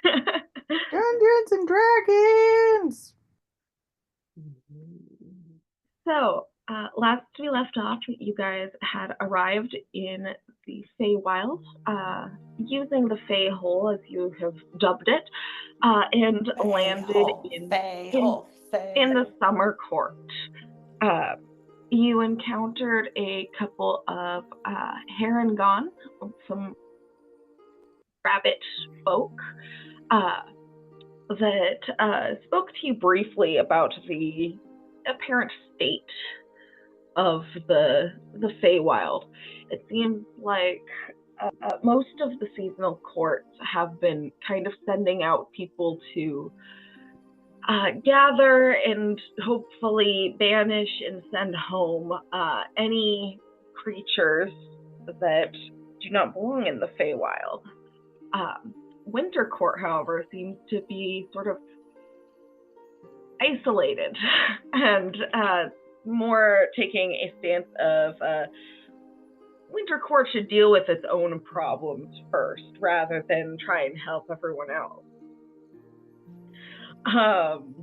Dungeons and Dragons. So, last we left off, you guys had arrived in the Feywild, using the Fey Hole, as you have dubbed it, and landed Fail, in fail, in fail. the Summer Court. Uh, you encountered a couple of Harengon, some rabbit folk, uh, that spoke to you briefly about the apparent state of the Feywild. It seems like most of the seasonal courts have been kind of sending out people to gather and hopefully banish and send home any creatures that do not belong in the Feywild. Winter Court, however, seems to be sort of isolated and more taking a stance of Winter Court should deal with its own problems first rather than try and help everyone else. Um,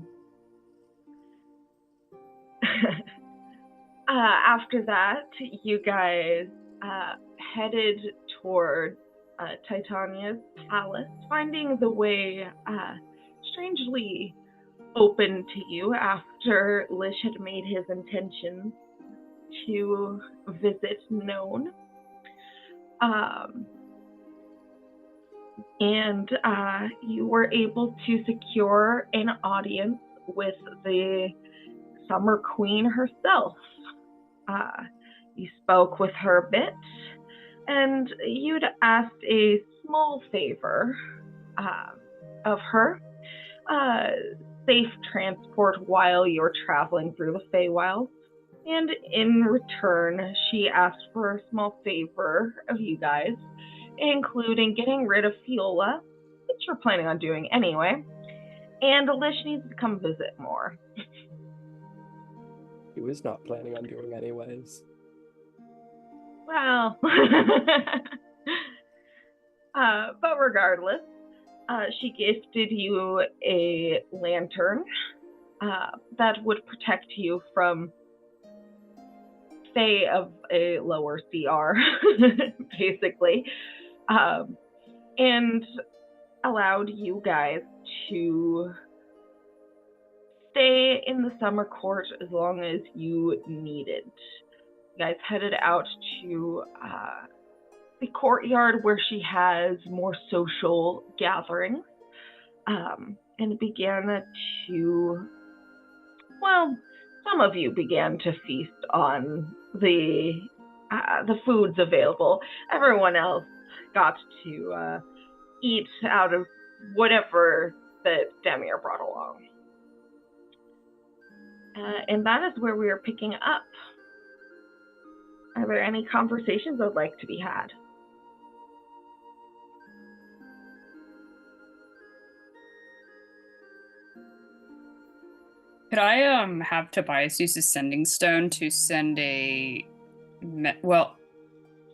after that, you guys headed toward Titania's palace, finding the way strangely open to you after Lish had made his intentions to visit known. Um, and you were able to secure an audience with the Summer Queen herself. Uh, you spoke with her a bit, and you'd asked a small favor uh, of her. Uh, Safe transport while you're traveling through the Feywild. And in return, she asked for a small favor of you guys, including getting rid of Fiola, which you're planning on doing anyway. And Lish needs to come visit more. He was not planning on doing anyways. Well, but regardless, she gifted you a lantern that would protect you from Fae of a lower CR, basically, and allowed you guys to stay in the Summer Court as long as you needed. You guys headed out to the courtyard where she has more social gatherings, and began to, well, some of you began to feast on the foods available. Everyone else got to eat out of whatever that Demir brought along. And that is where we are picking up. Are there any conversations that would like to be had? Could I have Tobias use his sending stone to send well,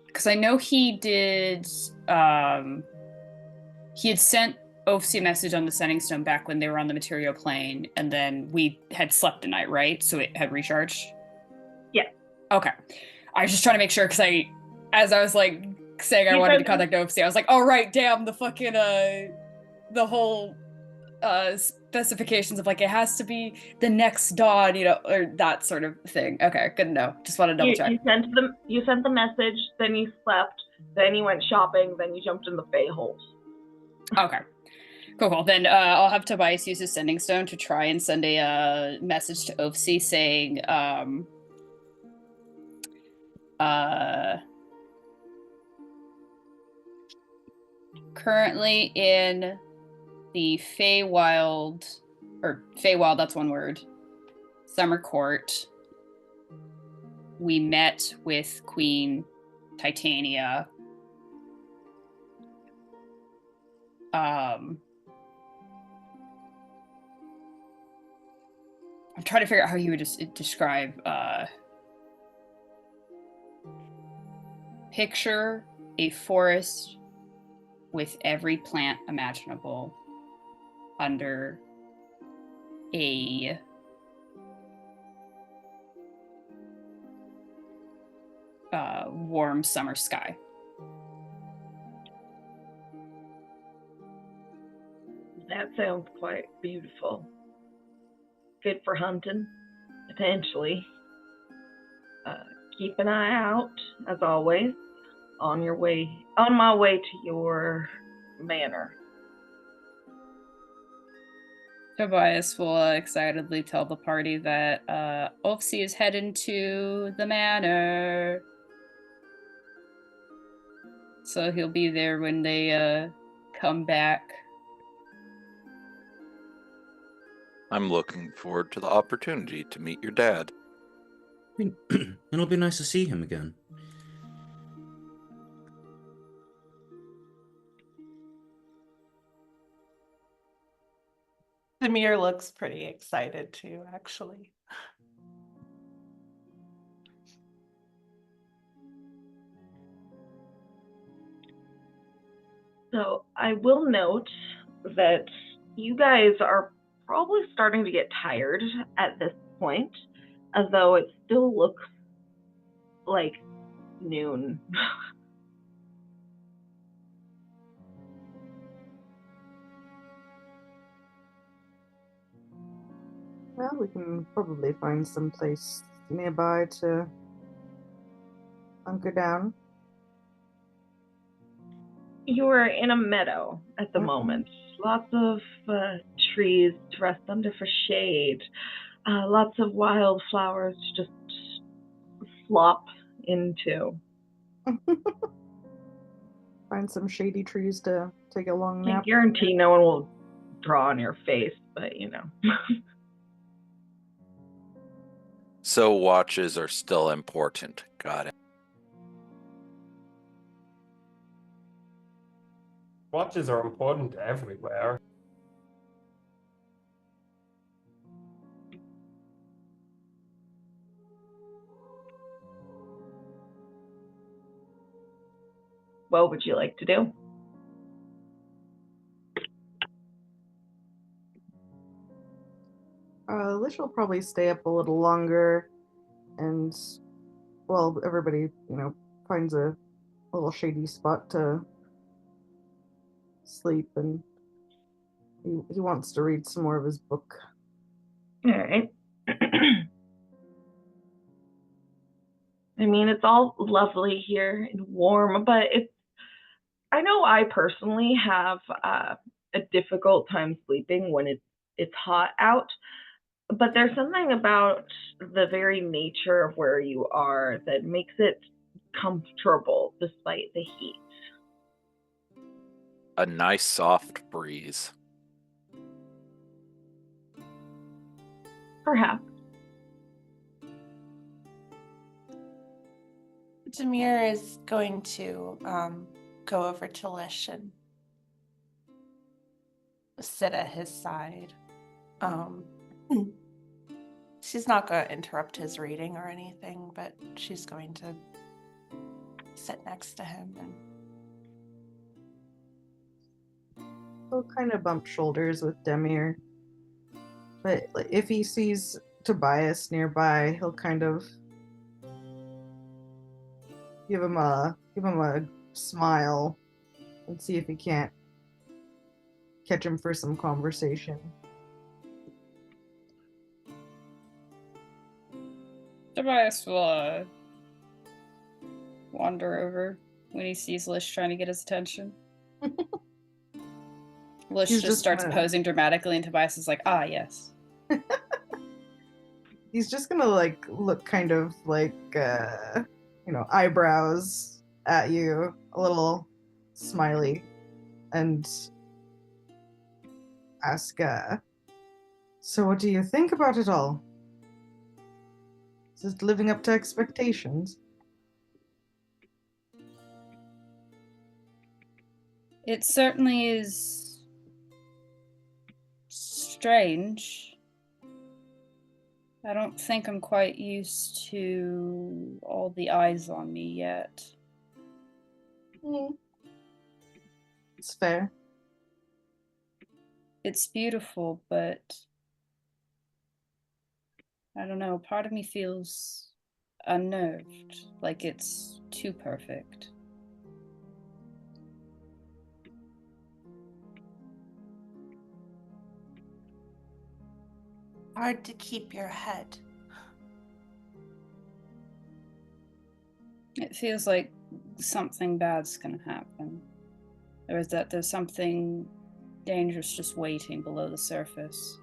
because I know he did he had sent Oafsy a message on the sending stone back when they were on the material plane, and then we had slept a night, right? So it had recharged? Yeah. Okay. I was just trying to make sure, because as I was like saying I wanted to contact Oafsy, I was like, oh right, damn, the fucking the whole specifications of like it has to be the next dawn, or that sort of thing. Okay, good to know. Just want to double check. You sent the message, then you slept, then you went shopping, then you jumped in the Fey holes. Okay. Cool. Then I'll have Tobias use his sending stone to try and send a message to Oafsy saying currently in the Feywild, that's one word, Summer Court, we met with Queen Titania. I'm trying to figure out how you would just describe picture a forest with every plant imaginable under a warm summer sky. That sounds quite beautiful. Good for hunting, potentially. Keep an eye out, as always, on my way to your manor. Tobias will excitedly tell the party that Ulfsey is heading to the manor. So he'll be there when they come back. I'm looking forward to the opportunity to meet your dad. It'll be nice to see him again. Demir looks pretty excited too, actually. So I will note that you guys are probably starting to get tired at this point, as though it still looks like noon. Well, we can probably find some place nearby to hunker down. You are in a meadow at the moment. Lots of trees to rest under for shade. Lots of wildflowers to just flop into. Find some shady trees to take a long I nap. guarantee no one will draw on your face, but you know. So watches are still important. Got it. Watches are important everywhere. What would you like to do? Lish will probably stay up a little longer, and well, everybody, finds a little shady spot to sleep, and he wants to read some more of his book. All right. I mean, it's all lovely here and warm, but I know I personally have a difficult time sleeping when it's hot out. But there's something about the very nature of where you are that makes it comfortable despite the heat. A nice soft breeze. Perhaps. Demir is going to go over to Lish and sit at his side. She's not going to interrupt his reading or anything, but she's going to sit next to him. And He'll kind of bump shoulders with Demir, but if he sees Tobias nearby, he'll kind of give him a smile and see if he can't catch him for some conversation. Tobias will wander over when he sees Lish trying to get his attention. Lish just starts posing dramatically, and Tobias is like, ah, yes. He's just gonna look kind of like eyebrows at you, a little smiley, and ask, so what do you think about it all? Is it living up to expectations? It certainly is strange. I don't think I'm quite used to all the eyes on me yet. It's fair. It's beautiful, but I don't know, part of me feels unnerved, like it's too perfect. Hard to keep your head. It feels like something bad's gonna happen. Or is that there's something dangerous just waiting below the surface.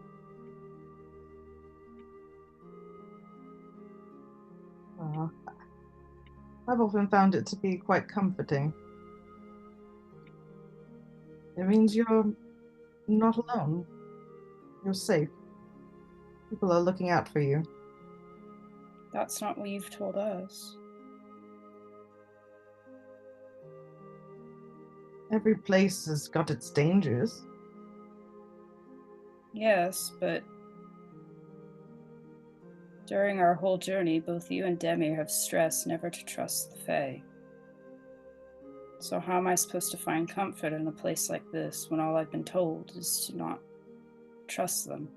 I've often found it to be quite comforting. It means you're not alone. You're safe. People are looking out for you. That's not what you've told us. Every place has got its dangers. Yes, but during our whole journey, both you and Demi have stressed never to trust the Fae. So how am I supposed to find comfort in a place like this when all I've been told is to not trust them?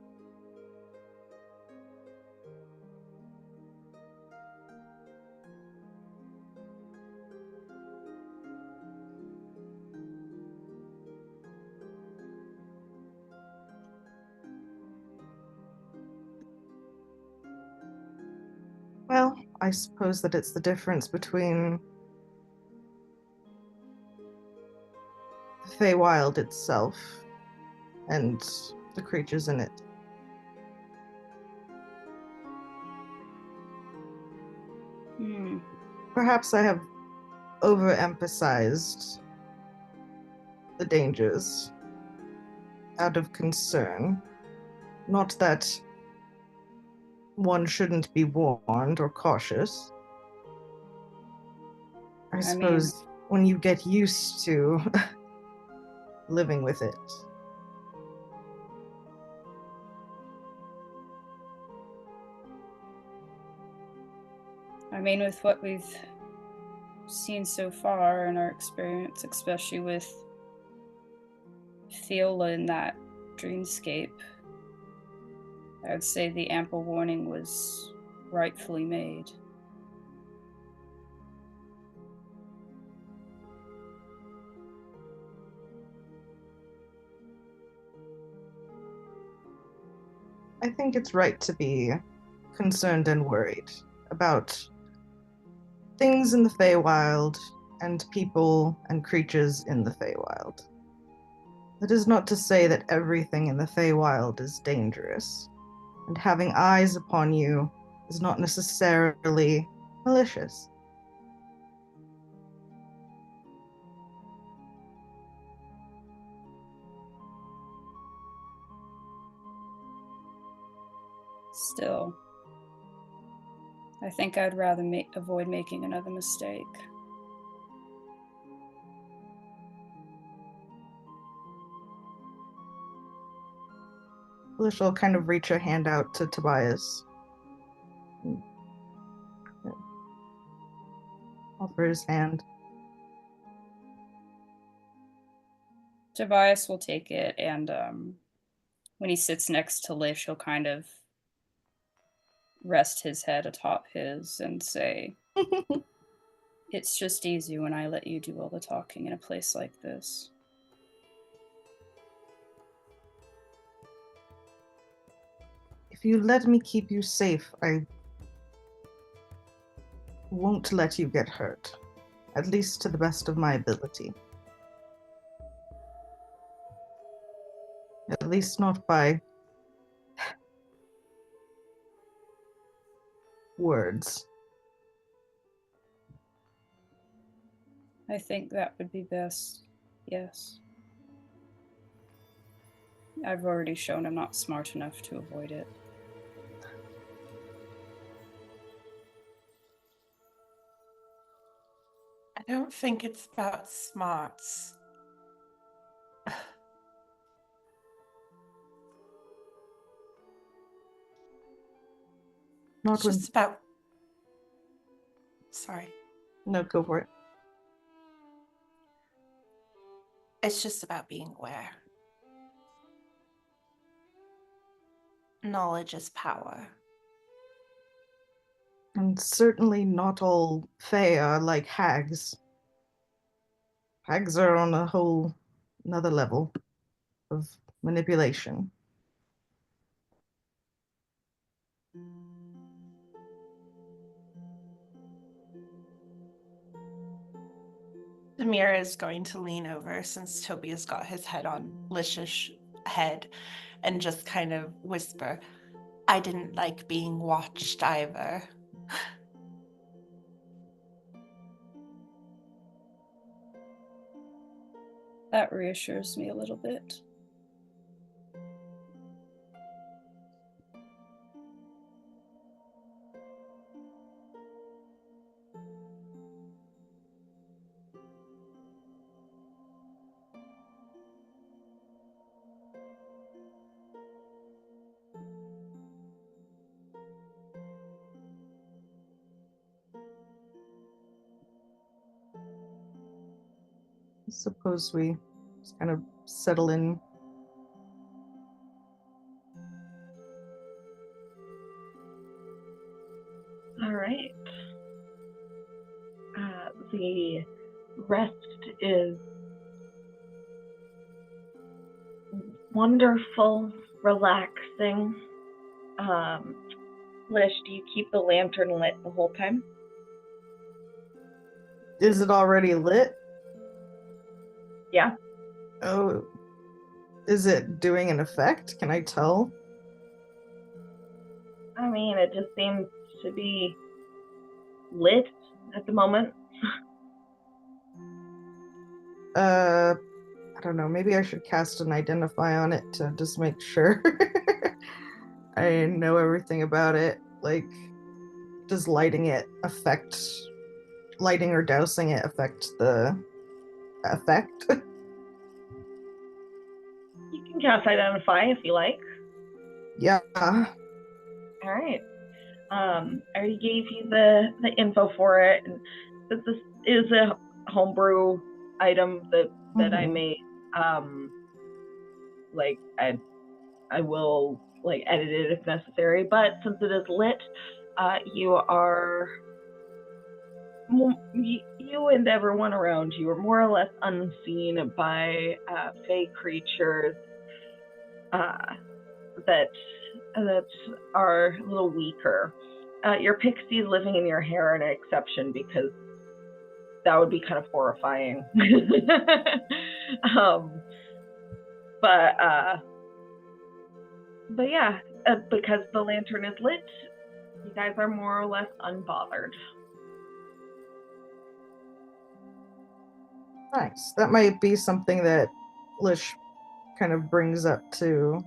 Well, I suppose that it's the difference between the Feywild itself and the creatures in it. Perhaps I have overemphasized the dangers out of concern. Not that one shouldn't be warned or cautious. I suppose when you get used to living with it. I mean, with what we've seen so far in our experience, especially with Fiola in that dreamscape, I would say the ample warning was rightfully made. I think it's right to be concerned and worried about things in the Feywild and people and creatures in the Feywild. That is not to say that everything in the Feywild is dangerous, and having eyes upon you is not necessarily malicious. Still, I think I'd rather avoid making another mistake. Felicia will kind of reach her hand out to Tobias. Offer his hand. Tobias will take it, and when he sits next to Lish, he'll kind of rest his head atop his and say, "It's just easy when I let you do all the talking in a place like this." If you let me keep you safe, I won't let you get hurt. At least to the best of my ability. At least not by words. I think that would be best, yes. I've already shown I'm not smart enough to avoid it. I don't think it's about smarts. Not It's when... just about... Sorry. No, go for it. It's just about being aware. knowledge is power. And certainly not all Fae are like hags. Hags are on a whole another level of manipulation. Amira is going to lean over since Toby has got his head on Lish's head and just kind of whisper, I didn't like being watched either. That reassures me a little bit. I suppose we just kind of settle in. All right. The rest is wonderful, relaxing. Lish, do you keep the lantern lit the whole time? Is it already lit? Yeah. Oh, is it doing an effect? Can I tell? I mean, it just seems to be lit at the moment. I don't know. Maybe I should cast an identify on it to just make sure I know everything about it. Like, does lighting or dousing it affect the effect? You can cast identify if you like. Yeah. All right. I already gave you the info for it, and this is a homebrew item that I made. Like I will like edit it if necessary, but since it is lit, you and everyone around you are more or less unseen by fey creatures that are a little weaker. Your pixies living in your hair are an exception because that would be kind of horrifying. But yeah, because the lantern is lit, you guys are more or less unbothered. Nice. That might be something that Lish kind of brings up to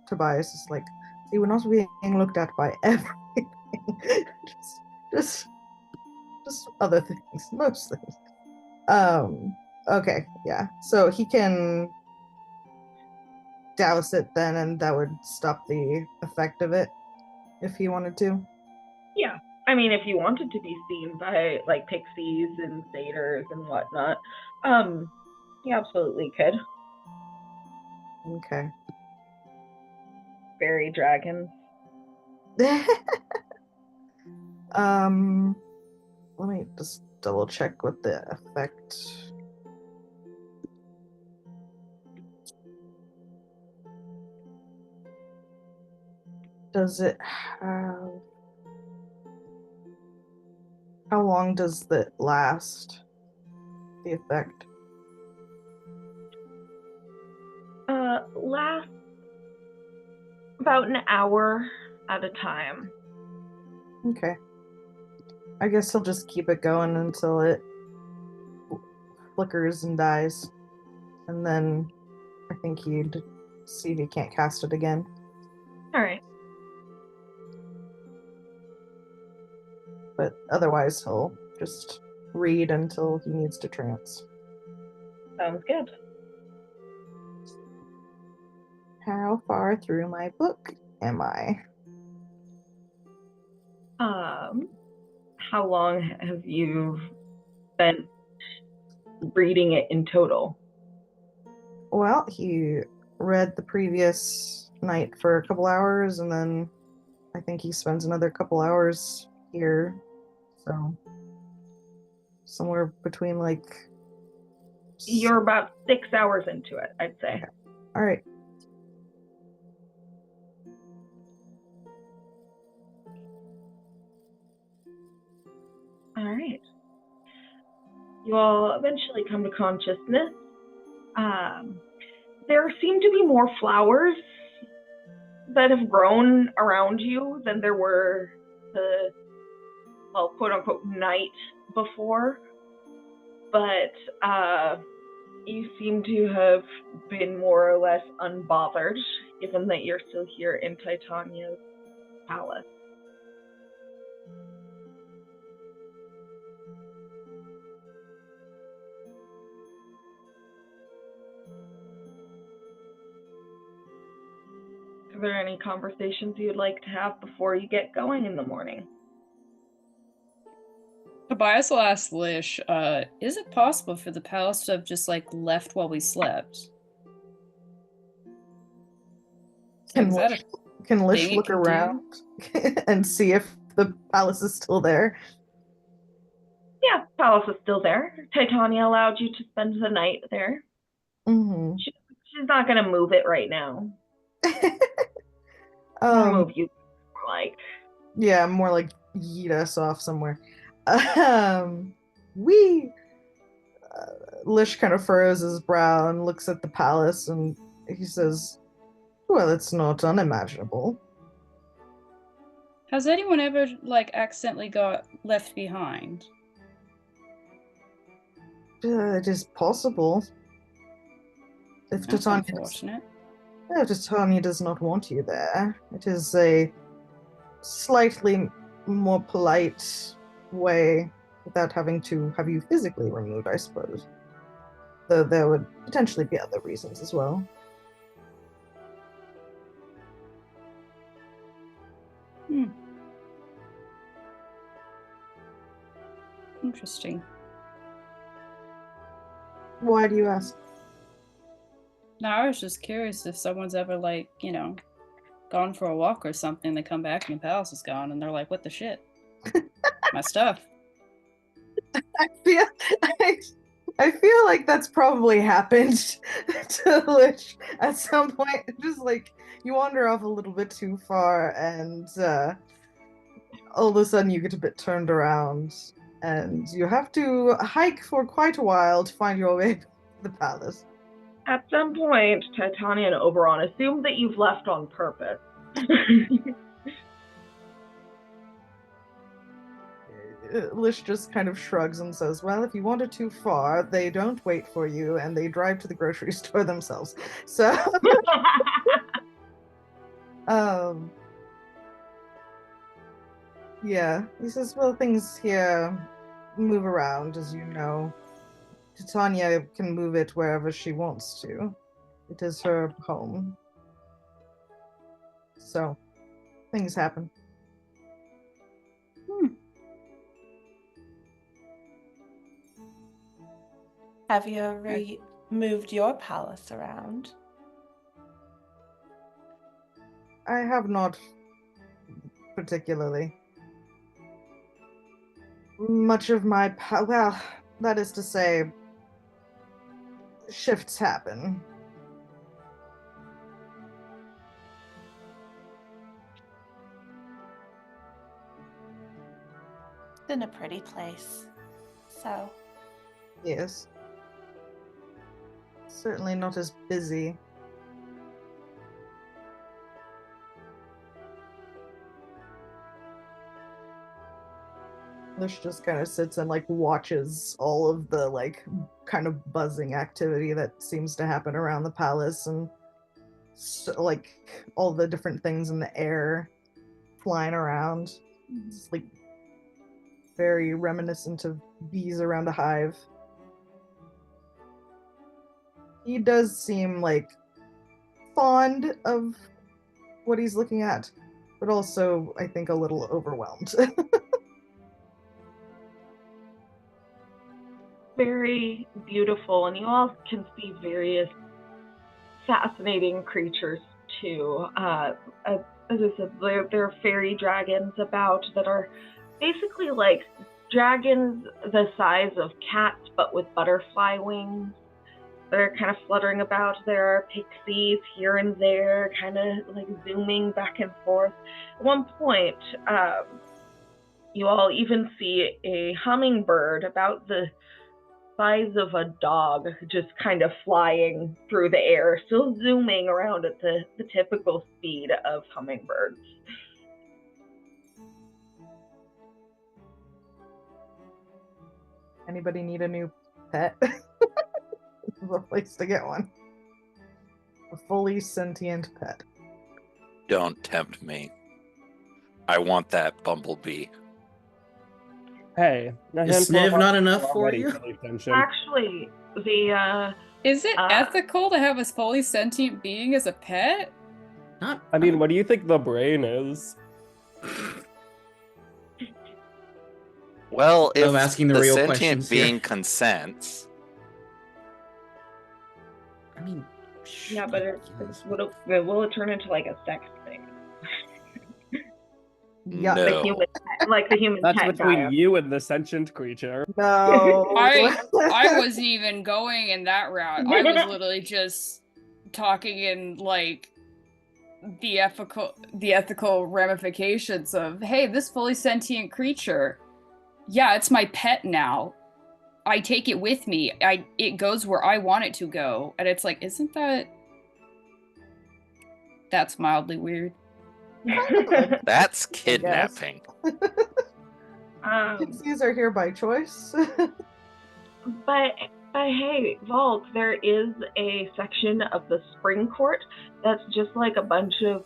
Tobias. It's like, see, we're not being looked at by everything. just other things, most things. Okay, yeah. So he can douse it then, and that would stop the effect of it if he wanted to. Yeah. I mean, if you wanted to be seen by like pixies and satyrs and whatnot, you absolutely could. Okay. Fairy dragons. Let me just double check what the effect. Does it have? How long does that last? The effect? Lasts about an hour at a time. Okay. I guess he'll just keep it going until it flickers and dies. And then I think he'd see if he can't cast it again. All right. But otherwise, he'll just read until he needs to trance. Sounds good. How far through my book am I? How long have you spent reading it in total? Well, he read the previous night for a couple hours, and then I think he spends another couple hours here. So somewhere between like. You're about 6 hours into it, I'd say. Okay. All right. All right. You all eventually come to consciousness. There seem to be more flowers that have grown around you than there were the, well, quote unquote, night before. But you seem to have been more or less unbothered, given that you're still here in Titania's palace. Are there any conversations you'd like to have before you get going in the morning? Tobias will ask Lish, is it possible for the palace to have just like left while we slept? Can Is that Lish thing it look can around and see if the palace is still there? Yeah, palace is still there. Titania allowed you to spend the night there. Mm-hmm. She's not going to move it right now. Or move you, like. Yeah, more like yeet us off somewhere. Lish kind of furrows his brow and looks at the palace, and he says, well, it's not unimaginable. Has anyone ever like accidentally got left behind? It is possible. If That's Titania unfortunate. if Titania does not want you there, it is a slightly more polite way without having to have you physically removed, I suppose. Though there would potentially be other reasons as well. Interesting. Why do you ask? No, I was just curious if someone's ever like, gone for a walk or something, they come back and the palace is gone and they're like, what the shit? My stuff. I feel like that's probably happened to Lich at some point. Just like you wander off a little bit too far, and all of a sudden you get a bit turned around, and you have to hike for quite a while to find your way to the palace. At some point, Titania and Oberon assume that you've left on purpose. Lish just kind of shrugs and says, well, if you wander too far, they don't wait for you and they drive to the grocery store themselves. So, yeah, he says, well, things here move around, as you know. Titania can move it wherever she wants to. It is her home. So, things happen. Have you ever moved your palace around? I have not particularly. Much of my well, that is to say, shifts happen. It's been a pretty place, so. Yes. Certainly not as busy. Lish just kind of sits and like watches all of the like kind of buzzing activity that seems to happen around the palace, and like all the different things in the air flying around. It's like very reminiscent of bees around a hive. He does seem like fond of what he's looking at, but also I think a little overwhelmed. Very beautiful, and you all can see various fascinating creatures too. As I said, there are fairy dragons about that are basically like dragons the size of cats, but with butterfly wings. They're kind of fluttering about. There are pixies here and there, kind of like zooming back and forth. At one point, you all even see a hummingbird about the size of a dog just kind of flying through the air, still zooming around at the typical speed of hummingbirds. Anybody need a new pet? This is a place to get one. A fully sentient pet. Don't tempt me. I want that bumblebee. Hey, Is Sniv not enough for you? Actually, the Is it ethical to have a fully sentient being as a pet? Not. I mean, what do you think the brain is? Well, if I'm asking the the real sentient questions here. being consents, I mean. yeah, but will it turn into like a sex thing? Yeah, no. The human That's pet between guy. you and the sentient creature. No. I wasn't even going in that route. I was literally just talking in like the ethical ramifications of, hey, this fully sentient creature, yeah, it's my pet now. I take it with me. It goes where I want it to go. And it's like, isn't that's mildly weird. That's kidnapping. Pixies are here by choice. But hey, Vault, there is a section of the spring court that's just like a bunch of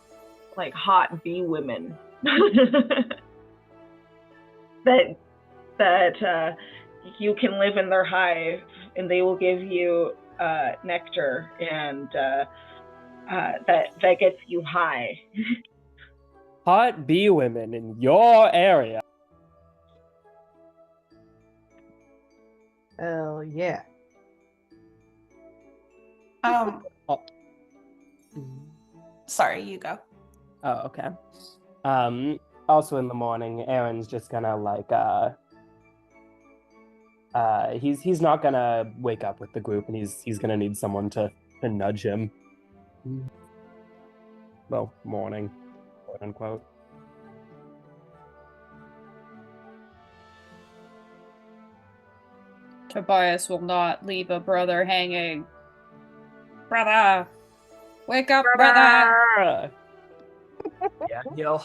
like hot bee women that you can live in their hive, and they will give you nectar, and that gets you high. Hot bee women in your area. Hell yeah. Sorry, you go. Oh, okay. Also in the morning, Aaron's just gonna like he's not gonna wake up with the group, and he's gonna need someone to nudge him. Well, morning, quote unquote. Tobias will not leave a brother hanging. Brother! Wake up, brother! Yeah,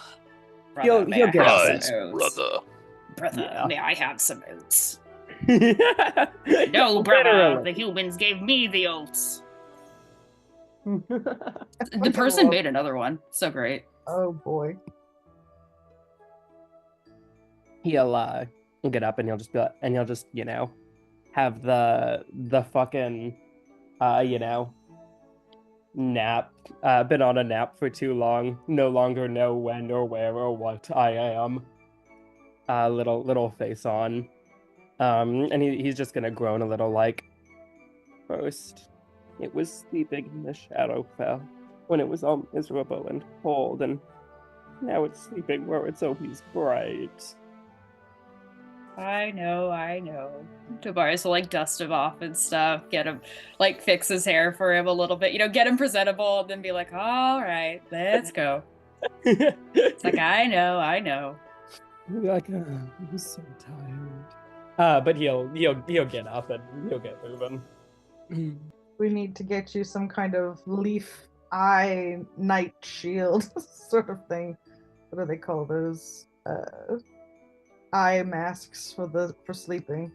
Brother, may I get have Rise, some oats? brother. Brother, Yeah. may I have some oats? No, brother, the humans gave me the oats. The person made another one. So great. Oh boy. He'll get up and he'll just be like, and he'll just, have the fucking nap. Been on a nap for too long. No longer know when or where or what I am. Little face on. And he's just gonna groan a little like, first it was sleeping in the shadow fell when it was all miserable and cold, and now it's sleeping where it's always bright. I know. Tobias will like dust him off and stuff, get him, like fix his hair for him a little bit, get him presentable, and then be like, all right, let's go. It's like, I know. He'll be like, I'm so tired. But he'll get up and he'll get moving. We need to get you some kind of leaf eye night shield sort of thing. What do they call those? Eye masks for sleeping.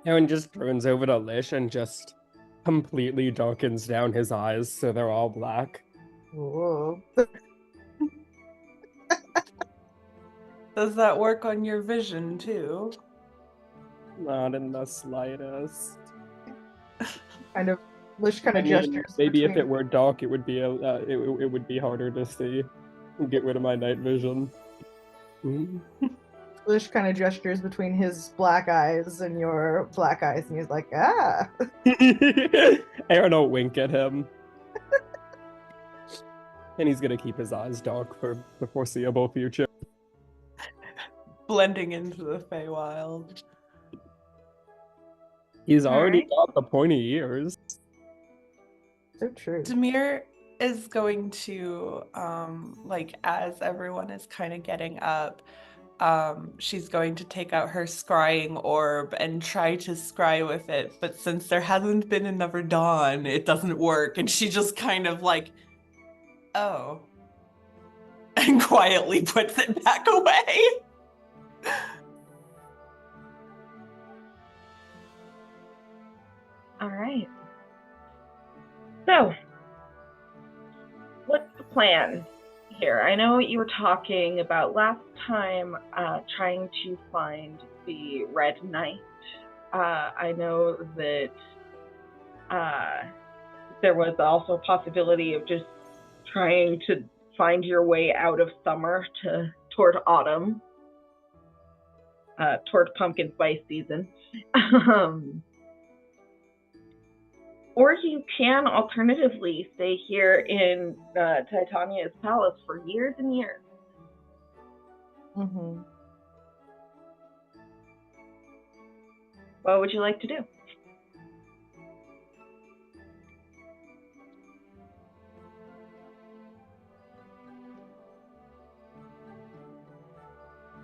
Aaron just turns over to Lish and just completely darkens down his eyes so they're all black. Whoa. Does that work on your vision too? Not in the slightest. Lish kind of gestures. Maybe if it were dark, it would be it would be harder to see. Get rid of my night vision. Lish kind of gestures between his black eyes and your black eyes, and he's like, ah. Aaron will wink at him. And he's gonna keep his eyes dark for the foreseeable future. Blending into the Feywild. He's already Alright. got the pointy ears. So true. Demir is going to, like, as everyone is kind of getting up, she's going to take out her scrying orb and try to scry with it, but since there hasn't been another dawn, it doesn't work, and she just kind of like, oh, and quietly puts it back away. All right. So, what's the plan here? I know what you were talking about last time, trying to find the Red Knight. I know that there was also a possibility of just trying to find your way out of summer toward autumn, toward pumpkin spice season. Or you can alternatively stay here in Titania's palace for years and years. Mm-hmm. What would you like to do?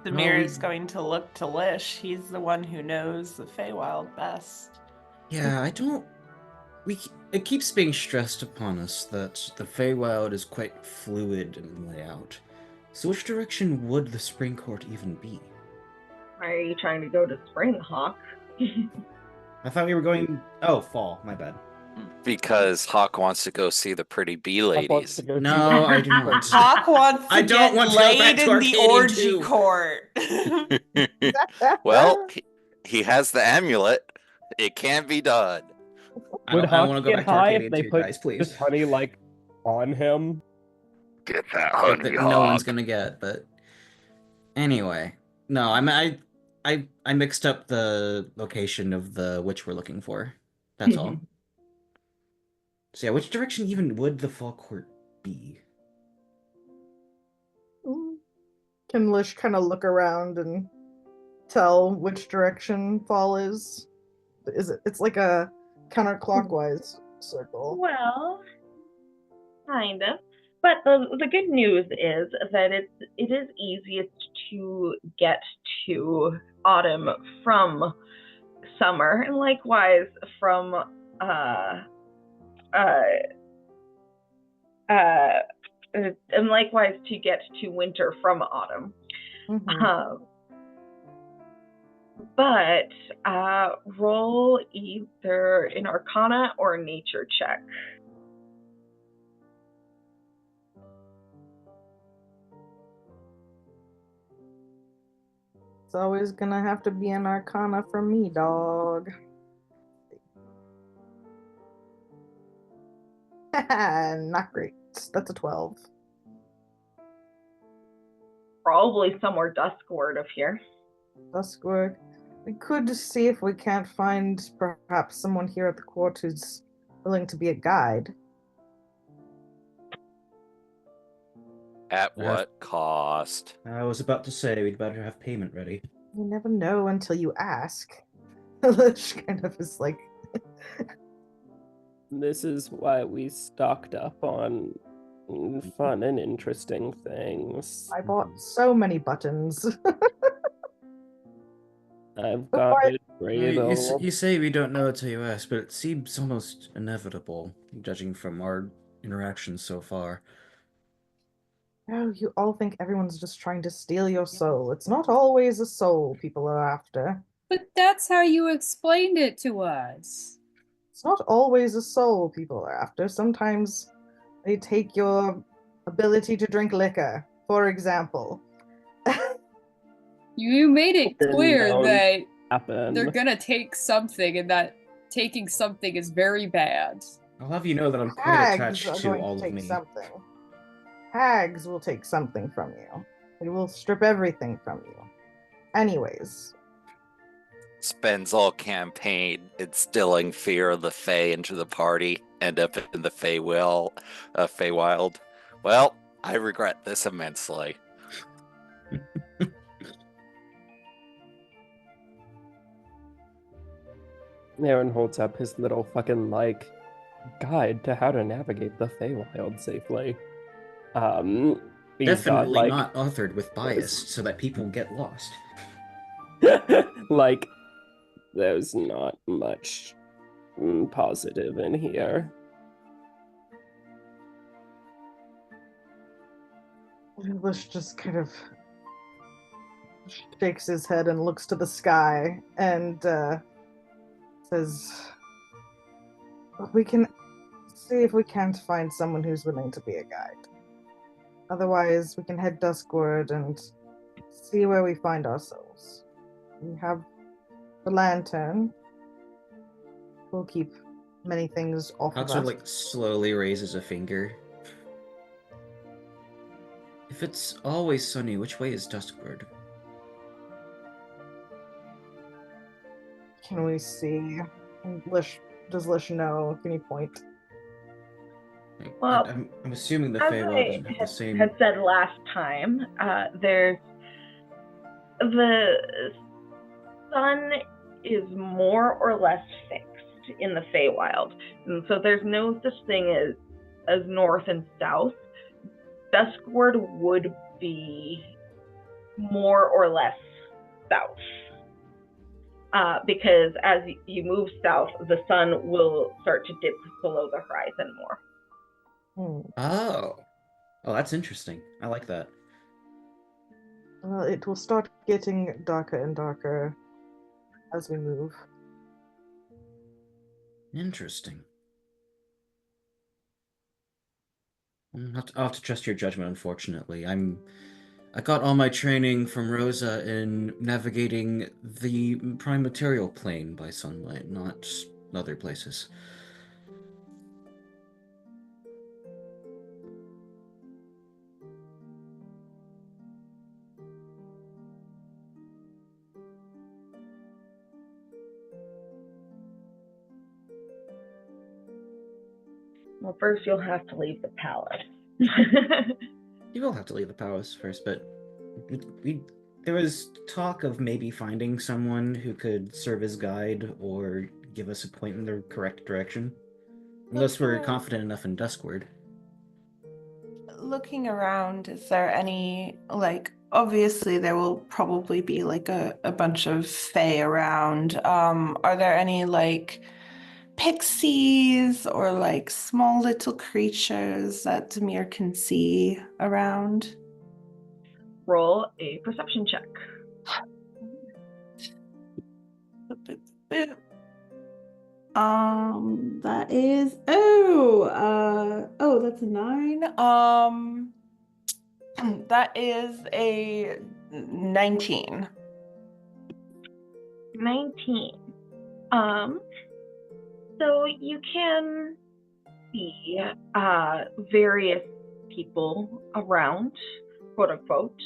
Demir is going to look to Lish. He's the one who knows the Feywild best. Yeah, it keeps being stressed upon us that the Feywild is quite fluid in layout. So which direction would the Spring Court even be? Why are you trying to go to Springhawk? I thought we were going... Oh, fall. My bad. Because Hawk wants to go see the pretty bee ladies. No, I do not. Hawk wants to I don't get want to go back laid to in the Arcadian orgy too. court. Well, he has the amulet. It can be done. I Would don't Hawk want to go get back to high Arcadian if they too, put guys, please. this honey, like, on him? Get that That honey, no one's Hawk. gonna get, but... Anyway. No, I mixed up the location of the witch we're looking for. That's all. So yeah, which direction even would the fall court be? Can Lish kind of look around and tell which direction fall is? It's like a counterclockwise circle. Well, kind of. But the good news is that it is easiest to get to autumn from summer, and likewise from and likewise to get to winter from autumn. Mhm. But roll either an Arcana or a Nature check. It's always gonna have to be an Arcana for me, dog. Not great. That's a 12. Probably somewhere duskward of here. Duskwork. We could see if we can't find perhaps someone here at the court who's willing to be a guide. At what cost? I was about to say we'd better have payment ready. You never know until you ask. Lish kind of is like, This is why we stocked up on fun and interesting things. I bought so many buttons. I've got it You say we don't know until you ask, but it seems almost inevitable, judging from our interactions so far. Oh, you all think everyone's just trying to steal your soul. It's not always a soul people are after. But that's how you explained it to us. It's not always a soul people are after. Sometimes they take your ability to drink liquor, for example. You made it clear Don't that happen. they're gonna take something and that taking something is very bad. I'll have you know that I'm quite Hags attached are to going all to of take me. something. Hags will take something from you. They will strip everything from you. Anyways, Spends all campaign instilling fear of the Fey into the party, end up in the Feywild. Well, I regret this immensely. Aaron holds up his little fucking guide to how to navigate the Feywild safely. He's got Definitely not authored with bias so that people get lost. there's not much positive in here. Lish just kind of shakes his head and looks to the sky and says, we can see if we can't find someone who's willing to be a guide. Otherwise, we can head duskward and see where we find ourselves. We have the lantern. We'll keep many things off of us. Slowly raises a finger. If it's always sunny, which way is duskward? Can we see? Does Lish know? Can you point? Well, I'm assuming the as Feywild doesn't have the same. had said last time, there's the sun is more or less fixed in the Feywild, and so there's no such thing as north and south. Duskward would be more or less south. Because as you move south, the sun will start to dip below the horizon more. Oh, that's interesting. I like that. Well, it will start getting darker and darker as we move. Interesting. I'll have to trust your judgment, unfortunately. I got all my training from Rosa in navigating the prime material plane by sunlight, not other places. Well, first you'll have to leave the palace. You will have to leave the palace first, but there was talk of maybe finding someone who could serve as guide or give us a point in the correct direction. Unless we're confident enough in Duskward. Looking around, is there any, obviously there will probably be a bunch of fae around. Are there any pixies or small little creatures that Demir can see around? Roll a perception check. That is that's a 9. That is a 19. 19. So you can see various people around, quote unquote.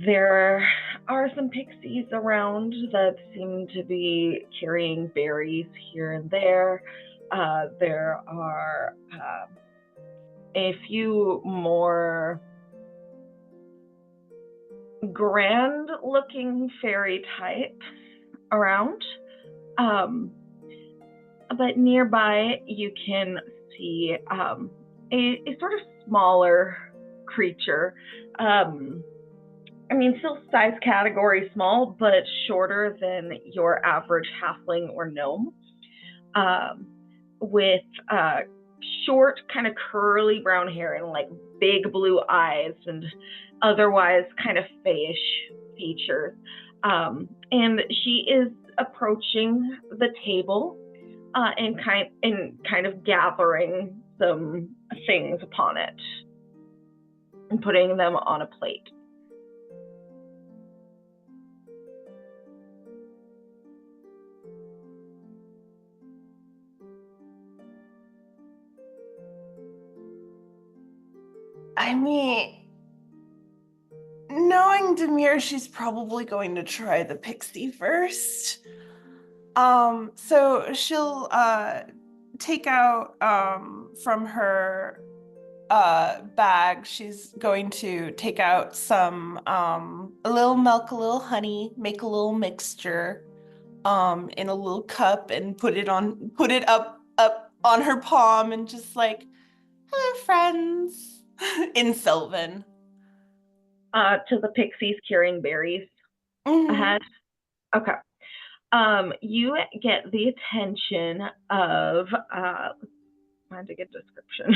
There are some pixies around that seem to be carrying berries here and there. There are a few more grand-looking fairy types around. But nearby you can see a sort of smaller creature. Still size category small, but shorter than your average halfling or gnome. With short, kind of curly brown hair and big blue eyes and otherwise kind of fayish features. And she is approaching the table and kind of gathering some things upon it and putting them on a plate. knowing Demir, she's probably going to try the pixie first. So she'll take out from her bag, she's going to take out some a little milk, a little honey, make a little mixture in a little cup and put it up on her palm and just like, hello friends, in Sylvan. To the pixies carrying berries ahead. Okay. You get the attention of find a good description.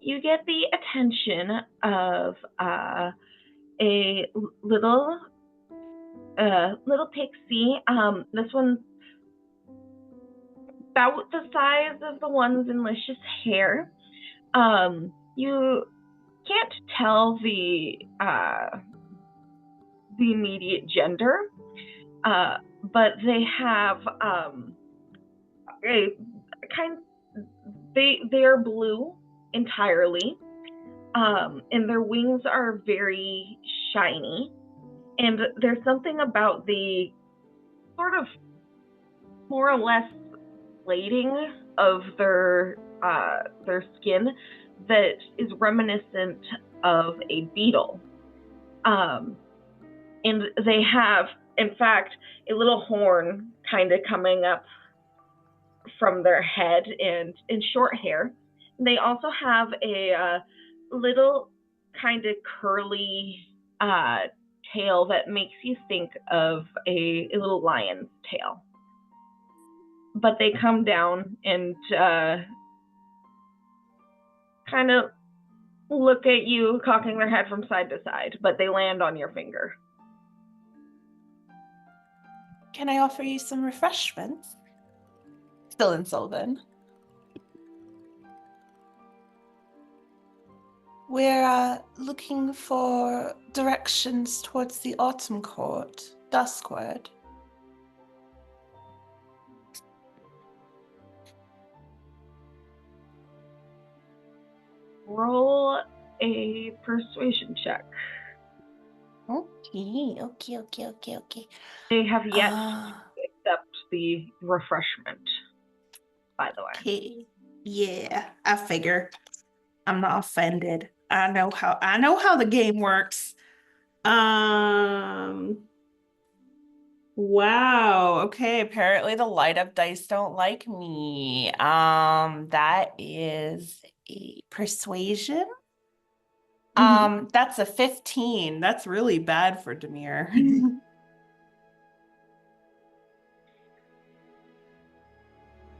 You get the attention of a little pixie. This one's about the size of the ones in Licious hair. You can't tell the immediate gender, but they have they're blue entirely, and their wings are very shiny, and there's something about the sort of more or less plating of their skin that is reminiscent of a beetle. And they have, in fact, a little horn kind of coming up from their head and short hair. They also have a little kind of curly tail that makes you think of a little lion's tail. But they come down and kind of look at you, cocking their head from side to side, but they land on your finger. Can I offer you some refreshments? Still in Sylvan. We're looking for directions towards the Autumn Court, Duskward. Roll a persuasion check. Okay. They have yet to accept the refreshment, by the way. Okay. Yeah, I figure. I'm not offended. I know how the game works. Wow. Okay, apparently the light up dice don't like me. That is a persuasion. That's a 15. That's really bad for Demir.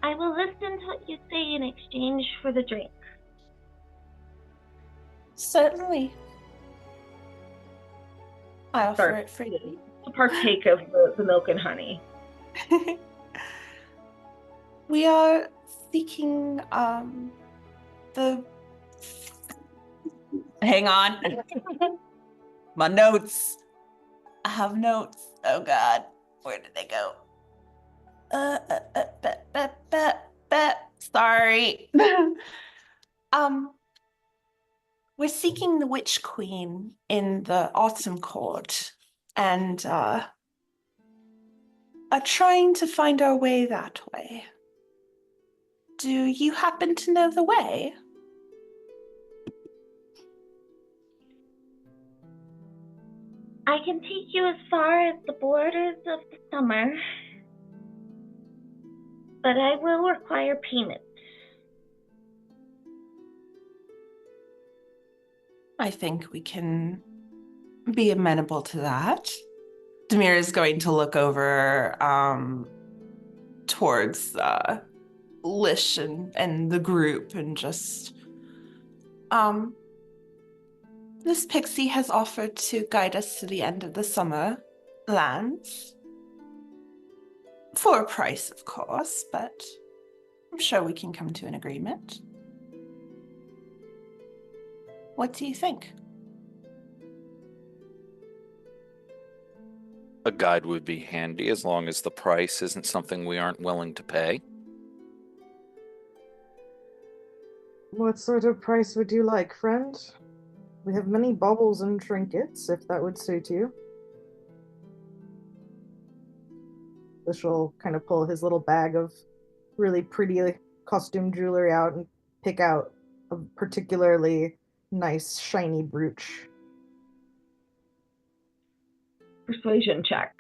I will listen to what you say in exchange for the drink. Certainly. I offer it freely. To partake of the milk and honey. We are seeking the... Hang on. My notes. I have notes. Oh God. Where did they go? Sorry. We're seeking the Witch Queen in the Autumn Court and are trying to find our way that way. Do you happen to know the way? I can take you as far as the borders of the summer, but I will require payment. I think we can be amenable to that. Demir is going to look over towards Lish and the group and just this pixie has offered to guide us to the end of the summer lands. For a price, of course, but I'm sure we can come to an agreement. What do you think? A guide would be handy as long as the price isn't something we aren't willing to pay. What sort of price would you like, friend? We have many baubles and trinkets, if that would suit you. Lish will kind of pull his little bag of really pretty costume jewelry out and pick out a particularly nice shiny brooch. Persuasion check.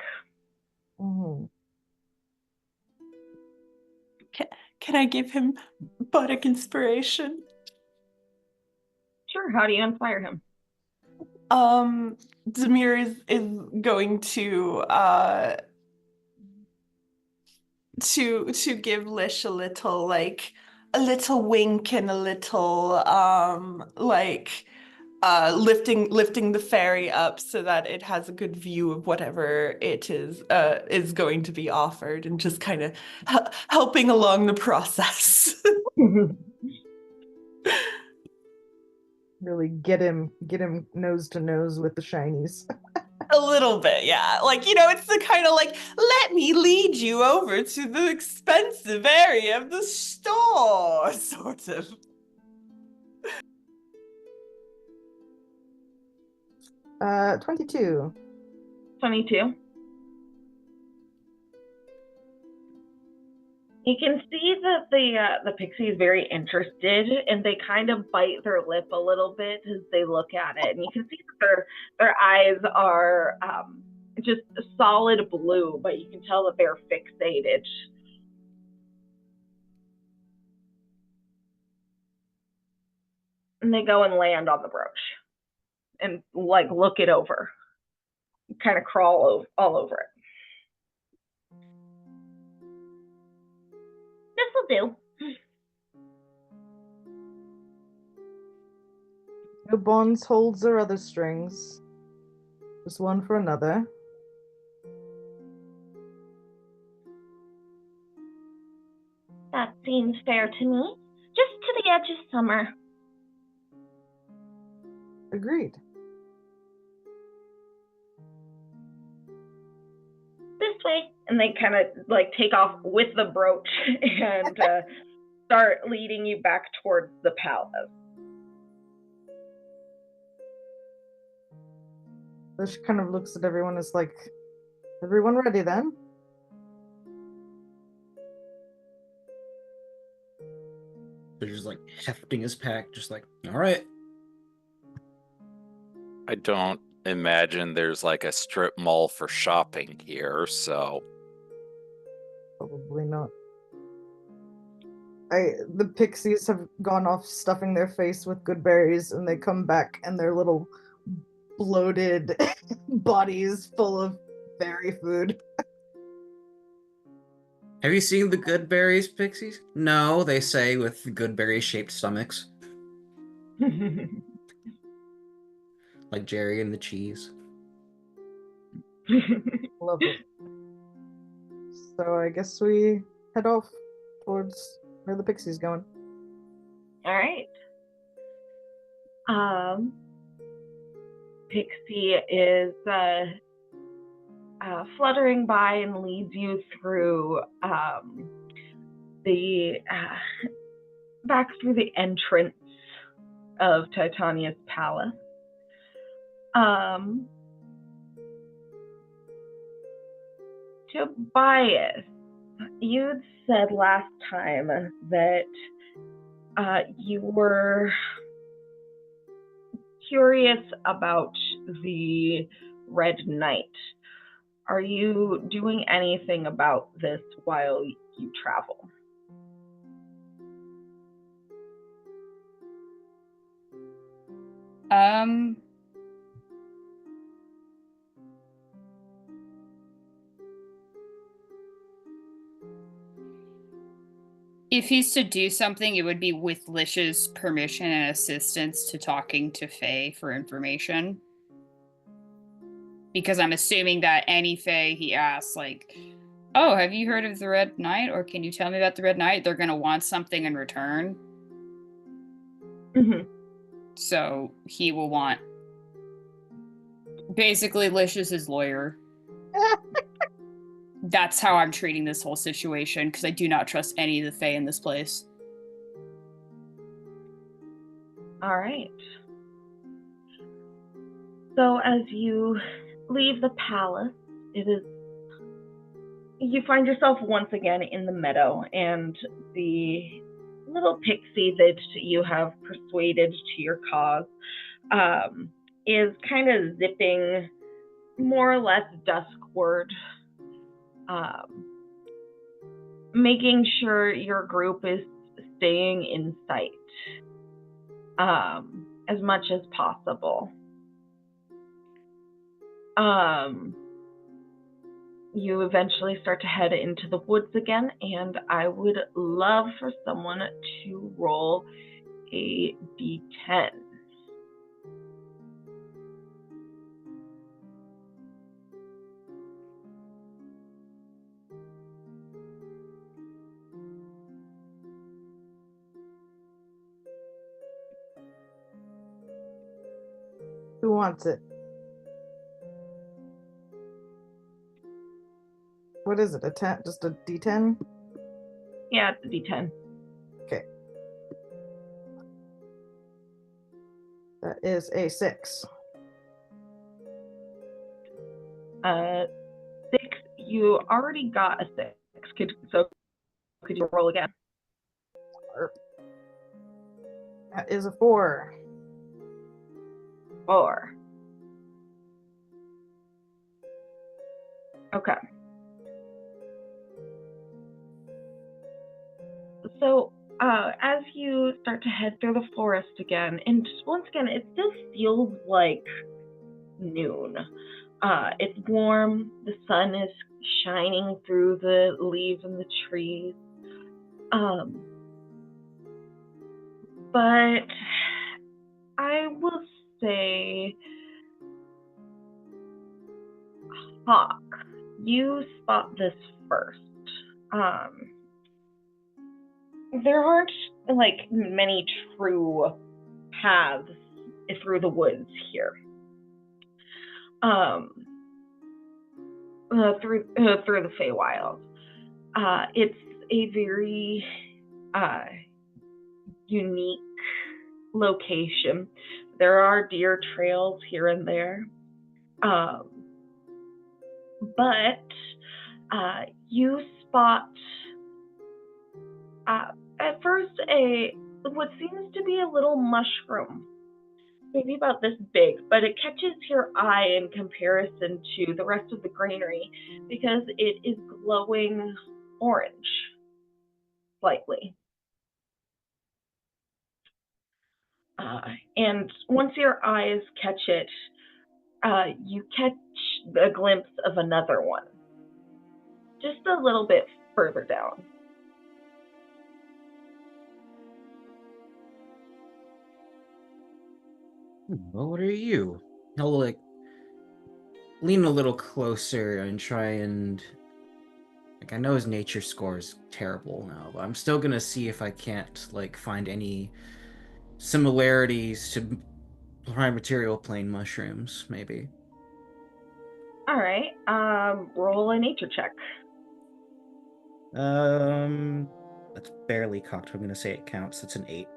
Mm-hmm. Can I give him bardic inspiration? Sure, how do you inspire him? Demir is going to give Lish a little wink and a little lifting the fairy up so that it has a good view of whatever it is going to be offered, and just kind of helping along the process. Really get him nose to nose with the shinies. A little bit, yeah. It's the kind of let me lead you over to the expensive area of the store, sort of. Uh, 22. 22. You can see that the pixie is very interested, and they kind of bite their lip a little bit as they look at it. And you can see that their eyes are just solid blue, but you can tell that they're fixated. And they go and land on the brooch and look it over, kind of crawl all over it. This will do. No bonds, holds, or other strings. Just one for another. That seems fair to me. Just to the edge of summer. Agreed. This way. And they kind of take off with the brooch and start leading you back towards the palace. Lish kind of looks at everyone as everyone ready then? They're just hefting his pack, just all right. I don't imagine there's a strip mall for shopping here, so Probably not. The pixies have gone off stuffing their face with good berries, and they come back and their little bloated bodies full of berry food. Have you seen the good berries, pixies? No, they say with good berry-shaped stomachs. Like Jerry and the cheese. Love it. So I guess we head off towards where the pixie's going. All right. Pixie is fluttering by and leads you through back through the entrance of Titania's palace. Tobias, you'd said last time that you were curious about the Red Knight. Are you doing anything about this while you travel? If he's to do something, it would be with Lish's permission and assistance to talking to Faye for information. Because I'm assuming that any Faye he asks, oh, have you heard of the Red Knight? Or can you tell me about the Red Knight? They're going to want something in return. Mm-hmm. So he will want... Basically, Lish is his lawyer. That's how I'm treating this whole situation, because I do not trust any of the Fae in this place. All right. So as you leave the palace, you find yourself once again in the meadow, and the little pixie that you have persuaded to your cause is kind of zipping more or less duskward, making sure your group is staying in sight as much as possible. You eventually start to head into the woods again, and I would love for someone to roll a d10. Who wants it? What is it? A 10? Just a D10? Yeah, it's a d10. Okay. That is a 6. 6. You already got a 6. Could you roll again? That is a 4. 4. Okay. So, as you start to head through the forest again, and once again, it still feels like noon. It's warm, the sun is shining through the leaves and the trees. But I will say, Hawk, you spot this first. There aren't like many true paths through the woods here. Through the Feywild. It's a very unique location. There are deer trails here and there, but you spot at first what seems to be a little mushroom, maybe about this big, but it catches your eye in comparison to the rest of the greenery because it is glowing orange, slightly. And once your eyes catch it, you catch a glimpse of another one, just a little bit further down. Well, what are you? I'll lean a little closer and try and I know his nature score is terrible now, but I'm still gonna see if I can't find any similarities to prime material plane mushrooms, maybe. All right, roll a nature check. That's barely cocked. I'm gonna say it counts. That's an 8.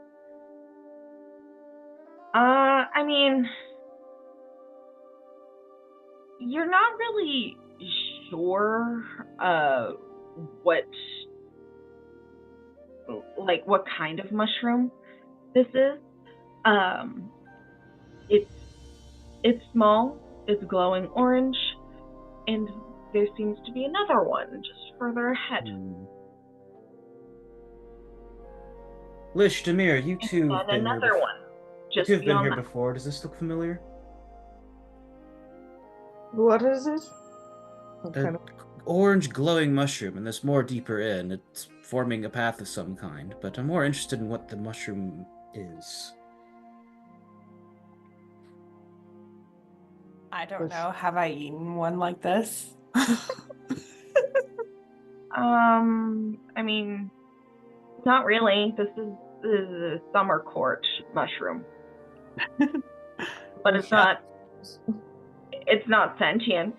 I mean, you're not really sure what kind of mushroom this is. It's small, it's glowing orange, and there seems to be another one just further ahead. Lish, Demir, you two have been another here one. Just you've been here that. before. Does this look familiar? What is it? Orange glowing mushroom, and there's more deeper in. It's forming a path of some kind, but I'm more interested in what the mushroom is. I don't know. Have I eaten one like this? I mean, not really. This is a summer court mushroom. But it's not sentient.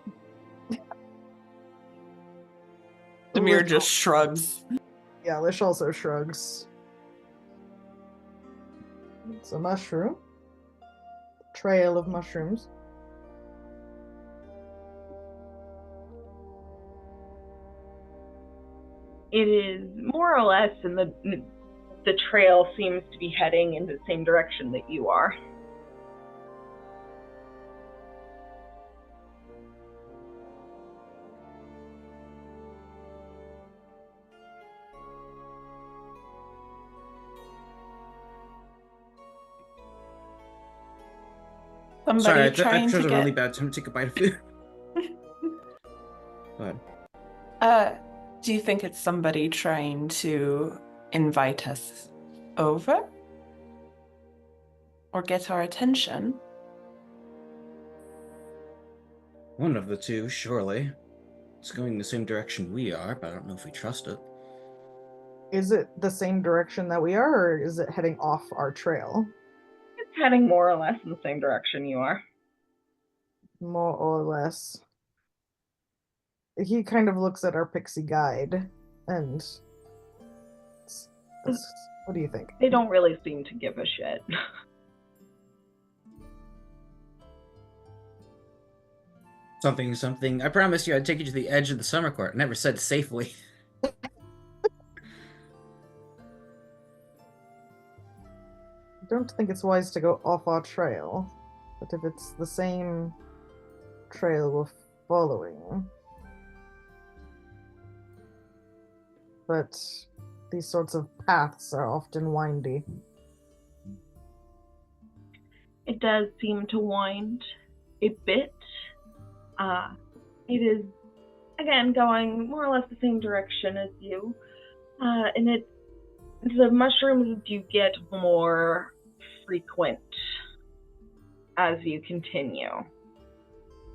Demir just shrugs. Yeah, Lish also shrugs. It's a mushroom. Trail of mushrooms. It is more or less in the trail seems to be heading in the same direction that you are. Somebody Sorry, I trying chose to a get. really bad time to take a bite of food. Go ahead. Do you think it's somebody trying to invite us over? Or get our attention? One of the two, surely. It's going the same direction we are, but I don't know if we trust it. Is it the same direction that we are, or is it heading off our trail? It's heading more or less in the same direction you are. More or less. He kind of looks at our pixie guide, and what do you think? They don't really seem to give a shit. Something. I promised you I'd take you to the edge of the summer court. Never said safely. I don't think it's wise to go off our trail, but if it's the same trail we're following. But these sorts of paths are often windy. It does seem to wind a bit. It is, again, going more or less the same direction as you. And the mushrooms do get more frequent as you continue.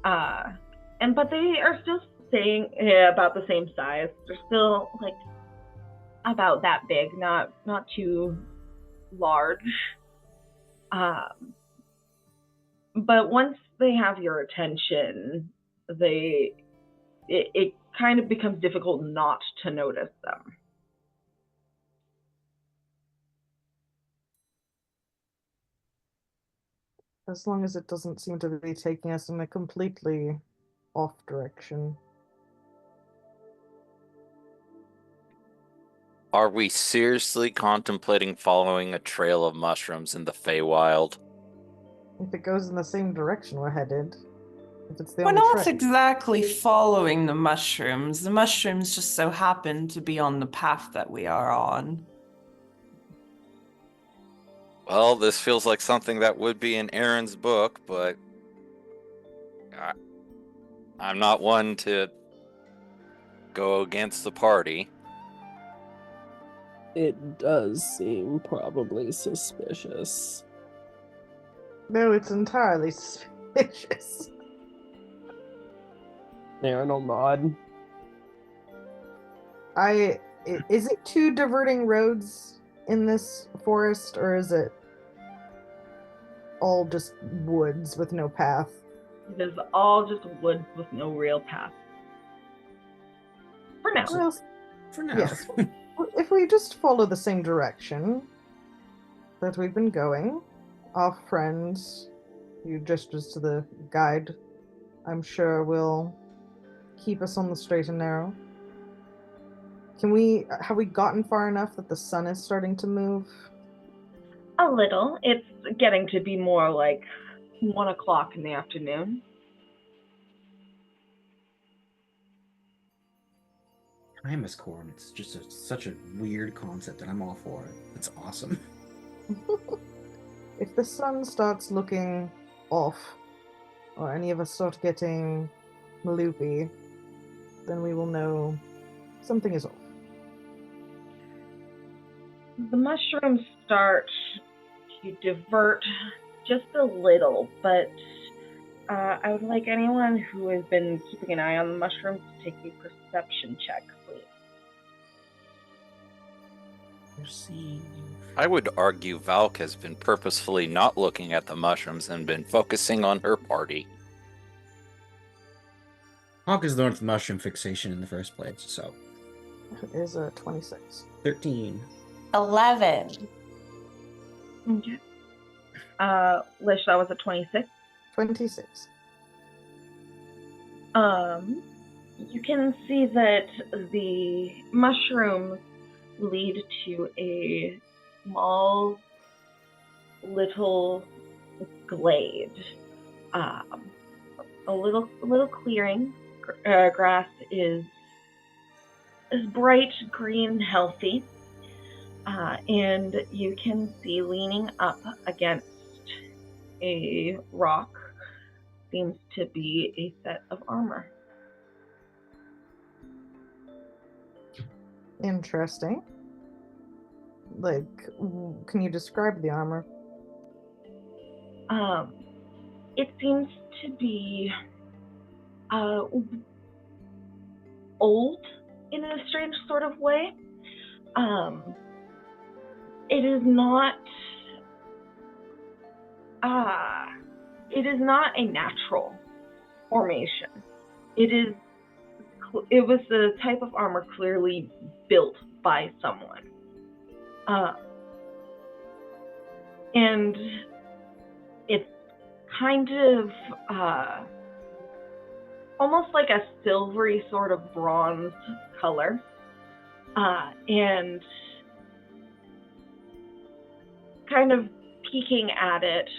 But they are still staying about the same size. They're still like about that big, not too large. But once they have your attention, it kind of becomes difficult not to notice them. As long as it doesn't seem to be taking us in a completely off direction. Are we seriously contemplating following a trail of mushrooms in the Feywild? If it goes in the same direction we're headed, if it's the We're only not trail. exactly following the mushrooms. The mushrooms just so happen to be on the path that we are on. Well, this feels like something that would be in Aaron's book, but I'm not one to go against the party. It does seem probably suspicious. No, it's entirely suspicious. Aaron will nod. Is it two diverting roads in this forest, or is it all just woods with no path? It is all just woods with no real path. For now. Well, For now. yes. If we just follow the same direction that we've been going, our friend who gestures to the guide, I'm sure will keep us on the straight and narrow. Have we gotten far enough that the sun is starting to move? A little. It's getting to be more like 1 o'clock in the afternoon. Time is corn. It's just such a weird concept, and I'm all for it. It's awesome. If the sun starts looking off, or any of us start getting loopy, then we will know something is off. The mushrooms start to divert just a little, but I would like anyone who has been keeping an eye on the mushrooms to take a perception check, please. I would argue Valk has been purposefully not looking at the mushrooms and been focusing on her party. Hawk is the one with mushroom fixation in the first place, so. It is a 26. 13. 11. Okay. Lish, that was a 26. 26. You can see that the mushrooms lead to a small little glade. A little clearing. Grass is bright green, healthy. And you can see leaning up against a rock seems to be a set of armor. Interesting. Like, can you describe the armor? It seems to be old in a strange sort of way. It is not a natural formation. It was the type of armor clearly built by someone. And it's kind of almost like a silvery sort of bronze color. And kind of peeking at it,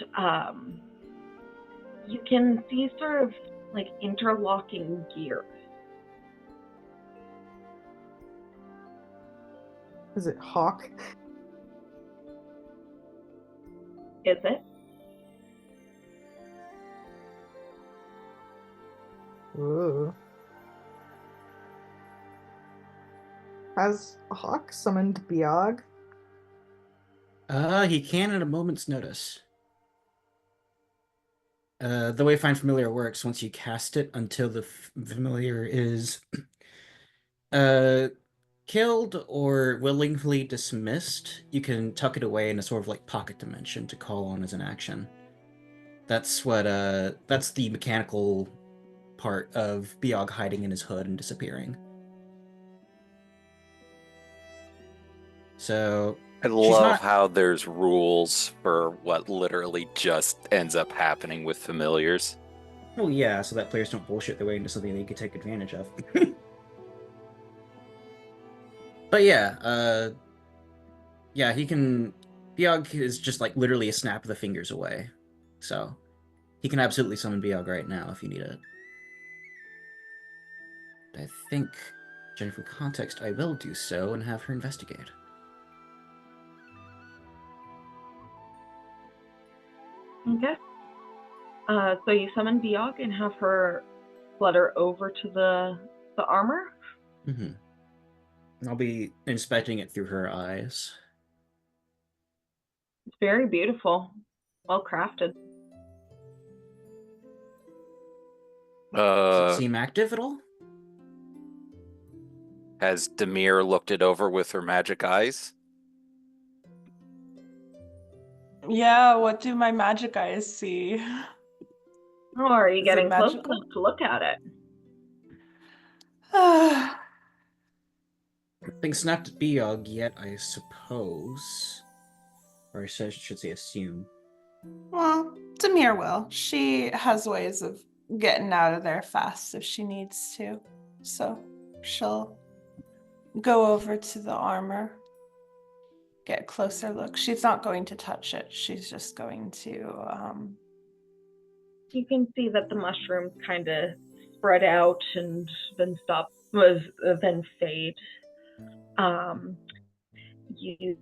you can see sort of like interlocking gears. Is it hawk? Is it? Ooh. Has Hawk summoned Biog? He can at a moment's notice. The way Find Familiar works, once you cast it until the familiar is killed or willingly dismissed, you can tuck it away in a sort of like pocket dimension to call on as an action. That's the mechanical part of Biog hiding in his hood and disappearing. So I love how there's rules for what literally just ends up happening with familiars. Oh yeah, so that players don't bullshit their way into something they can take advantage of. But yeah, he can... Biog is just like literally a snap of the fingers away. So he can absolutely summon Biog right now if you need it. I think, judging from context, I will do so and have her investigate. Okay. So you summon Biog and have her flutter over to the armor? Mm-hmm. I'll be inspecting it through her eyes. It's very beautiful. Well crafted. Does it seem active at all? Has Demir looked it over with her magic eyes? Yeah, what do my magic eyes see? Oh, are you Is it getting close magical? enough to look at it? Nothing snapped at Biog yet, I suppose. Or I should say assume. Well, Demir will. She has ways of getting out of there fast if she needs to. So she'll go over to the armor, get a closer look. She's not going to touch it. She's just going to... You can see that the mushrooms kind of spread out and then then fade. You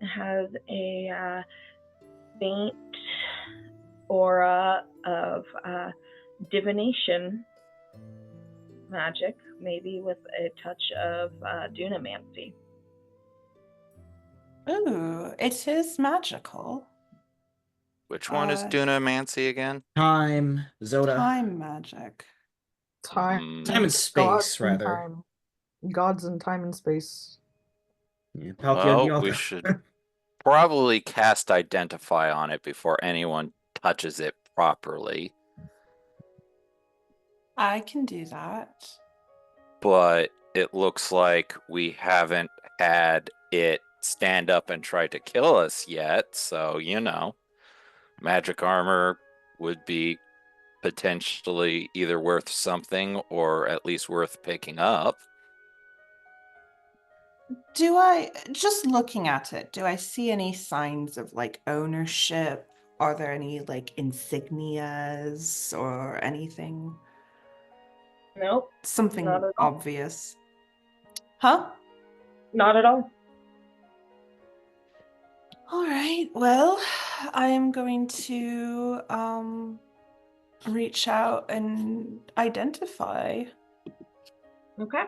has a faint aura of divination magic, maybe with a touch of dunamancy. Ooh, it is magical. Which one is Dunamancy again? Time, Zoda. Time magic. Time and space, gods and rather. time. Gods and time and space. Yeah, Well, we should probably cast Identify on it before anyone touches it properly. I can do that. But it looks like we haven't had it stand up and try to kill us yet, so, magic armor would be potentially either worth something or at least worth picking up. Just looking at it, do I see any signs of like ownership? Are there any like insignias or anything? Nope. Something Not at all. obvious. Huh? Not at all. All right. Well, I am going to reach out and identify. Okay.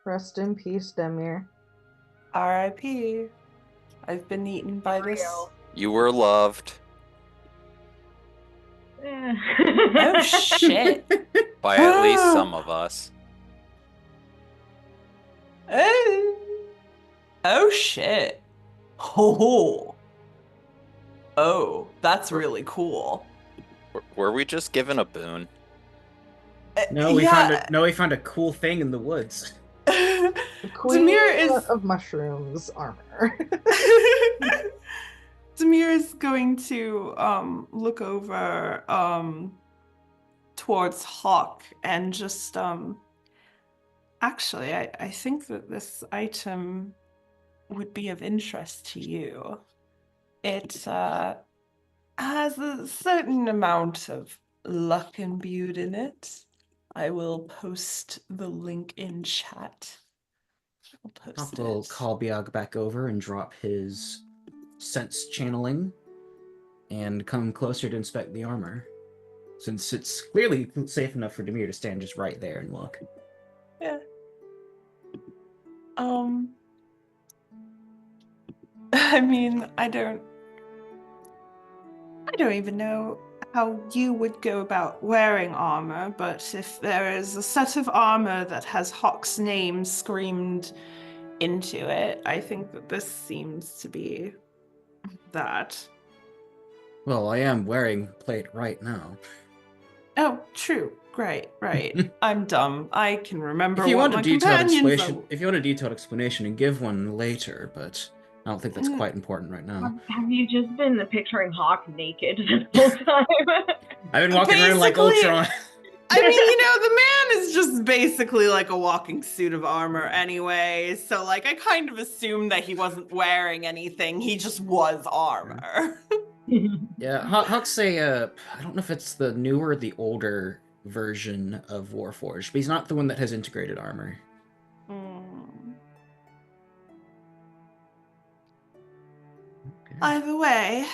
Rest in peace, Demir. R.I.P. I've been eaten by this. You were loved Oh shit. by at least some of us. Oh shit. Oh, that's really cool. Were we just given a boon? No, we found a cool thing in the woods. The queen of mushrooms armor. Demir is going to look over towards Hawk and just actually I think that this item would be of interest to you. It has a certain amount of luck imbued in it. I will post the link in chat. Hawk will call Biag back over and drop his sense channeling and come closer to inspect the armor, since it's clearly safe enough for Demir to stand just right there and look. Yeah. I mean, I don't even know how you would go about wearing armor, but if there is a set of armor that has Hawk's name screamed into it, I think that this seems to be that. Well, I am wearing plate right now. Oh, true. Great, right. I'm dumb. I can remember If you what want a my detailed companions explanation, if you want a detailed explanation, and give one later, but I don't think that's quite important right now. Have you just been picturing Hawk naked this whole time? I've been walking around like Ultron. I mean, the man is just basically like a walking suit of armor anyway, so like I kind of assumed that he wasn't wearing anything, he just was armor. Yeah, Hawk's I don't know if it's the newer or the older version of Warforged, but he's not the one that has integrated armor. Okay. Either way,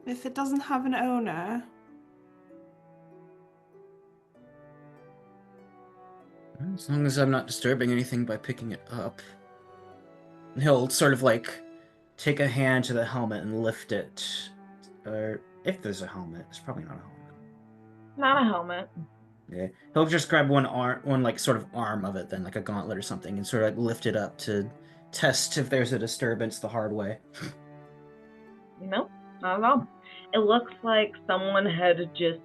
if it doesn't have an owner... As long as I'm not disturbing anything by picking it up. He'll sort of like take a hand to the helmet and lift it. Or if there's a helmet, it's probably not a helmet. Not a helmet. Yeah, he'll just grab one like sort of arm of it, then like a gauntlet or something, and sort of like lift it up to test if there's a disturbance the hard way. Nope, not at all. It looks like someone had just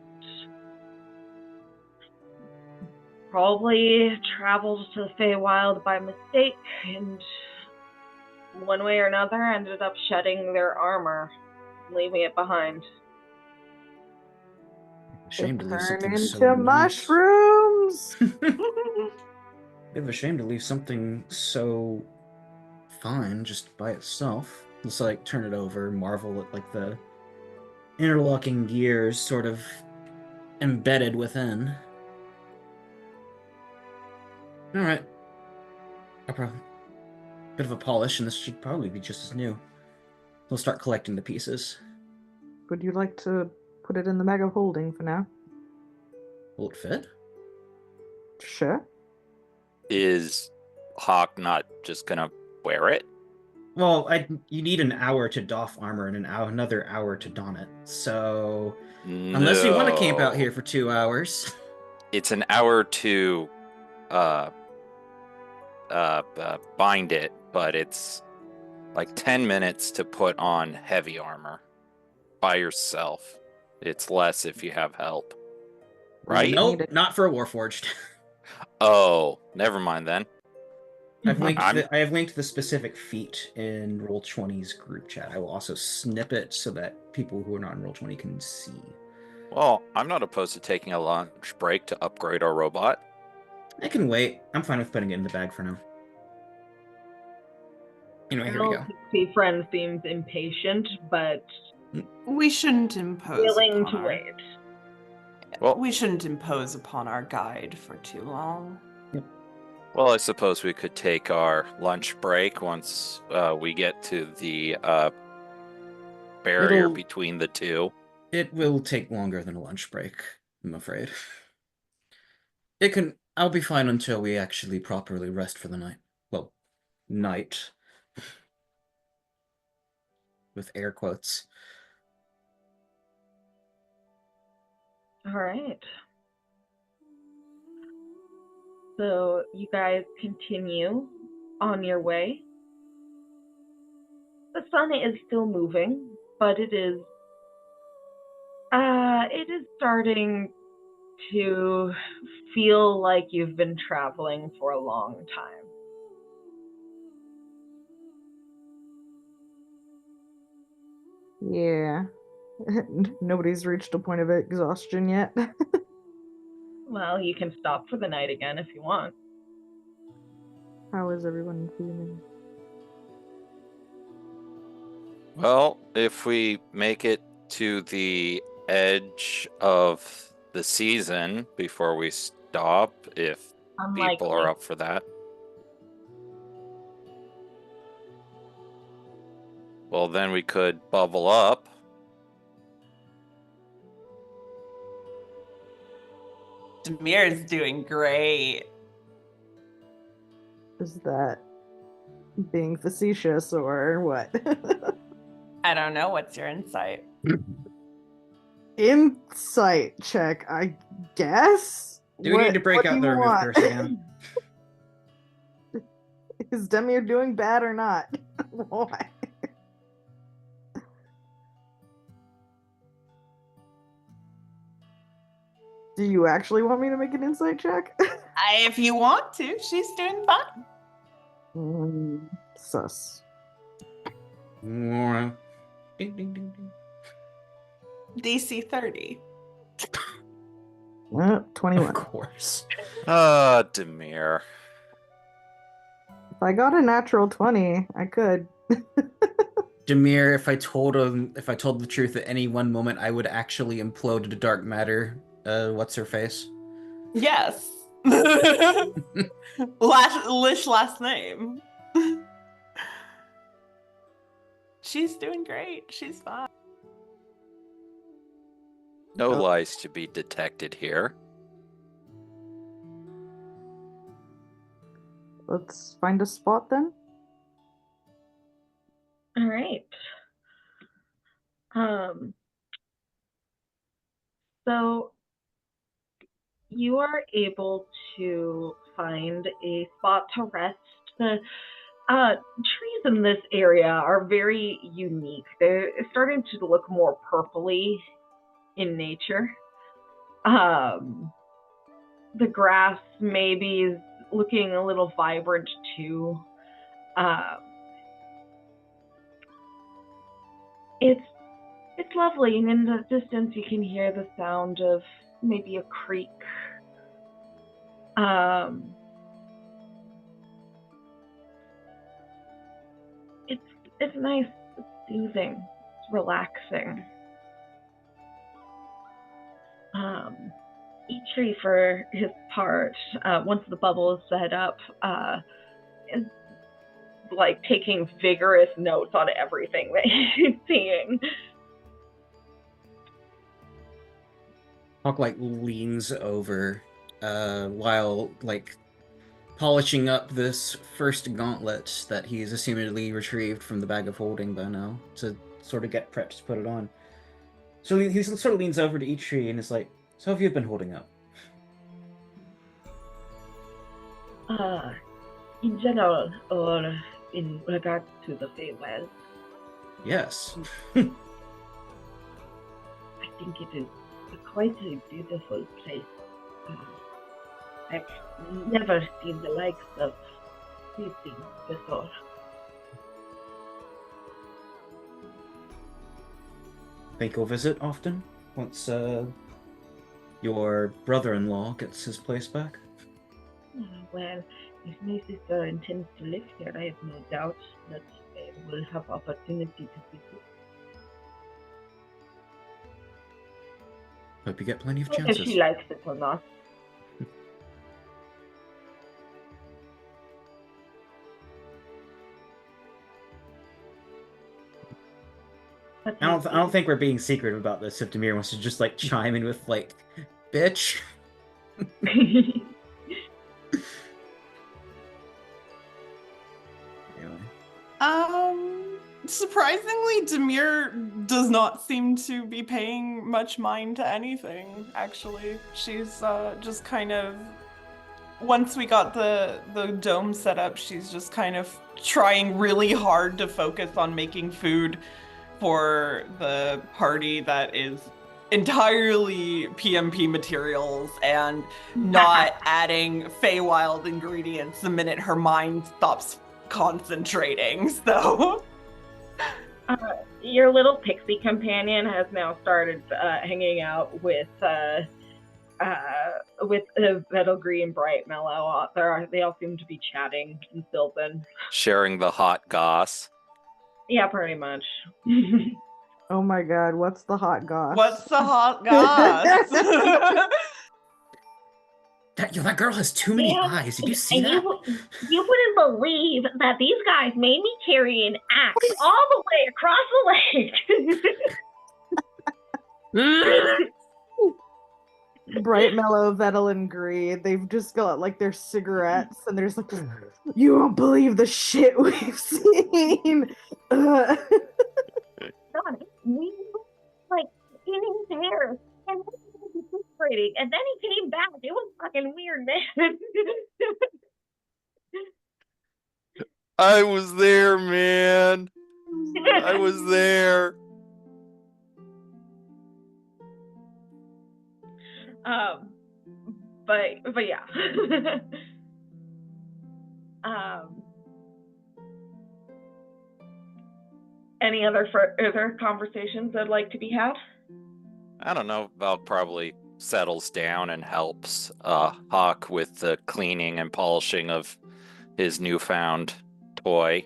probably traveled to the Feywild by mistake, and one way or another ended up shedding their armor, leaving it behind. Shame to leave Turn something into so mushrooms. Bit of a shame to leave something so fine just by itself. Just like turn it over, marvel at like the interlocking gears sort of embedded within. All right, bit of a polish, and this should probably be just as new. We'll start collecting the pieces. Would you like to put it in the bag of holding for now? Will it fit? Sure. Is Hawk not just gonna wear it? Well, you need an hour to doff armor and another hour to don it. So, unless you want to camp out here for 2 hours, it's an hour to bind it, but it's like 10 minutes to put on heavy armor by yourself. It's less if you have help, right? Nope, not for a Warforged. Oh, never mind then. I've linked I'm- I have linked the specific feat in Roll20's group chat. I will also snip it so that people who are not in Roll20 can see. Well, I'm not opposed to taking a lunch break to upgrade our robot. I can wait. I'm fine with putting it in the bag for now. Anyway, here we go. See, friend seems impatient, but We shouldn't impose willing upon to our, wait. Well, We shouldn't impose upon our guide for too long. I suppose we could take our lunch break once we get to the barrier It'll- between the two. It will take longer than a lunch break, I'm afraid. I'll be fine until we actually properly rest for the night. Well, night. With air quotes. All right. So you guys continue on your way. The sun is still moving, but it is starting to feel like you've been traveling for a long time. Yeah. Nobody's reached a point of exhaustion yet. Well, you can stop for the night again if you want. How is everyone feeling? Well, if we make it to the edge of the season before we stop, if people are Unlikely. up for that. Well, then we could bubble up. Demir's doing great. Is that being facetious or what? I don't know. What's your insight? Insight check, I guess? Do we need to break out the remove curse again? Is Demir doing bad or not? Why? Do you actually want me to make an insight check? If you want to, she's doing fine. Sus. Ding, ding, ding, ding. DC 30. 21. Of course. Demir. If I got a natural 20, I could. Demir, if I told the truth at any one moment, I would actually implode into dark matter. What's her face? Yes. Lish last name. She's doing great. She's fine. No Oh. lies to be detected here. Let's find a spot then. All right. So you are able to find a spot to rest. The trees in this area are very unique. They're starting to look more purpley in nature. The grass maybe is looking a little vibrant too. It's lovely, and in the distance you can hear the sound of maybe a creek. It's nice, it's soothing, it's relaxing. Tree, for his part, once the bubble is set up, is like taking vigorous notes on everything that he's seeing. Hawk leans over while polishing up this first gauntlet that he's assumedly retrieved from the bag of holding by now to sort of get prepped to put it on. So he sort of leans over to each tree and is like, "So have you been holding up?" In general, or in regards to the Feywild, Yes. I think it is quite a beautiful place. I've never seen the likes of Sí, profesor. Think you'll visit often once your brother-in-law gets his place back? Well, if my sister intends to live here, I have no doubt that I will have opportunity to visit. Hope you get plenty of If chances. she likes it or not. I don't think we're being secretive about this if Demir wants to just like chime in with like, bitch. Surprisingly, Demir does not seem to be paying much mind to anything, actually. She's just kind of, once we got the dome set up, she's just kind of trying really hard to focus on making food for the party that is entirely PMP materials and not adding Feywild ingredients the minute her mind stops concentrating, so... Your little pixie companion has now started hanging out with Vettelgree and Bright Mellow. They all seem to be chatting in Sylvan. Sharing the hot goss. Yeah, pretty much. Oh my god, what's the hot goss? What's the hot goss? That girl has too many eyes. Did you see and that? You wouldn't believe that these guys made me carry an axe all the way across the lake. Bright Mellow, Vettel, and Gree, they've just got like their cigarettes and they're just like, you won't believe the shit we've seen. God, we were like getting there and celebrating, and then he came back. It was fucking weird, man. I was there, man. I was there. But yeah. Any other further conversations that'd like to be had? I don't know. Val probably settles down and helps Hawk with the cleaning and polishing of his newfound toy.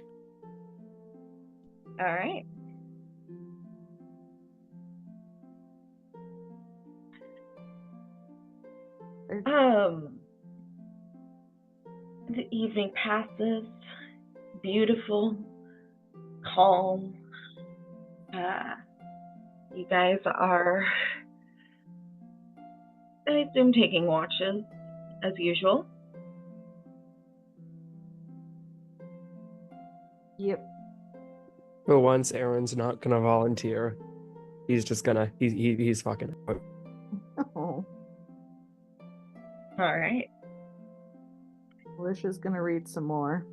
All right. The evening passes. Beautiful, calm. You guys are, I assume, taking watches as usual. Yep. For once, Aaron's not gonna volunteer. He's just gonna, he's fucking out. Oh. All right. Alicia's gonna read some more.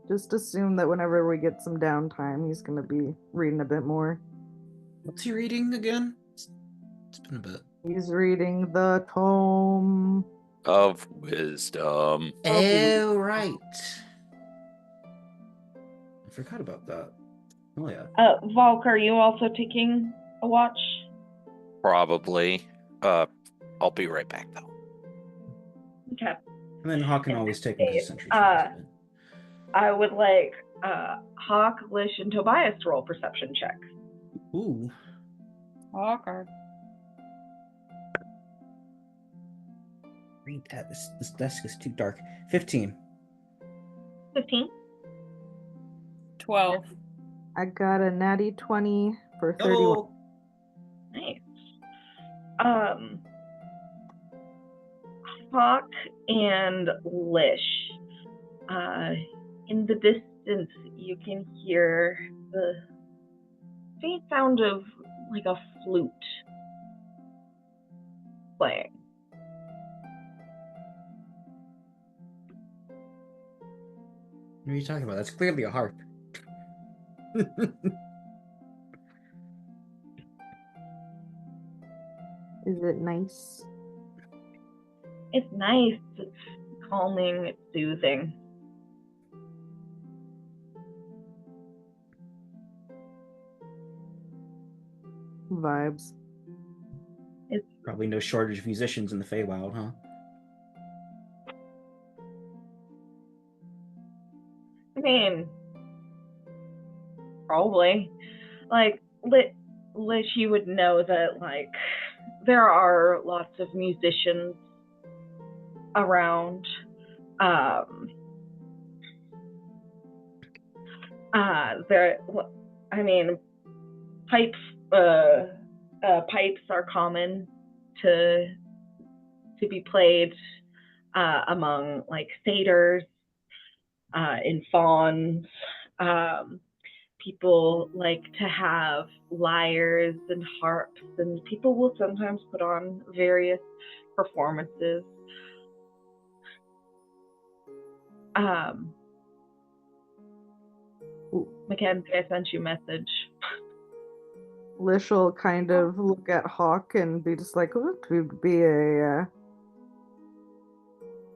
Just assume that whenever we get some downtime, he's gonna be reading a bit more. What's he reading again? It's been a bit. He's reading the Tome Of Wisdom. Oh, right. I forgot about that. Oh, yeah. Volk, are you also taking a watch? Probably. I'll be right back, though. Okay. And then Hawk can always take him to Dave, Sentry. I would like Hawk, Lish, and Tobias to roll perception checks. Ooh. Okay. Read that. This desk is too dark. 15. 15. 12. I got a natty 20 for 31. Oh. Nice. Hawk and Lish. In the distance, you can hear the faint sound of like a flute playing. What are you talking about? That's clearly a harp. Is it nice? It's nice. It's calming. It's soothing. Vibes. Probably no shortage of musicians in the Feywild, huh? I mean, probably. Like, Lish, you would know that, like, there are lots of musicians around. I mean, pipes are common to be played among, like, satyrs, in fawns. People like to have lyres and harps, and people will sometimes put on various performances. Mackenzie, I sent you a message. Lish will kind of look at Hawk and be just like, "Oh, it would be a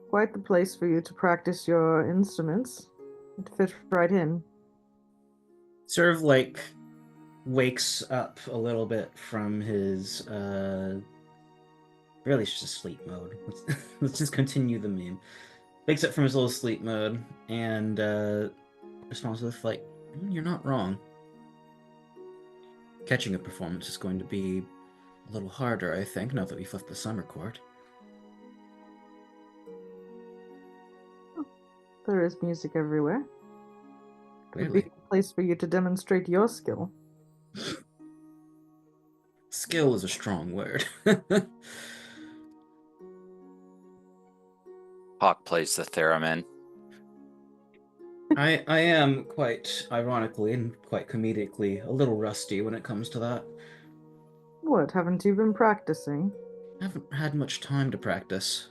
quite the place for you to practice your instruments. It fits right in." Sort of like wakes up a little bit from his really it's just a sleep mode. Let's just continue the meme. Wakes up from his little sleep mode and responds with like, "You're not wrong. Catching a performance is going to be a little harder, I think, now that we've left the summer court." There is music everywhere. It would Clearly. be a place for you to demonstrate your skill. Skill is a strong word. Hawk plays the theremin. I am quite ironically and quite comedically a little rusty when it comes to that. What, haven't you been practicing? I haven't had much time to practice.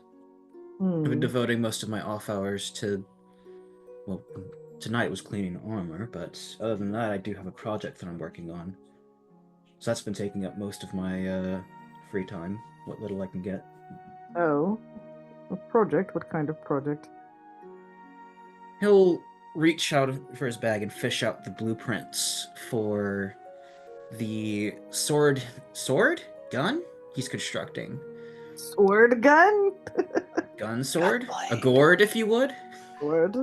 I've been devoting most of my off hours to, well, tonight was cleaning armor, but other than that, I do have a project that I'm working on. So that's been taking up most of my free time, what little I can get. Oh. A project? What kind of project? He'll reach out for his bag and fish out the blueprints for the sword gun he's constructing. Sword gun? Gun sword? Gunblade. A gourd, if you would? Gourd.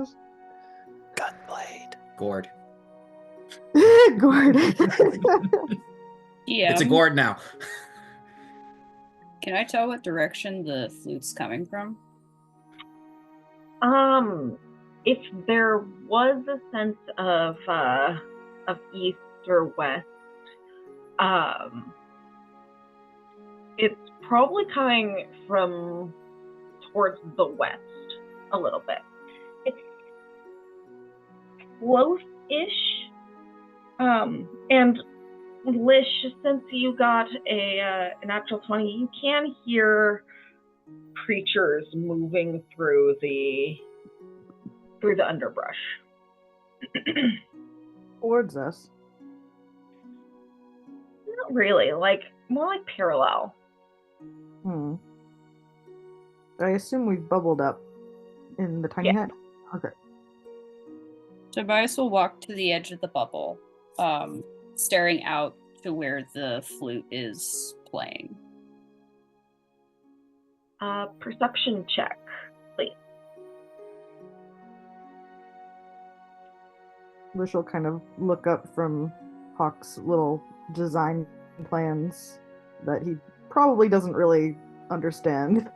Gunblade. Gourd. Gourd. Yeah. It's a gourd now. Can I tell what direction the flute's coming from? If there was a sense of east or west, it's probably coming from towards the west a little bit. It's close-ish, and Lish, since you got a natural 20, you can hear creatures moving through the underbrush. Towards us. Not really, like more like parallel. I assume we've bubbled up in the tiny Yeah. hat. Okay. Tobias will walk to the edge of the bubble, staring out to where the flute is playing. Perception check, please. Lish will kind of look up from Hawk's little design plans that he probably doesn't really understand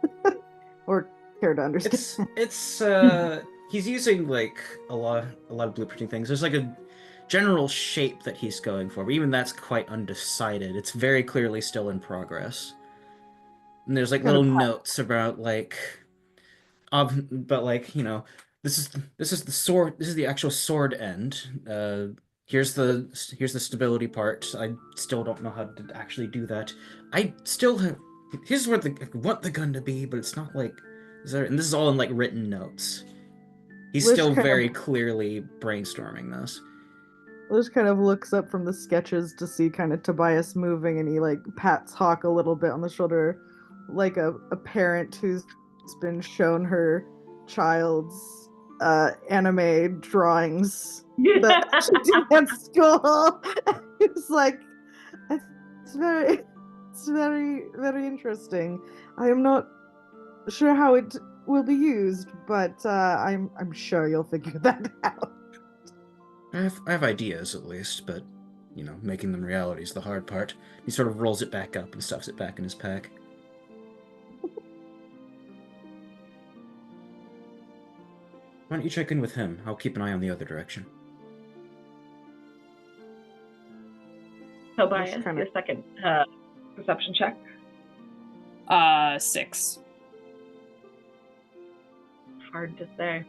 or care to understand. It's he's using like a lot of blueprinting things. There's like a general shape that he's going for, but even that's quite undecided. It's very clearly still in progress. And there's like little notes about like but like, you know, this is the sword, this is the actual sword end. Here's the stability part. I still don't know how to actually do that. I still have here's what I want the gun to be, but it's not like and this is all in like written notes. He's Lish still kind very of- clearly brainstorming this. Lish kind of looks up from the sketches to see kind of Tobias moving, and he like pats Hawk a little bit on the shoulder, like a parent who's been shown her child's anime drawings that she did at school. It's like, it's it's very, very interesting. I am not sure how it will be used, but I'm sure you'll figure that out. I have ideas at least, but making them reality is the hard part. He sort of rolls it back up and stuffs it back in his pack. Why don't you check in with him? I'll keep an eye on the other direction. Tobias, your second perception check. 6. Hard to say.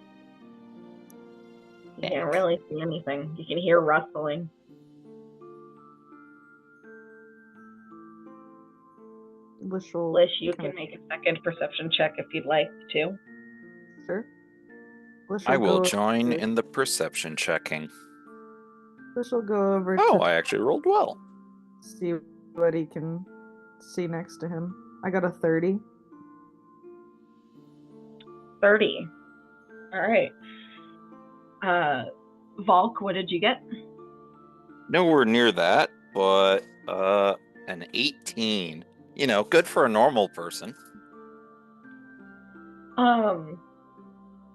You can't really see anything. You can hear rustling. Lish, you can make a second perception check if you'd like to. Sure. I will join in the perception checking. Lish will go over Oh, I actually rolled well. see what he can see next to him. I got a 30. 30. All right. Volk, what did you get? Nowhere near that, but an 18. Good for a normal person.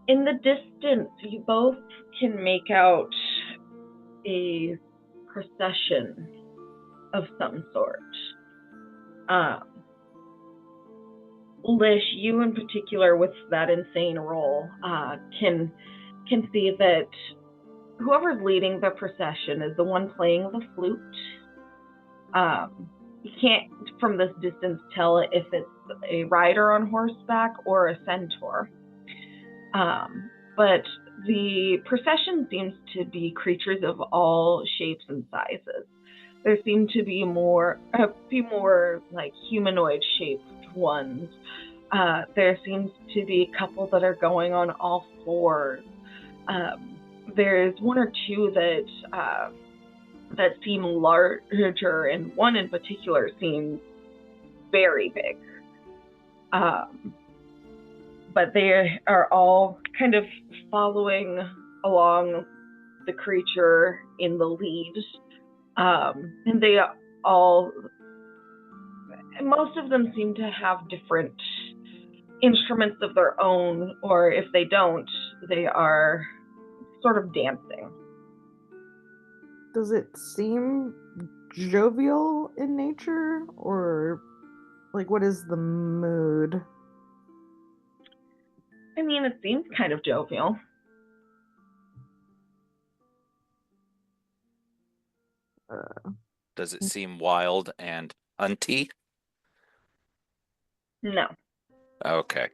In the distance, you both can make out a procession of some sort. Lish, you in particular with that insane roll, can see that whoever's leading the procession is the one playing the flute. You can't, from this distance, tell if it's a rider on horseback or a centaur. But the procession seems to be creatures of all shapes and sizes. There seem to be a few more like humanoid-shaped ones. There seems to be a couple that are going on all fours. There's one or two that seem larger, and one in particular seems very big. But they are all kind of following along the creature in the lead. And they all, most of them seem to have different instruments of their own, or if they don't, they are sort of dancing. Does it seem jovial in nature, or like what is the mood? I mean, it seems kind of jovial. Does it seem wild and hunty? No. Okay.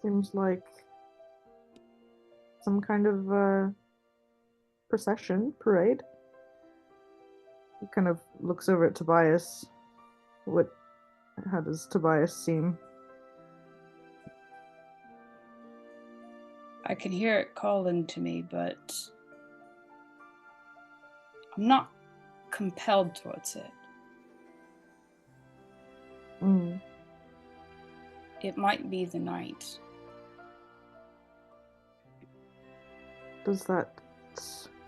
Seems like some kind of parade. He kind of looks over at Tobias. How does Tobias seem? I can hear it calling to me, but I'm not compelled towards it. It might be the night. Does that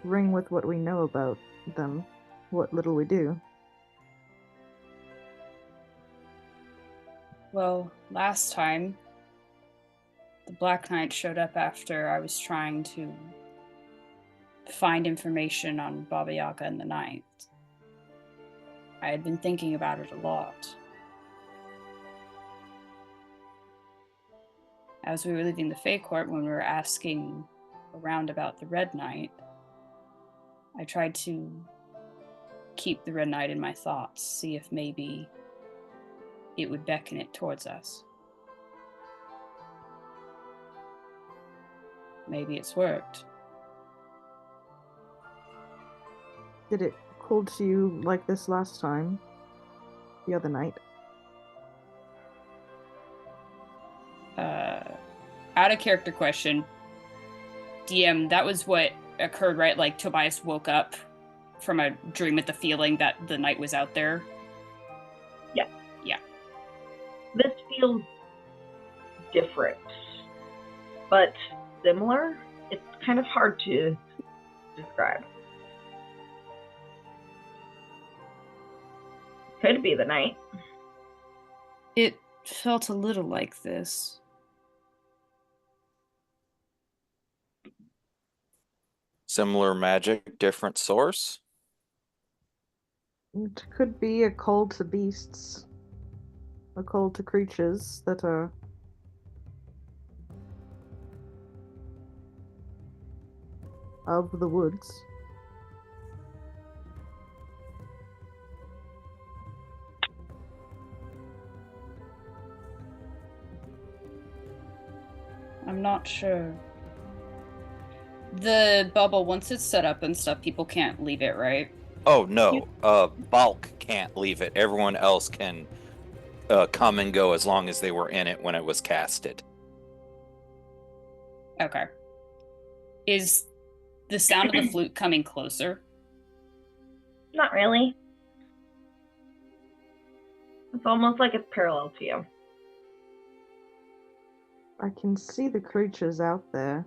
ring with what we know about them? What little we do? Well, last time, the Black Knight showed up after I was trying to find information on Baba Yaga and the night. I had been thinking about it a lot. As we were leaving the Fey Court, when we were asking around about the Red Knight, I tried to keep the Red Knight in my thoughts, see if maybe it would beckon it towards us. Maybe it's worked. Did it call to you like this last time? The other night? Out of character question. DM, that was what occurred, right? Like Tobias woke up from a dream with the feeling that the night was out there. Yeah. Yeah. This feels different, but similar. It's kind of hard to describe. Could be the night. It felt a little like this. Similar magic, different source. It could be a call to beasts, a call to creatures that are of the woods. I'm not sure. The bubble, once it's set up and stuff, people can't leave it, right? Oh no, Balk can't leave it. Everyone else can come and go as long as they were in it when it was casted. Okay. Is the sound of the flute coming closer? Not really. It's almost like it's parallel to you. I can see the creatures out there.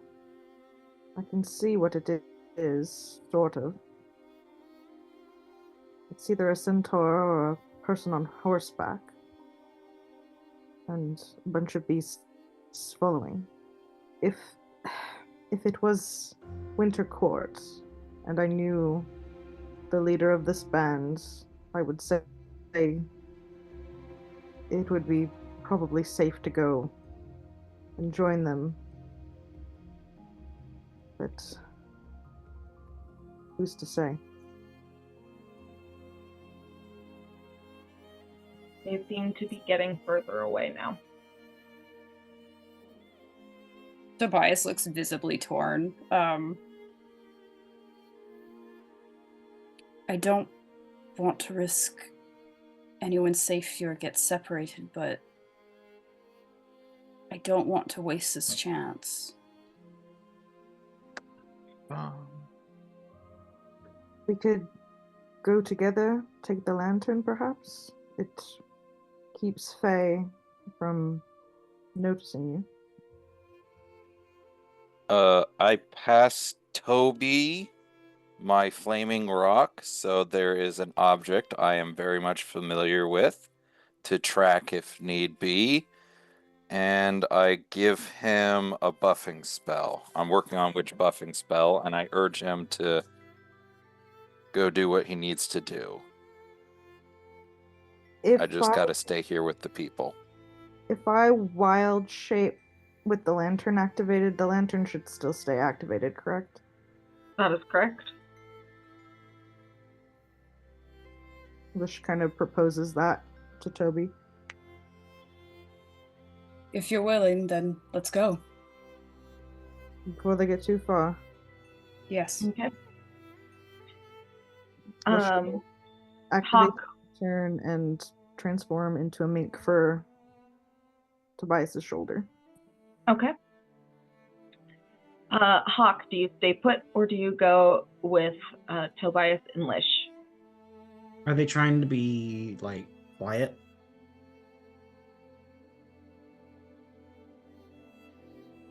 I can see what it is, sort of. It's either a centaur or a person on horseback. And a bunch of beasts following. If it was Winter Court, and I knew the leader of this band, I would say it would be probably safe to go and join them. But who's to say? They seem to be getting further away now. Tobias looks visibly torn. I don't want to risk anyone's safety or get separated, but I don't want to waste this chance. We could go together, take the lantern perhaps? It keeps Faye from noticing you. I passed Toby my flaming rock, so there is an object I am very much familiar with to track if need be, and I give him a buffing spell. I'm working on which buffing spell, and I urge him to go do what he needs to do. I just gotta stay here with the people. If I wild shape with the lantern activated, the lantern should still stay activated, correct? That is correct. Lish kind of proposes that to Toby. If you're willing, then let's go. Before they get too far. Yes. Okay. Activate Hawk. the lantern and transform into a mink for Tobias's shoulder. Okay. Hawk, do you stay put or do you go with Tobias and Lish? Are they trying to be, like, quiet?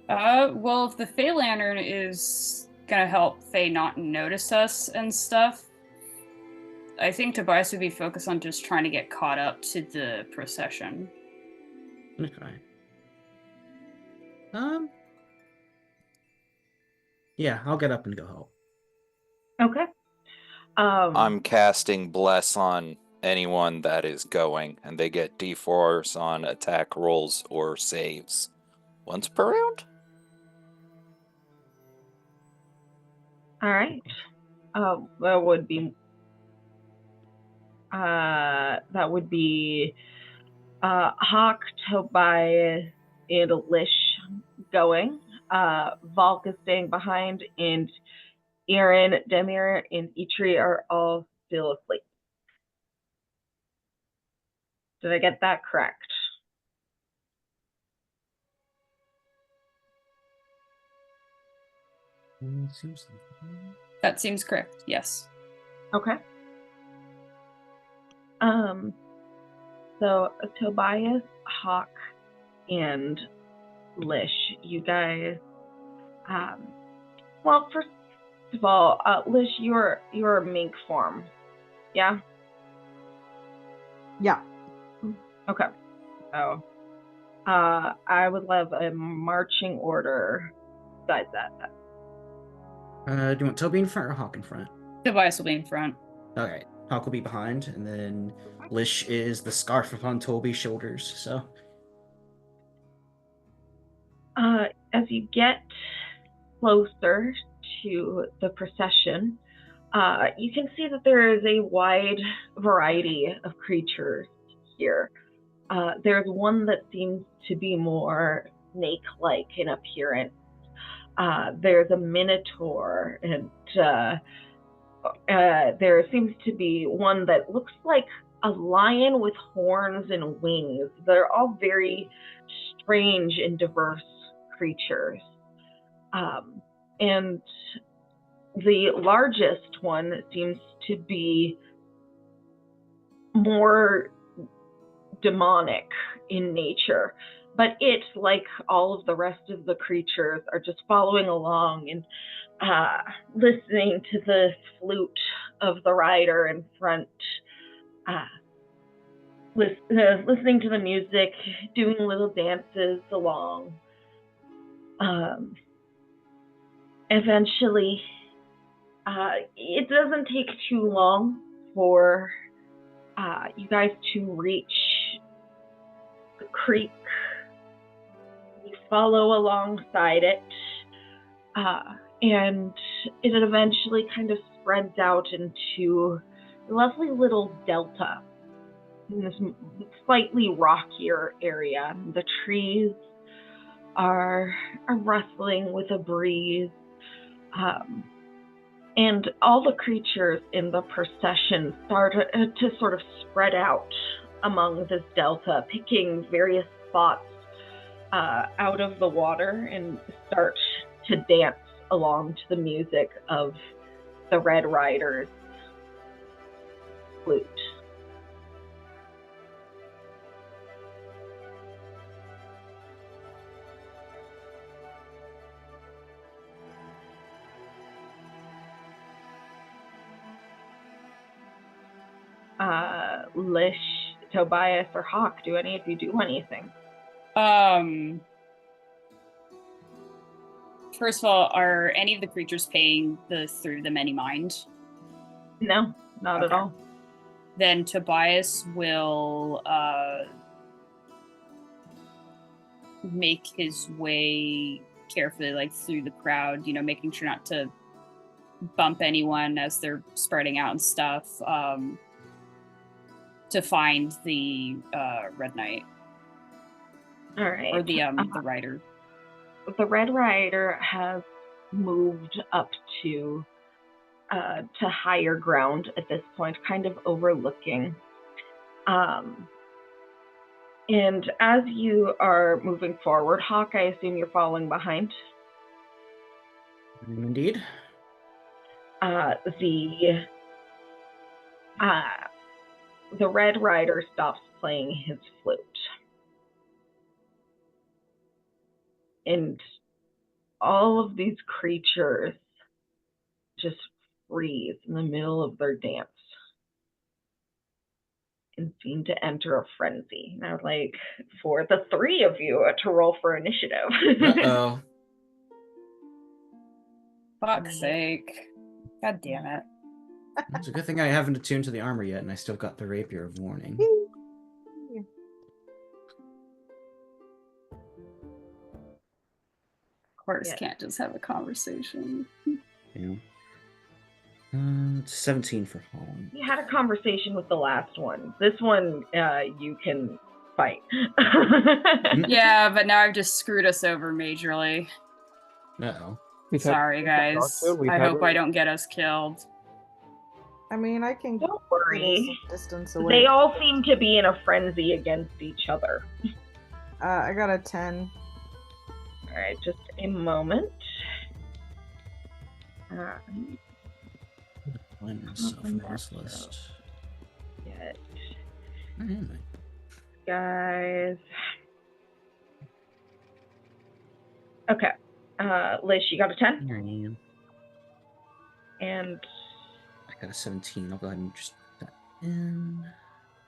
Well, if the Fey Lantern is gonna help Fey not notice us and stuff, I think Tobias would be focused on just trying to get caught up to the procession. Okay. Yeah, I'll get up and go help. Okay. I'm casting Bless on anyone that is going, and they get D4s on attack rolls or saves once per round. All right. That would be Hawk, Tobias, and Lish going. Valk is staying behind, and Aaron, Demir, and Itri are all still asleep. Did I get that correct? That seems correct, yes. Okay. So Tobias, Hawk, and Lish, you guys. Well, first of all, Lish, you're a mink form, yeah. Yeah. Okay. So, I would love a marching order besides that. Do you want Toby in front or Hawk in front? Tobias will be in front. Okay, Hawk will be behind, and then Lish is the scarf upon Toby's shoulders. So, As you get closer to the procession, you can see that there is a wide variety of creatures here. There's one that seems to be more snake-like in appearance. There's a minotaur, and there seems to be one that looks like a lion with horns and wings. They're all very strange and diverse creatures. And the largest one seems to be more demonic in nature, but it, like all of the rest of the creatures, are just following along and listening to the flute of the rider in front, listening to the music, doing little dances along. Eventually, it doesn't take too long for you guys to reach the creek. You follow alongside it, and it eventually kind of spreads out into a lovely little delta in this slightly rockier area. The trees are rustling with a breeze, and all the creatures in the procession start to sort of spread out among this delta, picking various spots out of the water and start to dance along to the music of the Red Rider's flute. Lish, Tobias, or Hawk, do any of you do anything? First of all, are any of the creatures paying through them any mind? No, not at all. Then Tobias will make his way carefully, like through the crowd, making sure not to bump anyone as they're spreading out and stuff, to find the Red Knight. All right. Or the rider. The Red Rider has moved up to higher ground at this point, kind of overlooking. And as you are moving forward, Hawk, I assume you're following behind. Indeed. The Red Rider stops playing his flute. And all of these creatures just freeze in the middle of their dance and seem to enter a frenzy. And I would like for the three of you to roll for initiative. Uh-oh. Fuck's sake. God damn it. It's a good thing I haven't attuned to the armor yet, and I still got the Rapier of Warning. Horse can't just have a conversation. Yeah. 17 for home. You had a conversation with the last one. This one, you can fight. Yeah, but now I've just screwed us over majorly. Uh-oh. Sorry, guys. I hope I don't get us killed. I mean, I can Don't worry. Distance away. They all seem to be in a frenzy against each other. I got a 10. All right, just a moment. Find myself in this list. Get Where am I? guys. Okay. Lish, you got a 10? Here I am. And I got a 17. I'll go ahead and just put that in.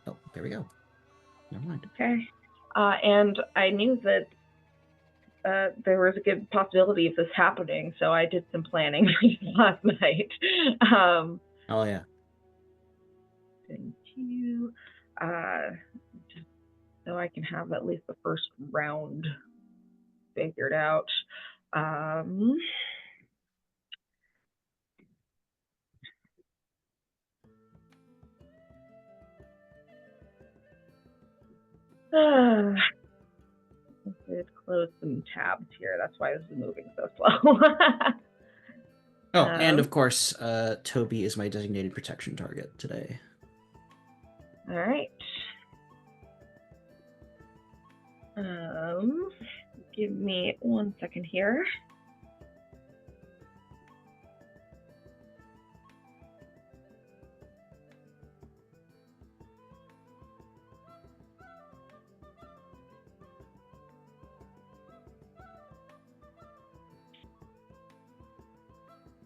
Oh, there we go. Never mind. Okay. And I knew that there was a good possibility of this happening, so I did some planning last night. Oh yeah. Thank you. Just so I can have at least the first round figured out. I did close some tabs here. That's why this is moving so slow. Oh, and of course, Toby is my designated protection target today. All right. Give me 1 second here.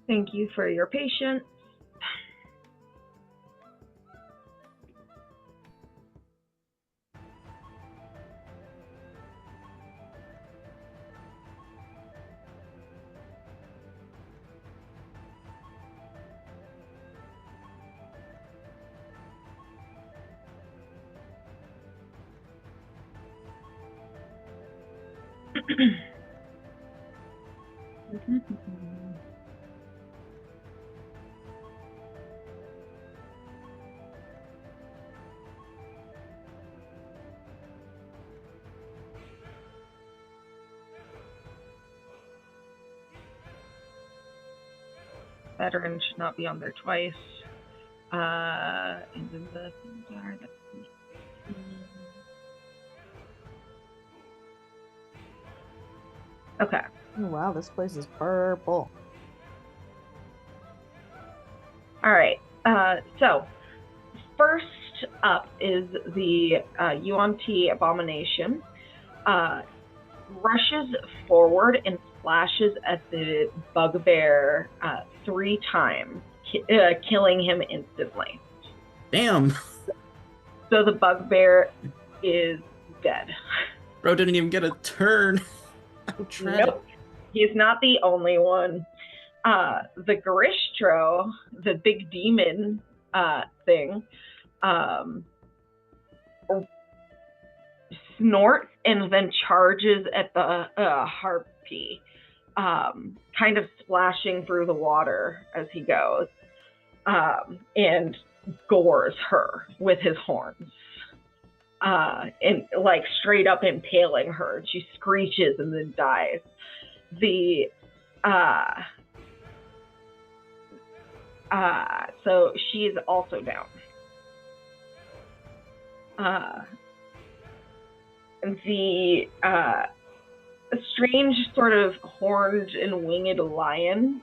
Thank you for your patience. Veterans should not be on there twice. And then the things are that. Okay. Oh, wow, this place is purple. All right. So first up is the UNT abomination. Rushes forward and slashes at the bugbear 3 times, killing him instantly. Damn. So the bugbear is dead. Bro didn't even get a turn. Nope. He's not the only one. The Garistro, the big demon thing, snorts and then charges at the harpy, kind of splashing through the water as he goes, and gores her with his horns. And like straight up impaling her, and she screeches and then dies. The so she's also down. The strange sort of horned and winged lion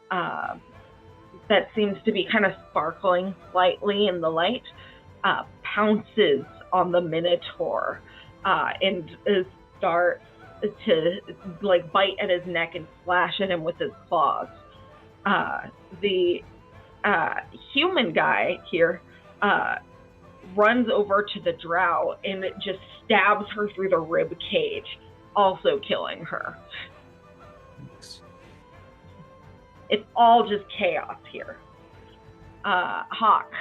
that seems to be kind of sparkling slightly in the light pounces on the Minotaur and starts to like bite at his neck and slash at him with his claws. The human guy here runs over to the drow and just stabs her through the rib cage, also killing her. It's all just chaos here. Hawk.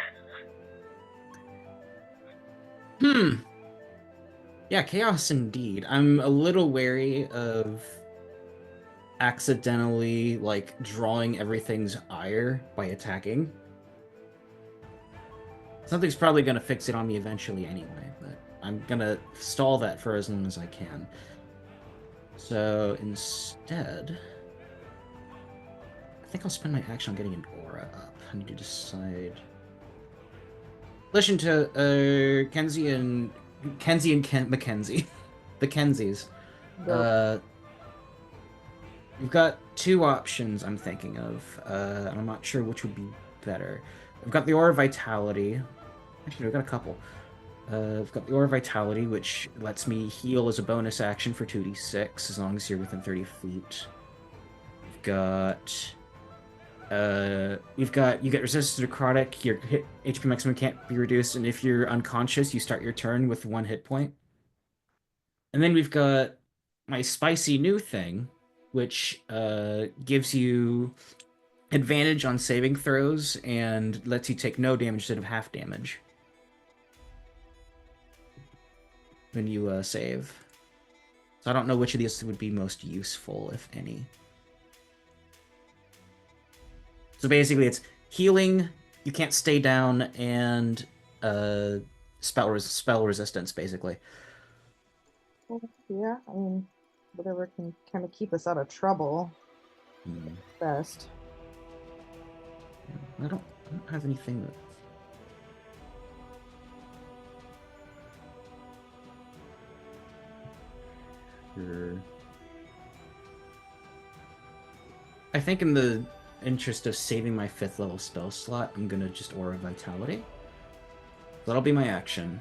Yeah, chaos indeed. I'm a little wary of accidentally, like, drawing everything's ire by attacking. Something's probably gonna fix it on me eventually anyway, but I'm gonna stall that for as long as I can. So instead, I think I'll spend my action on getting an aura up. I need to decide. Listen to Mackenzie and Mackenzie. The Kenzies. We've got 2 options I'm thinking of, and I'm not sure which would be better. We've got the Aura of Vitality. Actually, we've got a couple. We've got the Aura of Vitality, which lets me heal as a bonus action for 2d6, as long as you're within 30 feet. We've got You get resistant to necrotic, your HP maximum can't be reduced, and if you're unconscious, you start your turn with 1 hit point. And then we've got my spicy new thing, which gives you advantage on saving throws and lets you take no damage instead of half damage when you save. So I don't know which of these would be most useful, if any. So basically, it's healing, you can't stay down, and spell resistance, basically. Well, yeah, I mean, whatever can kind of keep us out of trouble. Best. I don't have anything that... I think in the interest of saving my 5th level spell slot, I'm gonna just Aura Vitality. That'll be my action.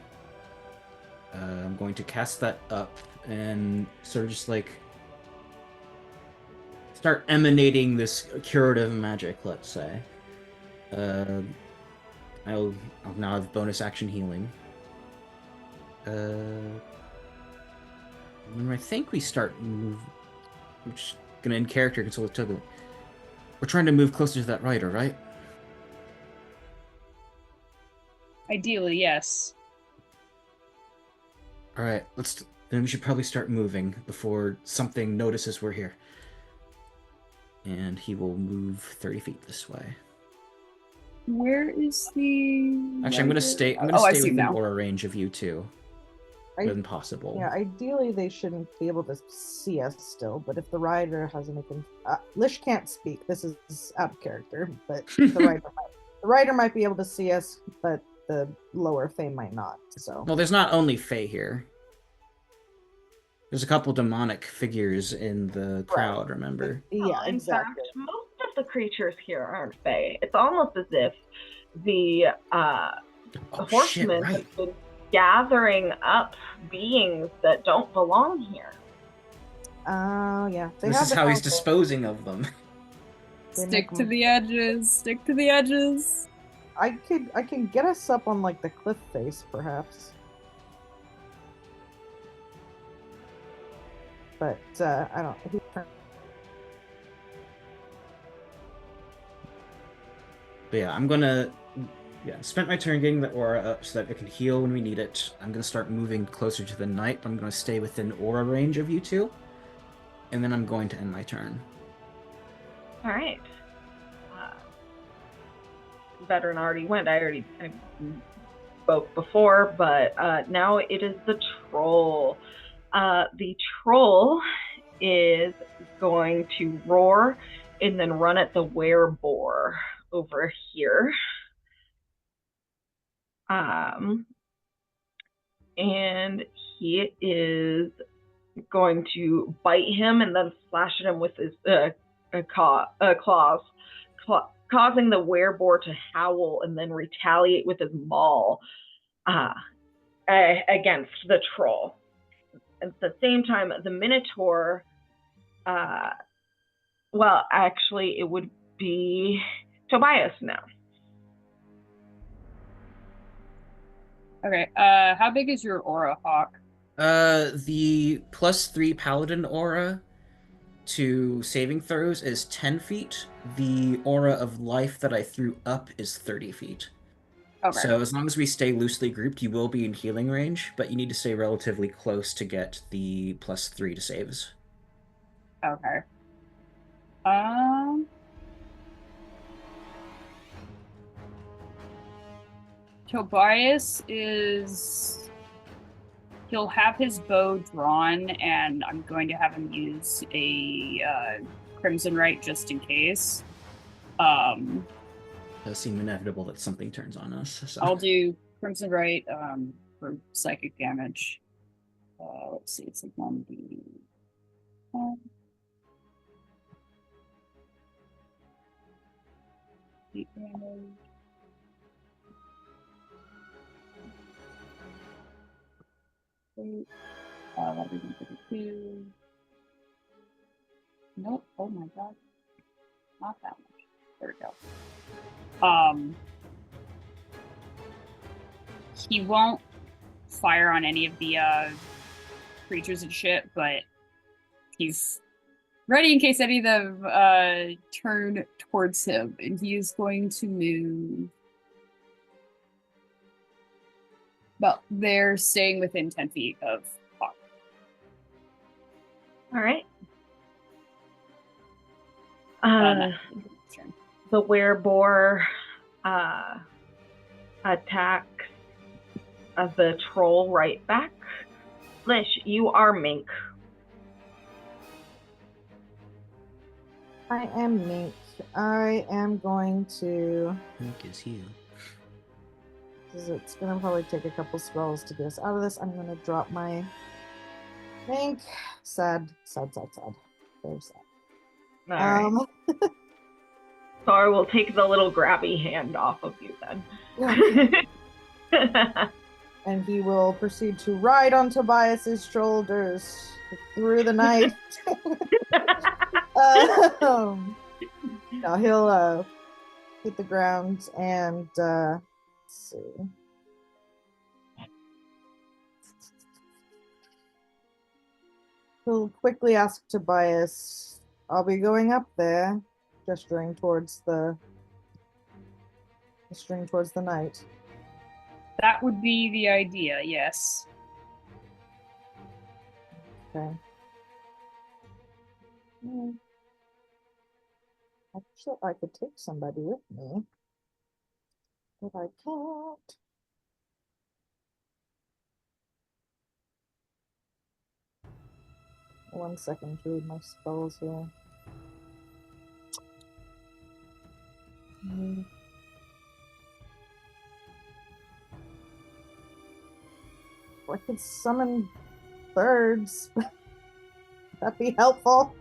I'm going to cast that up and sort of just like start emanating this curative magic, let's say. I'll now have bonus action healing. And I think we start move. I'm just gonna end character console with Tuggle. We're trying to move closer to that rider, right? Ideally, yes. All right, then we should probably start moving before something notices we're here. And he will move 30 feet this way. Where is the... Actually, I'm gonna stay within aura range of you two. When possible. Yeah, ideally they shouldn't be able to see us still, but if the rider has anything... Lish can't speak, this is out of character, but the rider might be able to see us, but the lower Fae might not, so... Well, there's not only Fae here. There's a couple demonic figures in the crowd, remember? Yeah, In exactly. fact, most of the creatures here aren't Fae. It's almost as if the horsemen have been gathering up beings that don't belong here. Oh, yeah. This is how he's disposing of them. Stick to the edges. Stick to the edges. I can get us up on like the cliff face, perhaps. But I don't. But yeah, I'm gonna spent my turn getting the aura up so that it can heal when we need it. I'm gonna start moving closer to the knight. I'm gonna stay within aura range of you two, and then I'm going to end my turn. All right. Veteran already went. I spoke before, but now it is the troll. The troll is going to roar and then run at the wereboar over here. And he is going to bite him and then slash at him with his claws, causing the wereboar to howl and then retaliate with his maul against the troll. At the same time, the Minotaur, well, actually, it would be Tobias now. Okay, how big is your aura, Hawk? The +3 paladin aura to saving throws is 10 feet. The aura of life that I threw up is 30 feet. Okay. So as long as we stay loosely grouped, you will be in healing range, but you need to stay relatively close to get the +3 to saves. Okay. Tobias he'll have his bow drawn, and I'm going to have him use a Crimson Right just in case. It does seem inevitable that something turns on us. So. I'll do Crimson Right for psychic damage. Let's see, it's a 1d. 8 damage. That'll be 132. Nope. Oh my god. Not that much. There we go. He won't fire on any of the creatures and shit, but he's ready in case any of them turn towards him, and he is going to move. Well, they're staying within 10 feet of Hawk. All right. The werebore attacks the troll right back. Lish, you are Mink. I am Mink. I am going to. Mink is you. Because it's going to probably take a couple spells to get us out of this. I'm going to drop my Mink. Sad. Very sad. All right. So I will take the little grabby hand off of you then. And he will proceed to ride on Tobias's shoulders through the night. No, he'll hit the ground and let's see. He'll quickly ask Tobias, "I'll be going up there," gesturing towards the night. That would be the idea, yes. Okay. Actually, I could take somebody with me, but I can't. One second to read my spells here. I could summon birds. That'd be helpful.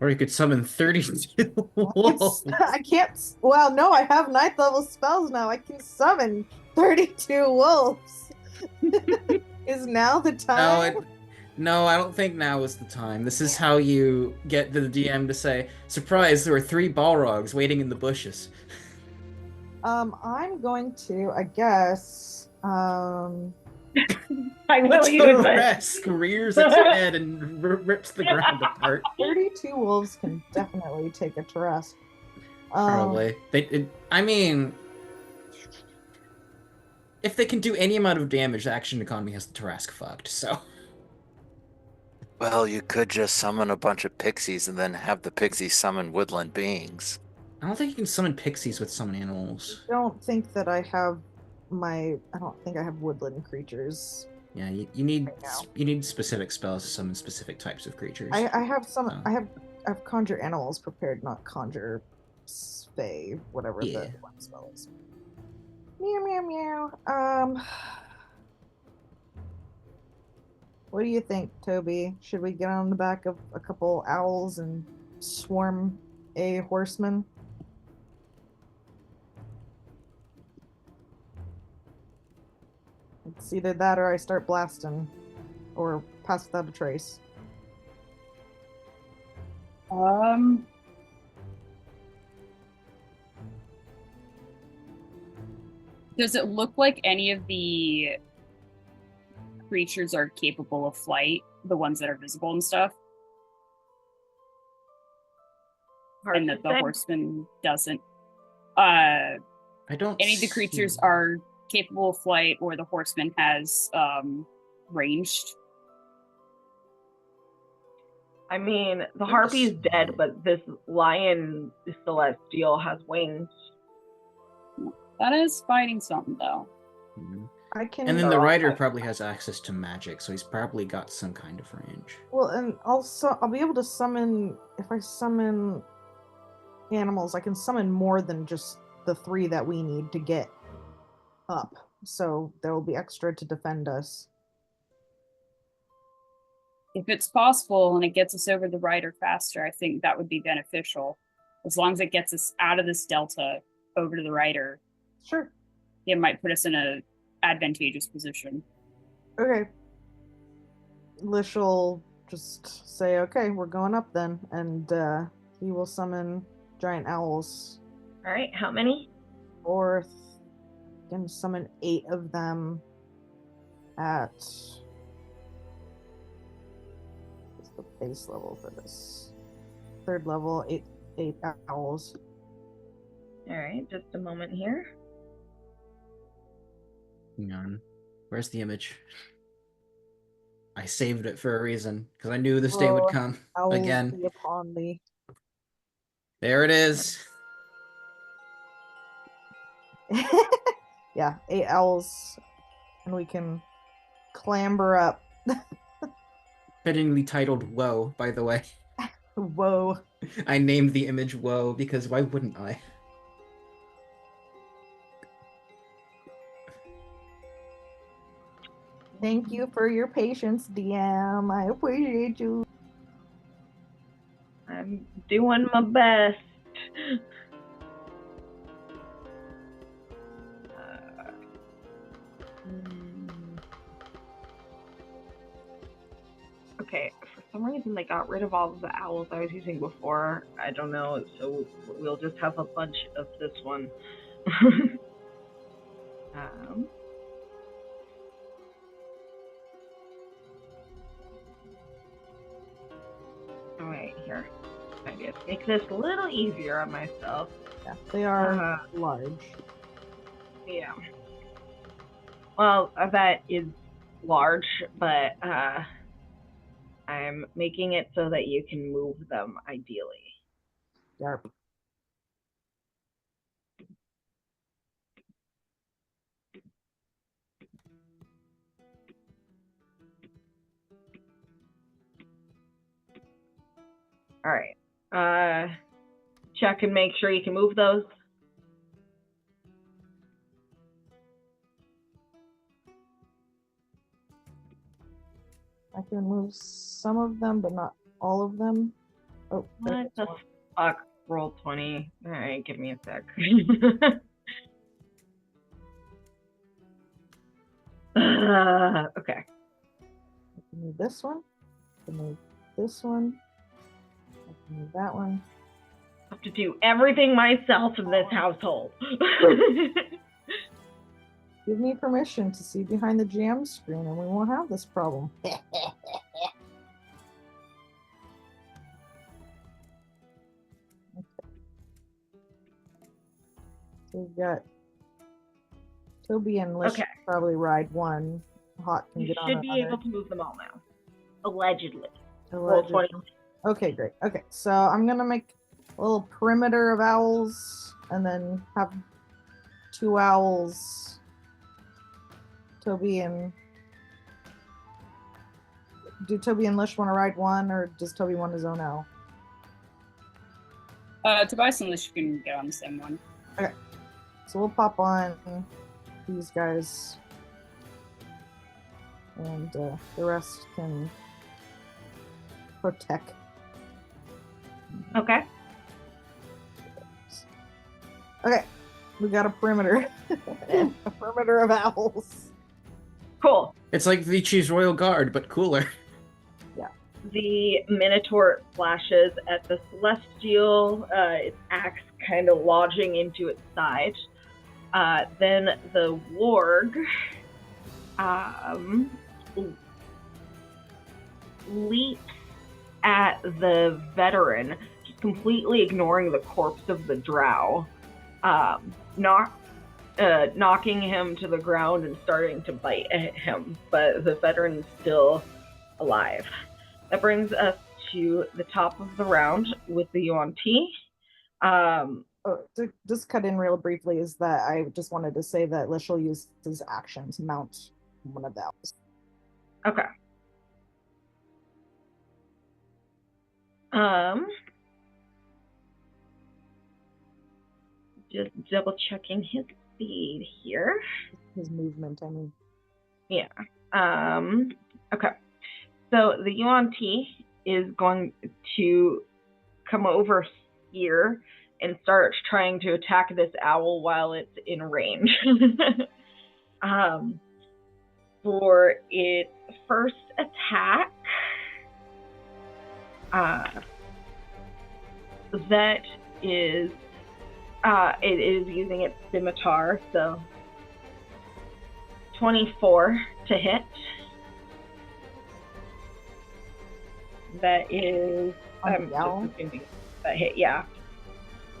Or you could summon 32 wolves. I can't. Well, no, I have 9th level spells now. I can summon 32 wolves. Is now the time? No, I don't think now is the time. This is how you get the DM to say, "Surprise, there are 3 Balrogs waiting in the bushes." I'm going to, I guess, I will use it. Resk rears its head and rips the ground apart. 32 wolves can definitely take a Tarrasque. Probably. I mean, if they can do any amount of damage, the action economy has the Tarrasque fucked, so. Well, you could just summon a bunch of pixies and then have the pixies summon woodland beings. I don't think you can summon pixies with summon animals. I don't think that I have I don't think I have woodland creatures. Yeah, you need specific spells to summon specific types of creatures. I have some. I have conjure animals prepared, not conjure fey, whatever the one spell is. Meow meow meow. What do you think, Toby? Should we get on the back of a couple owls and swarm a horseman? It's either that or I start blasting, or pass without a trace. Does it look like any of the creatures are capable of flight? The ones that are visible and stuff? And that the horseman doesn't? I don't Any of the creatures are capable of flight, or the horseman has ranged? I mean, the harpy is dead, but this lion celestial has wings. That is fighting something, though. Mm-hmm. And then the rider probably has access to magic, so he's probably got some kind of range. Well, and also I'll be able to summon, if I summon animals, I can summon more than just the 3 that we need to get up. So there will be extra to defend us. If it's possible and it gets us over the rider faster, I think that would be beneficial. As long as it gets us out of this delta over to the rider. Sure. It might put us in a advantageous position. Okay. Lish will just say, okay, we're going up then, and he will summon giant owls. All right, how many? Or can summon 8 of them at what's the base level for this? 3rd level, 8 owls. All right, just a moment here. Hang on. Where's the image? I saved it for a reason, because I knew this day would come Owls again. be upon thee. There it is. Yeah, 8 owls, and we can clamber up. Fittingly titled Woe, by the way. Whoa. I named the image Woe because why wouldn't I? Thank you for your patience, DM. I appreciate you. I'm doing my best. Okay, for some reason they got rid of all of the owls I was using before. I don't know, so we'll just have a bunch of this one. Alright, here. I just make this a little easier on myself. Yeah, they are large. Yeah. Well, that is large, but I'm making it so that you can move them, ideally. Yarp. Alright. Check and make sure you can move those. I can move some of them, but not all of them. Oh, What the fuck? Roll 20. Alright, give me a sec. Okay. I can move this one. I can move this one. I can move that one. I have to do everything myself in this household. Give me permission to see behind the GM screen and we won't have this problem. Okay. So we've got Toby and Lish probably ride one. Hawk can get on You should be another. able to move them all now. Allegedly. Allegedly. Okay, great. Okay, so I'm gonna make a little perimeter of owls and then have 2 owls. Toby and do Toby and Lish want to ride one, or does Toby want his own owl? Tobias and Lish can get on the same one. Okay, so we'll pop on these guys, and the rest can protect. Okay. Okay, we got a perimeter. A perimeter of owls. Cool. It's like the Cheese Royal Guard, but cooler. Yeah. The Minotaur flashes at the Celestial, its axe kind of lodging into its side. Then the Warg leaps at the veteran, just completely ignoring the corpse of the drow, knocking him to the ground and starting to bite at him, but the veteran's still alive. That brings us to the top of the round with the Yuan Ti. To just cut in real briefly is that I just wanted to say that Lish will use his action to mount one of the owls. Okay. Just double checking his speed here. His movement, I mean. Yeah. Okay. So the Yuan Ti is going to come over here and start trying to attack this owl while it's in range. For its first attack, That is, it is using its scimitar, so 24 to hit. That is, I'm just assuming that hit, yeah.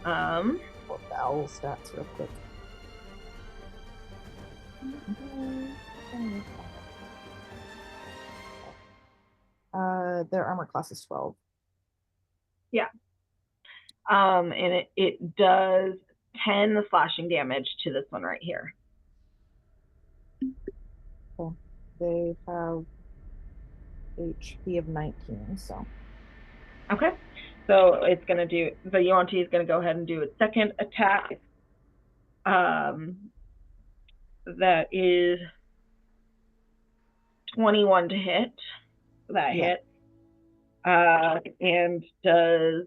What the owl stats real quick. Their armor class is 12. Yeah. And it does 10 slashing damage to this one right here. Cool. They have HP of 19, so. Okay. So it's going to do, the Yuan-Ti is going to go ahead and do its second attack. That is 21 to hit. That hits. And does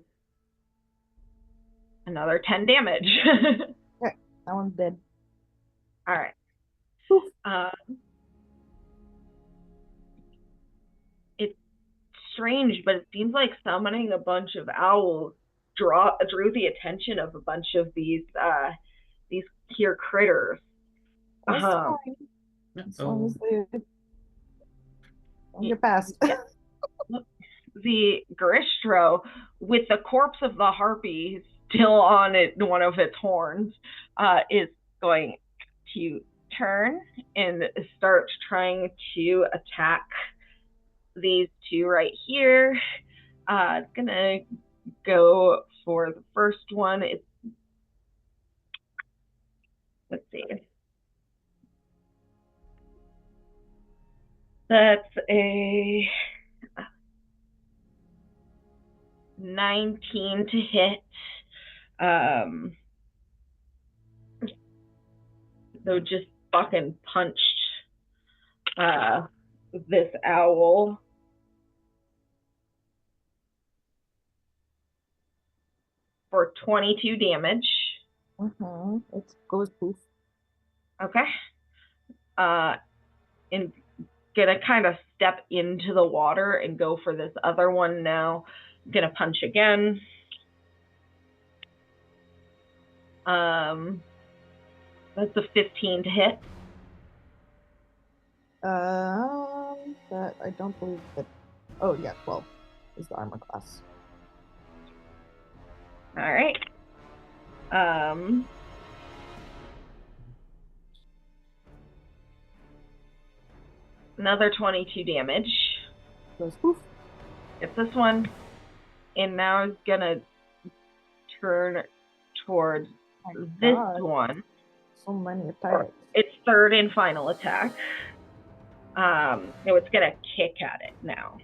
another 10 damage. Okay, that one's dead. All right. It's strange, but it seems like summoning a bunch of owls drew the attention of a bunch of these here critters. That's fine. As long as they don't get past. Yeah. The Garistro, with the corpse of the harpy still on one of its horns, is going to turn and start trying to attack these two right here. It's gonna go for the first one. Let's see. That's a 19 to hit. So just fucking punched this owl. For 22 damage. It goes poof. Okay. And gonna kind of step into the water and go for this other one now. Gonna punch again. That's a 15 to hit. That I don't believe that. Oh yeah, 12 is the armor class. All right. Another 22 damage. Goes poof. It's this one. And now it's gonna turn towards this one. So many attacks. Its third and final attack. So it's gonna kick at it now.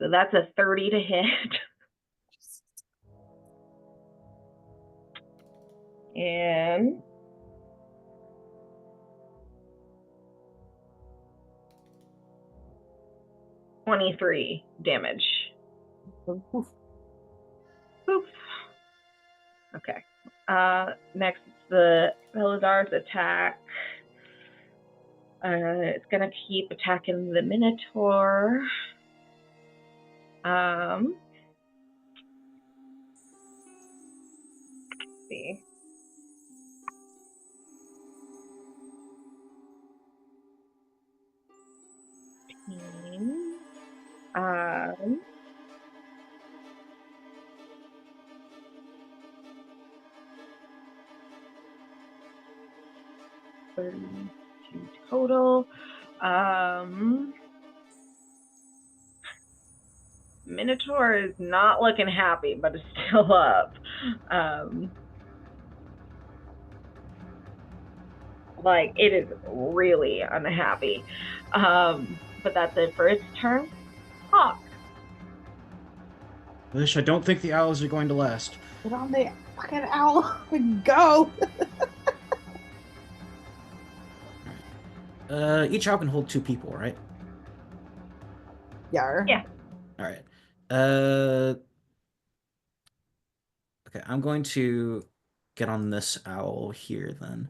So that's a 30 to hit. And $23 damage. Poof. Poof. Okay. Next, the Belladar's attack. It's gonna keep attacking the Minotaur. Let's see. $32 total. Minotaur is not looking happy, but it's still up. Like, it is really unhappy. But that's it for its turn. Hawk. Lish, I don't think the owls are going to last. Get on the fucking owl and go! Each owl can hold 2 people, right? Yeah. Yeah. Alright. Okay, I'm going to get on this owl here then.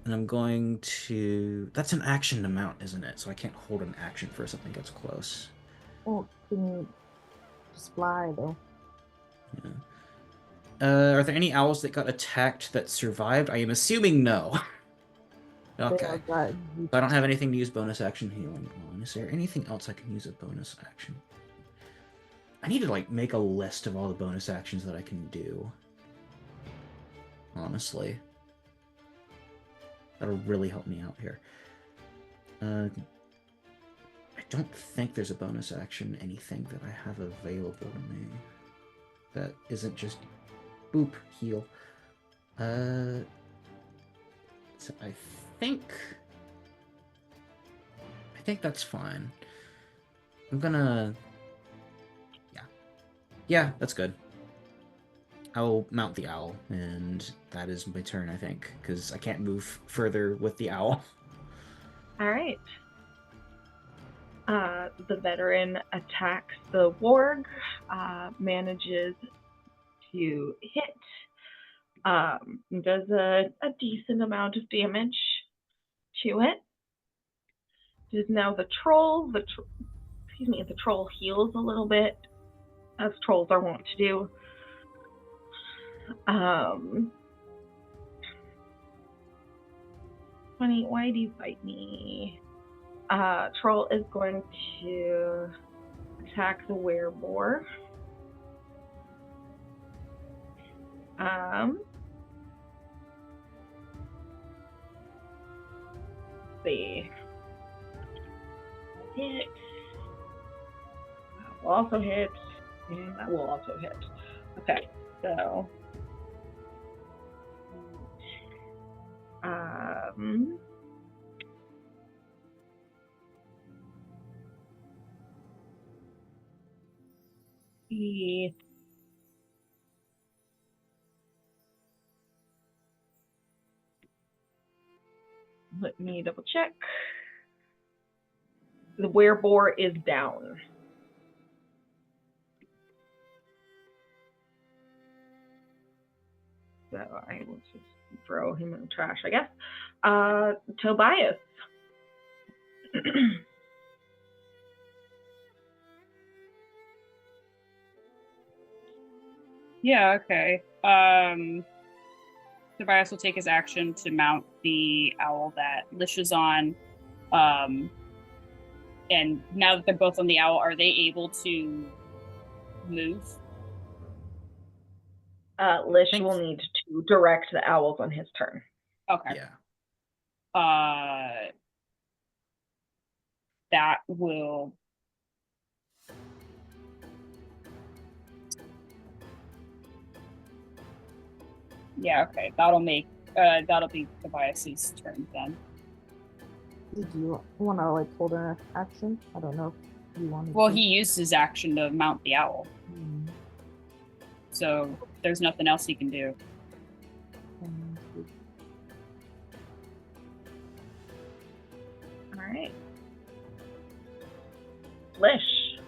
And I'm going to... That's an action to mount, isn't it? So I can't hold an action for something gets close. Oh, can you just fly though? Yeah. Are there any owls that got attacked that survived? I am assuming no. Okay. I I don't have anything to use bonus action healing on. Is there anything else I can use a bonus action? I need to like make a list of all the bonus actions that I can do. Honestly. That'll really help me out here. I don't think there's a bonus action anything that I have available to me. That isn't just boop, heal. So I think that's fine. I'm gonna... Yeah, that's good. I'll mount the owl, and that is my turn, I think, because I can't move further with the owl. All right. The veteran attacks the warg, manages to hit, does a decent amount of damage to it. It is now the troll. The troll heals a little bit, as trolls are wont to do. Funny, why do you fight me? Troll is going to attack the wereboar. Let's see. Hit. That will also hit. And that will also hit. Okay, so. Let me double check. The wereboar is down. So I will just throw him in the trash, I guess. Tobias. Yeah, okay. Tobias will take his action to mount the owl that Lish is on. And now that they're both on the owl, are they able to move? Lish will need to direct the owls on his turn. Okay. Yeah. That will... Yeah, okay. That'll be Tobias's turn then. Did you want to like hold an action? I don't know if you want. Well, he used his action to mount the owl. So there's nothing else he can do. All right. Lish.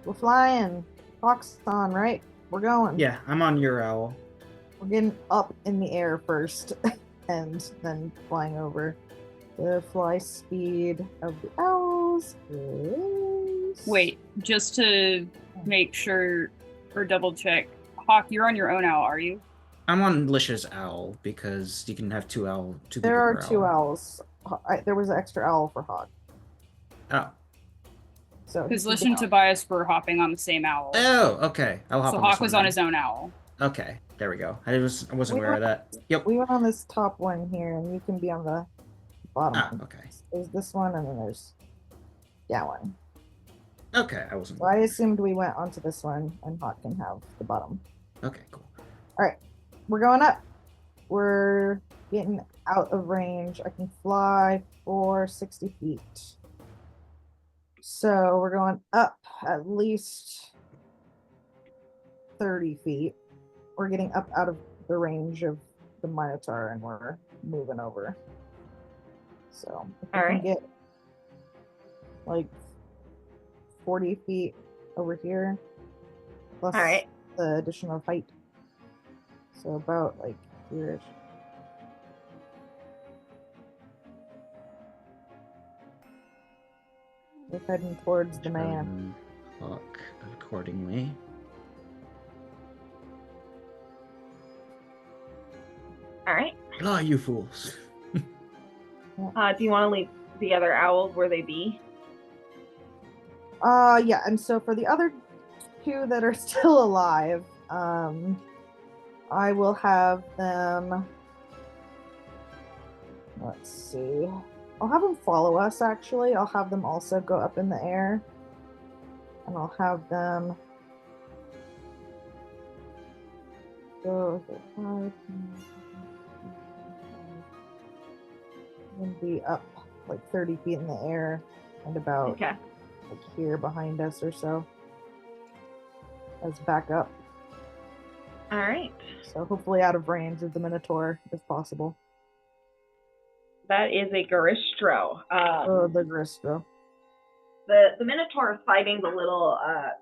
We're flying. Hawk's on, right? We're going. Yeah, I'm on your owl. We're getting up in the air first and then flying over. The fly speed of the owls is... Wait, just to make sure or double check. Hawk, you're on your own owl, are you? I'm on Lish's owl because you can have two people There are per two owl. owls. There was an extra owl for Hawk. Oh. So because Lish and Tobias were hopping on the same owl. Oh, okay. I'll hop so on Hawk this one was on then. his own owl. Okay, there we go. I wasn't aware of that. Yep. We went on this top one here, and you can be on the bottom one. Okay. There's this one, and then there's that one. Okay, I wasn't. So I assumed we went onto this one, and Hawk can have the bottom. Okay, cool. All right, we're going up. We're getting out of range. I can fly for 60 feet. So we're going up at least 30 feet. We're getting up out of the range of the Minotaur, and we're moving over. So if we can get like 40 feet over here, plus the additional height. So about like here. We're heading towards the man. Talk accordingly. All right. Ah, you fools. Do you want to leave the other owls where they be? Yeah, and so for the other two that are still alive, I will have them. Let's see. I'll have them follow us, actually. I'll have them also go up in the air. And I'll have them go and be up like 30 feet in the air and about like here behind us or so as backup. All right. So hopefully out of range of the Minotaur if possible. That is a Garistro. The Garistro. The Minotaur fighting the little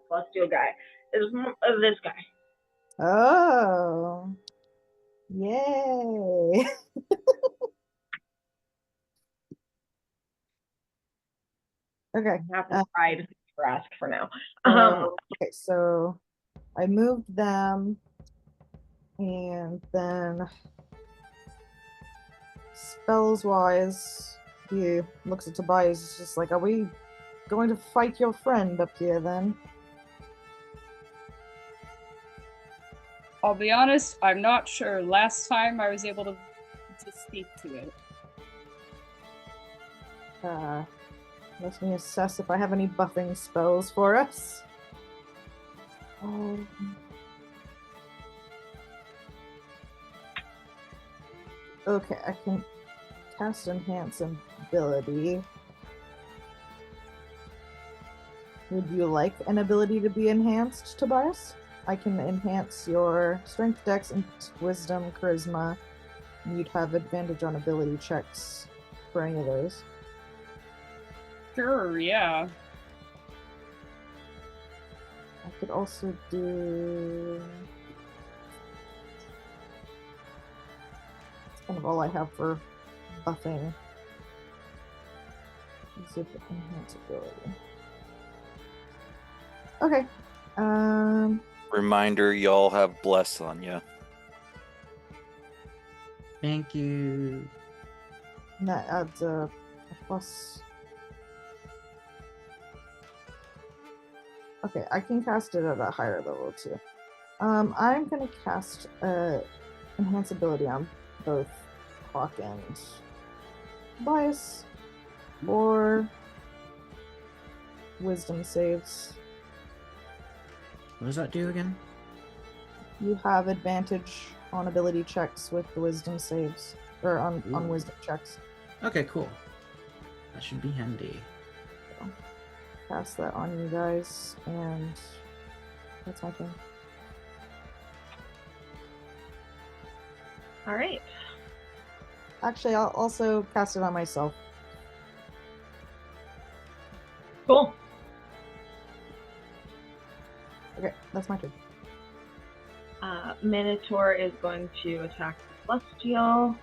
celestial guy is this guy. Oh. Yay. Okay. I have to ride Rask for now. Okay, so I moved them and then spells wise, he looks at Tobias. It's just like, are we going to fight your friend up here then? I'll be honest, I'm not sure. Last time I was able to speak to it. Let me assess if I have any buffing spells for us. Okay, I can cast Enhance Ability. Would you like an ability to be enhanced, Tobias? I can enhance your Strength, Dex, and Wisdom, Charisma. And you'd have advantage on ability checks for any of those. Sure, yeah. I could also do... That's kind of all I have for buffing. Zip enhance ability. Okay. Reminder, y'all have bless on you. Thank you. And that adds a plus. Okay, I can cast it at a higher level too. I'm gonna cast enhance ability on both Clock and Bias or Wisdom saves. What does that do again? You have advantage on ability checks with the Wisdom saves, or on Wisdom checks. Okay, cool. That should be handy. So, cast that on you guys, and that's my turn. All right. Actually, I'll also cast it on myself. Cool. Okay, that's my turn. Minotaur is going to attack the Celestial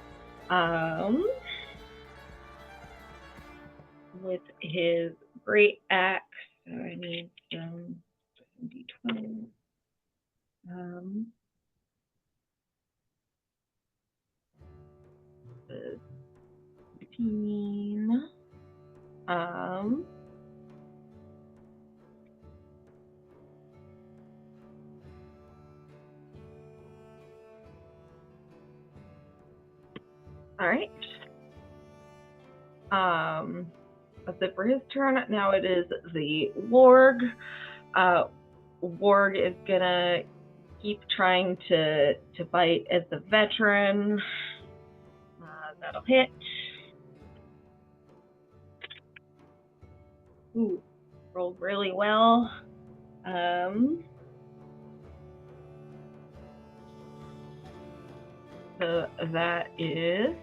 with his great axe. So I need some d20. 15. All right. That's it for his turn. Now it is the Warg. Warg is gonna keep trying to bite as the veteran. That'll hit. Ooh, rolled really well. So that is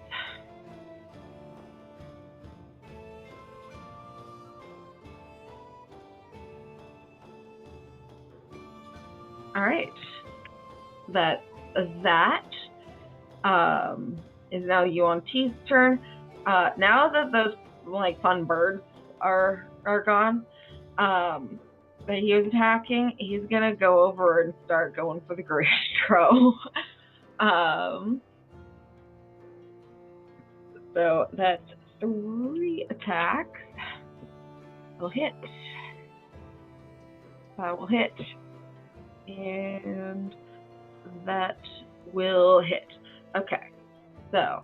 all right. That that is now Yuan-T's turn. Now that those fun birds are gone, that he was attacking, he's gonna go over and start going for the Gristro. So that's 3 attacks. Will hit. That will hit. And that will hit. Okay. So,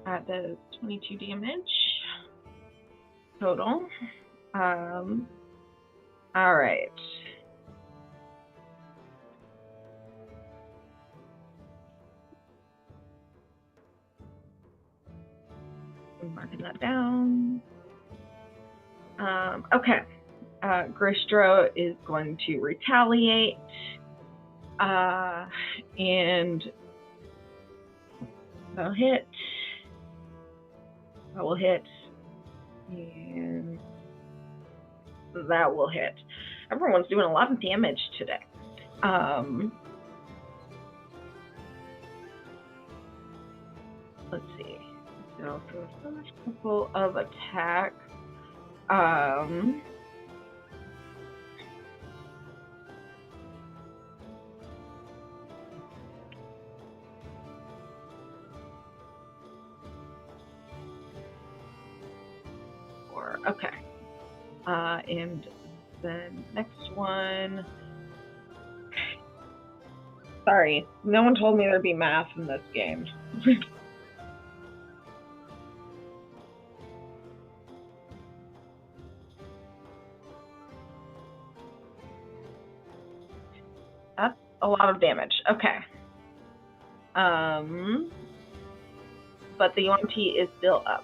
that does 22 damage total. All right. I'm marking that down. Okay. Gristro is going to retaliate. And that'll hit. That will hit. And that will hit. Everyone's doing a lot of damage today. Let's see. So for the first couple of attacks, okay. And then next one. Sorry, no one told me there'd be math in this game. That's a lot of damage. Okay. But the Yuan-Ti is still up.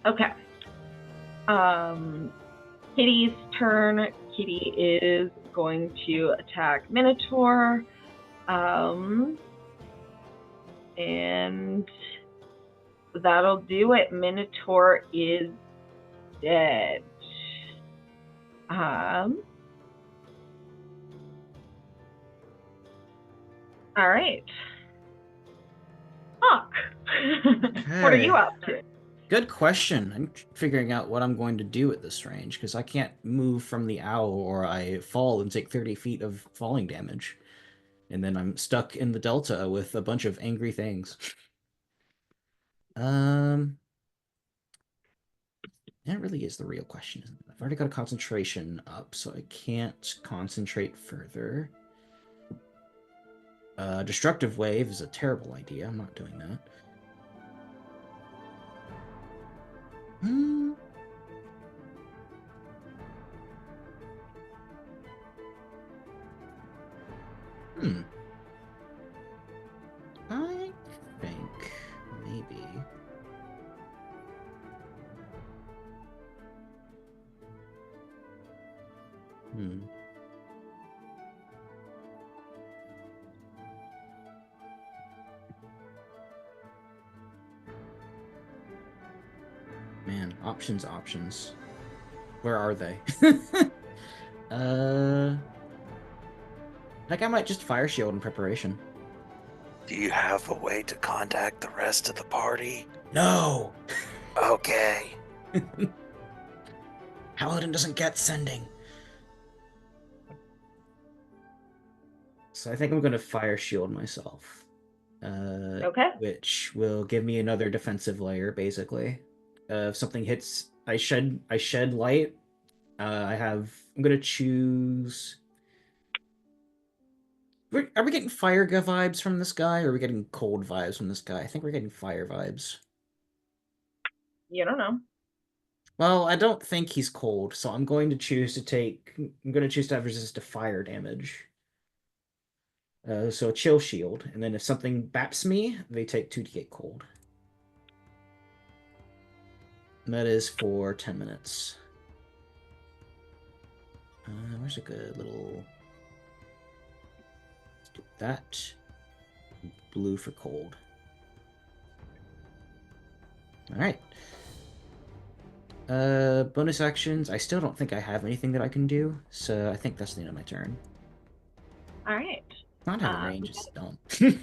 Okay. Kitty's turn. Kitty is going to attack Minotaur. And that'll do it. Minotaur is dead. All right. Hawk. What are you up to? Good question. I'm figuring out what I'm going to do at this range, because I can't move from the owl or I fall and take 30 feet of falling damage. And then I'm stuck in the delta with a bunch of angry things. That really is the real question, isn't it? I've already got a concentration up, so I can't concentrate further. Destructive Wave is a terrible idea. I'm not doing that. Hmm. I think maybe. Man, options. Where are they? I think I might just fire shield in preparation. Do you have a way to contact the rest of the party? No! Okay. Paladin doesn't get sending. So I think I'm going to fire shield myself. Okay. Which will give me another defensive layer, basically. If something hits, I shed light. I'm going to choose... Are we getting fire vibes from this guy, or are we getting cold vibes from this guy? I think we're getting fire vibes. You don't know. Well, I don't think he's cold, so I'm going to choose to have resist to fire damage. So a chill shield, and then if something baps me, they take 2d8 cold. And that is for 10 minutes. Where's a good little... Let's do that. Blue for cold. Alright. Bonus actions. I still don't think I have anything that I can do, so I think that's the end of my turn. All right. Not having range is dumb. The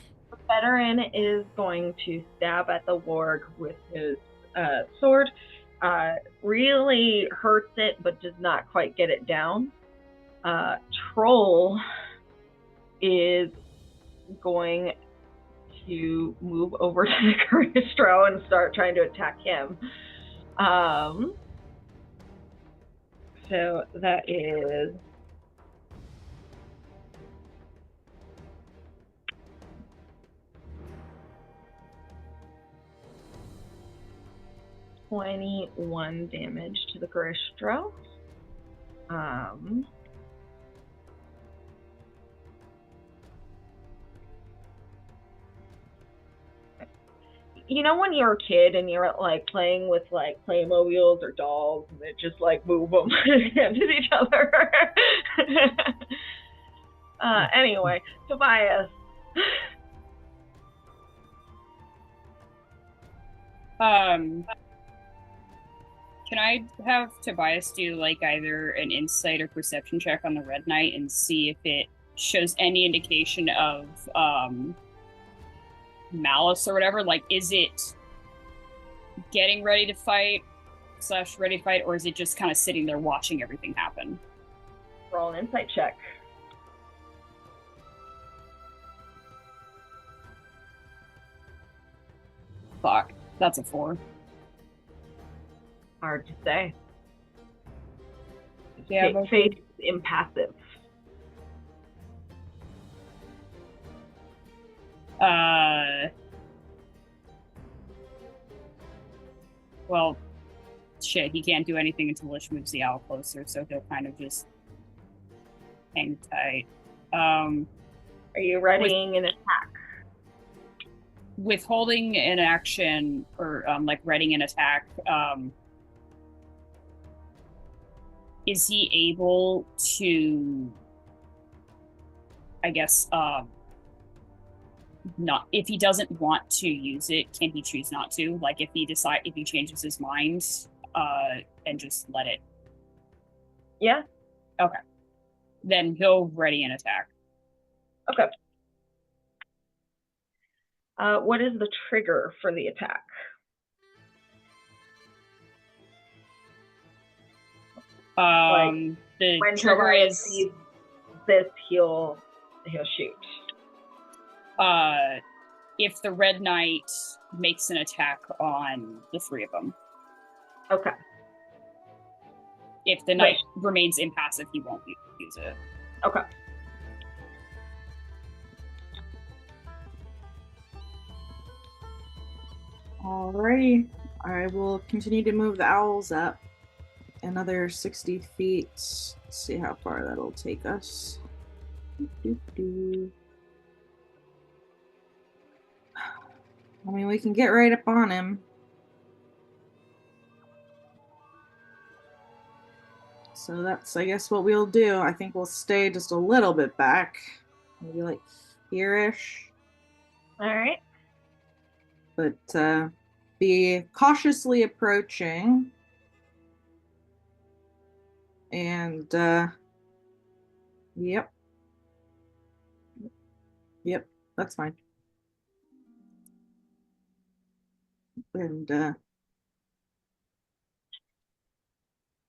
veteran is going to stab at the warg with his sword. Really hurts it, but does not quite get it down. Troll is going to move over to the Caristro and start trying to attack him. So that is 21 damage to the Caristro. You know when you're a kid and you're like playing with like Playmobiles or dolls and they just like move them against each other? Anyway, Tobias. Can I have Tobias do like either an insight or perception check on the Red Knight and see if it shows any indication of malice or whatever? Like, is it getting ready to fight / ready to fight, or is it just kind of sitting there watching everything happen? Roll an insight check. Fuck, that's a 4. Hard to say. Yeah, Fate is impassive. Well, shit, he can't do anything until Lish moves the owl closer, so he'll kind of just hang tight. Are you readying an attack? Withholding an action, or like readying an attack, is he able to, I guess, not, if he doesn't want to use it, can he choose not to? Like if he changes his mind, and just let it? Yeah. Okay. Then he'll ready an attack. Okay. What is the trigger for the attack? The when trigger is sees this, he'll shoot. If the Red Knight makes an attack on the 3 of them. Okay. If the knight remains impassive, he won't use it. Okay. Alrighty. I will continue to move the owls up another 60 feet. Let's see how far that'll take us. I mean, we can get right up on him. So that's, I guess, what we'll do. I think we'll stay just a little bit back. Maybe like here-ish. All right. But be cautiously approaching. And, yep. Yep, that's fine. And,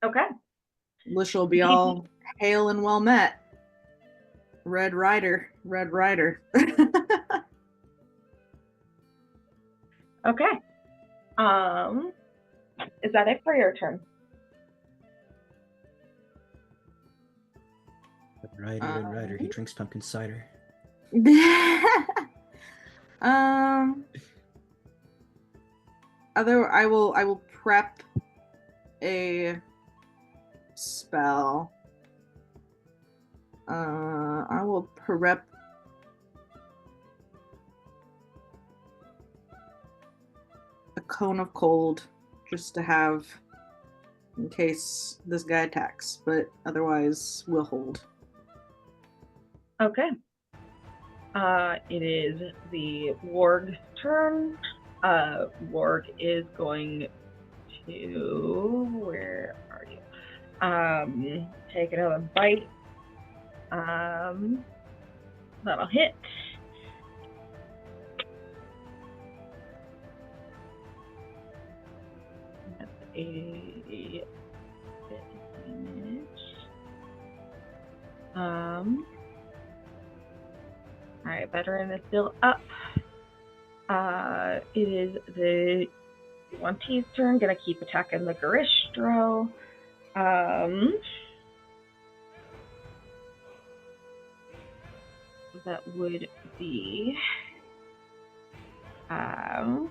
okay. Lish will be all hail and well met. Red Rider. Okay. Is that it for your turn? Red Rider. He drinks pumpkin cider. I will prep a spell. I will prep a cone of cold just to have in case this guy attacks, but otherwise we'll hold. Okay. It is the warg's turn. Warg is going to... Where are you? Take another bite. That'll hit. That's a advantage. Alright, veteran is still up. It is the 20's turn. Gonna keep attacking the Garistro. That would be awesome.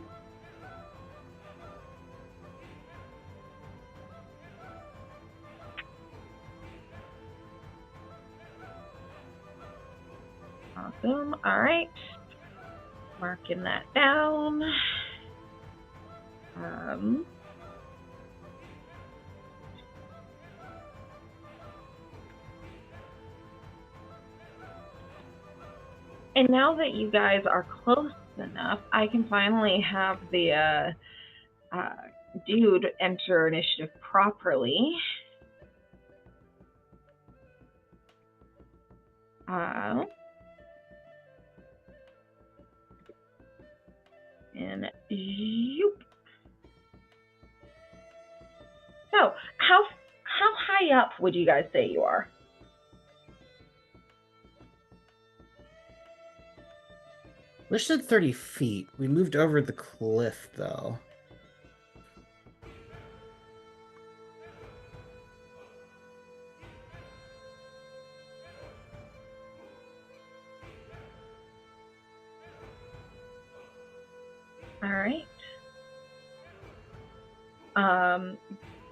All right, marking that down. And now that you guys are close enough, I can finally have the dude enter initiative properly. And yoop. So, how high up would you guys say you are? Wish said 30 feet. We moved over the cliff, though. All right.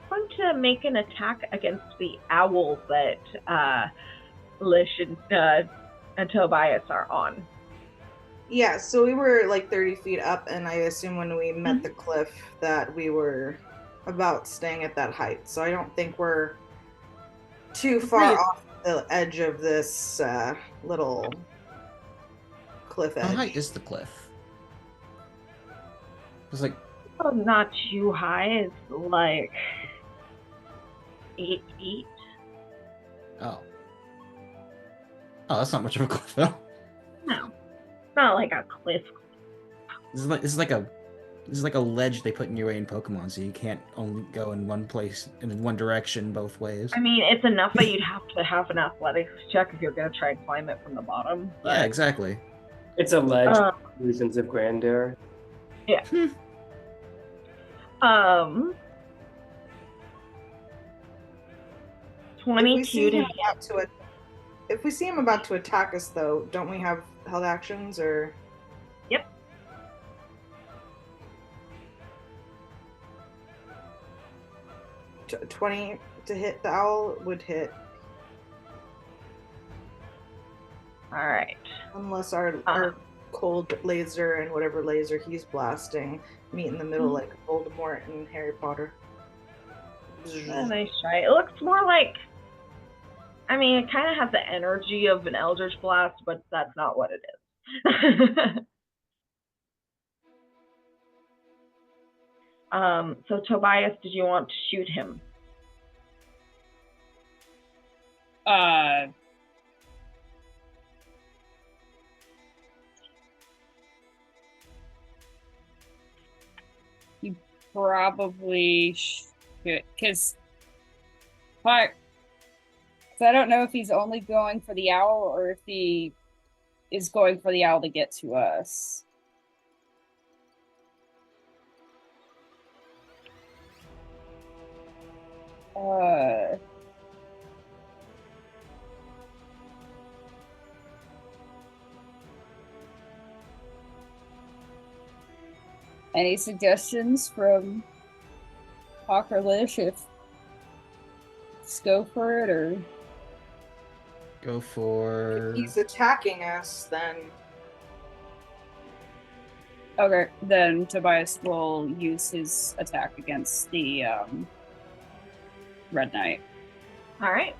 Going to make an attack against the owl that Lish and Tobias are on. Yeah, so we were like 30 feet up, and I assume when we met the cliff that we were about staying at that height. So I don't think we're too far off the edge of this little cliff edge. How high is the cliff? It's like... Oh, not too high. It's like 8 feet. Oh. Oh, that's not much of a cliff, though. No. Not like a cliff. This is like a ledge they put in your way in Pokemon, so you can't only go in one place in one direction both ways. I mean, it's enough that you'd have to have an athletics check if you're gonna try and climb it from the bottom. Yeah, exactly. It's a ledge for reasons of grandeur. Yeah. 22 to hit. If we see him about to attack us, though, don't we have held actions, or? Yep. T 20 to hit the owl would hit. All right. Unless our cold laser and whatever laser he's blasting meet in the middle like Voldemort and Harry Potter. Nice try. It looks more like... I mean, it kind of has the energy of an Eldritch Blast, but that's not what it is. So Tobias, did you want to shoot him? You probably should, because I don't know if he's only going for the owl or if he is going for the owl to get to us. Any suggestions from Hawk or Lish if let's go for it, or go for... If he's attacking us, then... Okay, then Tobias will use his attack against the Red Knight. All right.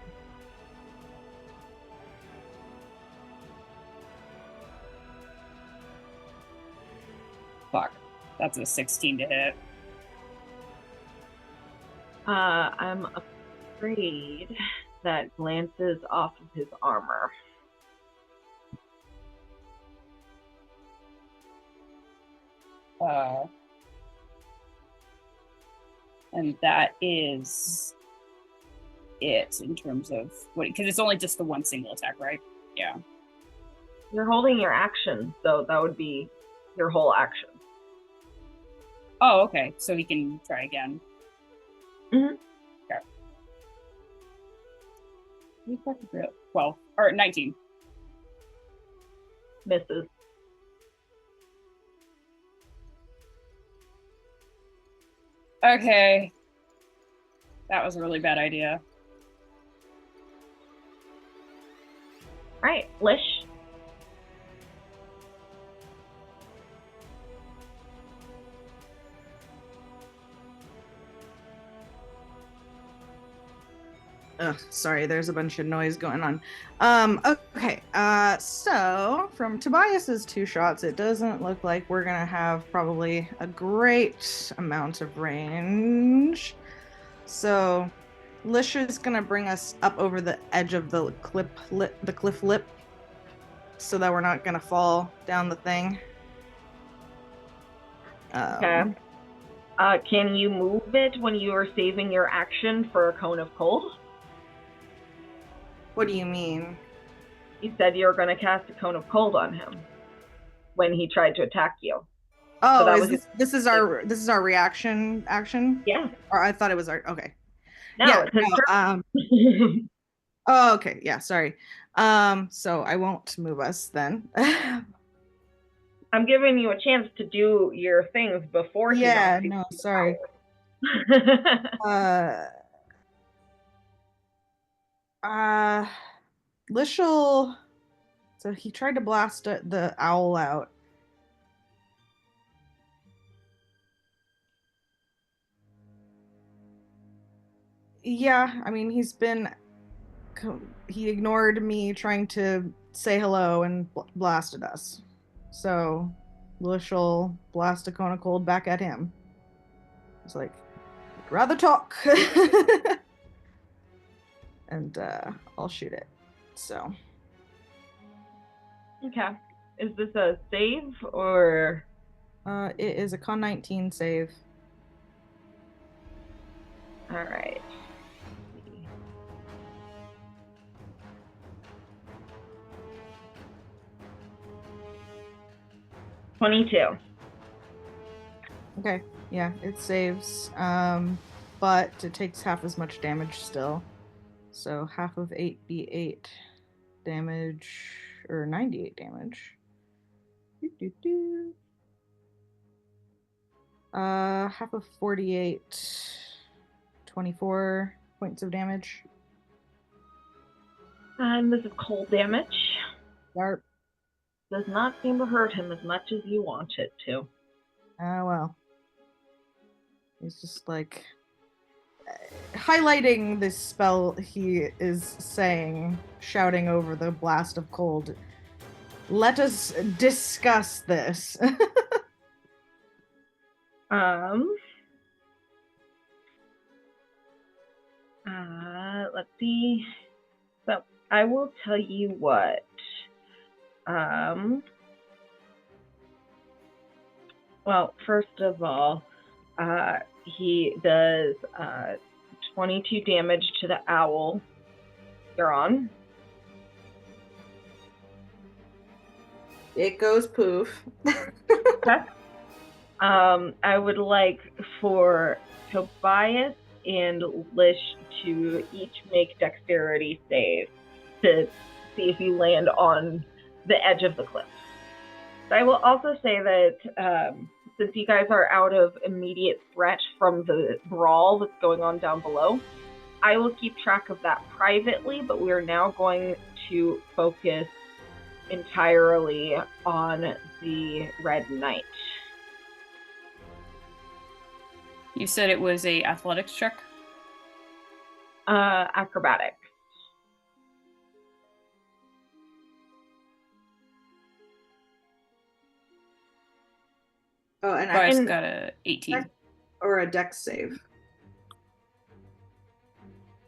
Fuck. That's a 16 to hit. I'm afraid that glances off of his armor. And that is it in terms of what, because it's only just the one single attack, right? Yeah. You're holding your action, so that would be your whole action. Oh, okay. So he can try again. Mm-hmm. Okay. 12 or 19. Misses. Okay. That was a really bad idea. All right, Lish. Ugh, sorry, there's a bunch of noise going on. Okay, so from Tobias's 2 shots, it doesn't look like we're gonna have probably a great amount of range. So Lish is gonna bring us up over the edge of the cliff lip, so that we're not gonna fall down the thing. Okay. Can you move it when you are saving your action for a cone of cold? What do you mean? You said you were going to cast a cone of cold on him when he tried to attack you. Oh, So this is our reaction action? Yeah. Or I thought it was our okay. No, yeah, it's his turn. Oh, okay. Yeah, sorry. So I won't move us then. I'm giving you a chance to do your things before he Yeah, knocks you no, sorry. Lishel. So he tried to blast the owl out. Yeah, I mean, he ignored me trying to say hello and blasted us. So Lishel blast a cone of cold back at him. It's like, I'd rather talk. And I'll shoot it. So. Okay. Is this a save or? It is a con 19 save. All right. 22. Okay, yeah, it saves. But it takes half as much damage still. So half of 8d8 damage, or 98 damage. Half of 48, 24 points of damage. And this is cold damage. Yarp. Does not seem to hurt him as much as you want it to. Well. He's just like highlighting this spell he is saying, shouting over the blast of cold. Let us discuss this. Let's see. So I will tell you what. Well, first of all, he does 22 damage to the owl. You're on. It goes poof. Okay. I would like for Tobias and Lish to each make dexterity saves to see if you land on the edge of the cliff. I will also say that since you guys are out of immediate threat from the brawl that's going on down below, I will keep track of that privately, but we are now going to focus entirely on the Red Knight. You said it was a athletics check? acrobatics. Oh, and Bryce And- got a 18. or a dex save.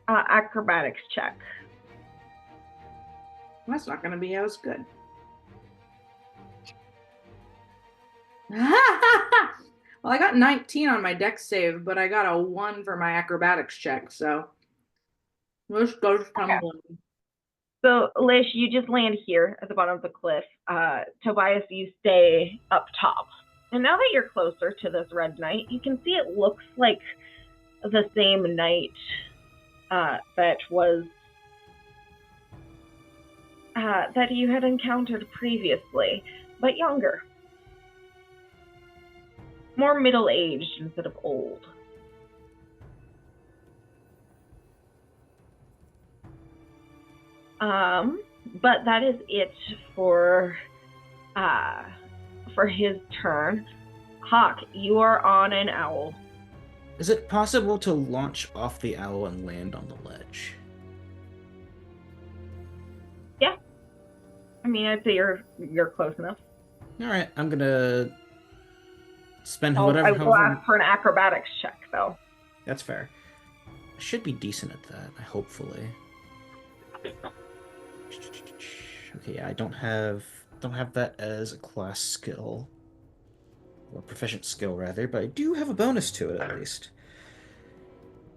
Acrobatics check. That's not going to be as good. Well, I got 19 on my dex save, but I got a 1 for my acrobatics check, so this goes tumbling. So, Lish, you just land here at the bottom of the cliff. Tobias, you stay up top. And now that you're closer to this red knight, you can see it looks like the same knight that was that you had encountered previously, but younger. More middle-aged instead of old. But that is it for his turn. Hawk, you are on an owl. Is it possible to launch off the owl and land on the ledge? Yeah. I mean, I'd say you're close enough. All right, I'm gonna spend I whatever. will ask for an acrobatics check, though. That's fair. I should be decent at that, hopefully. Okay, yeah, I don't have that as a class skill. Or proficient skill, rather, but I do have a bonus to it, at least.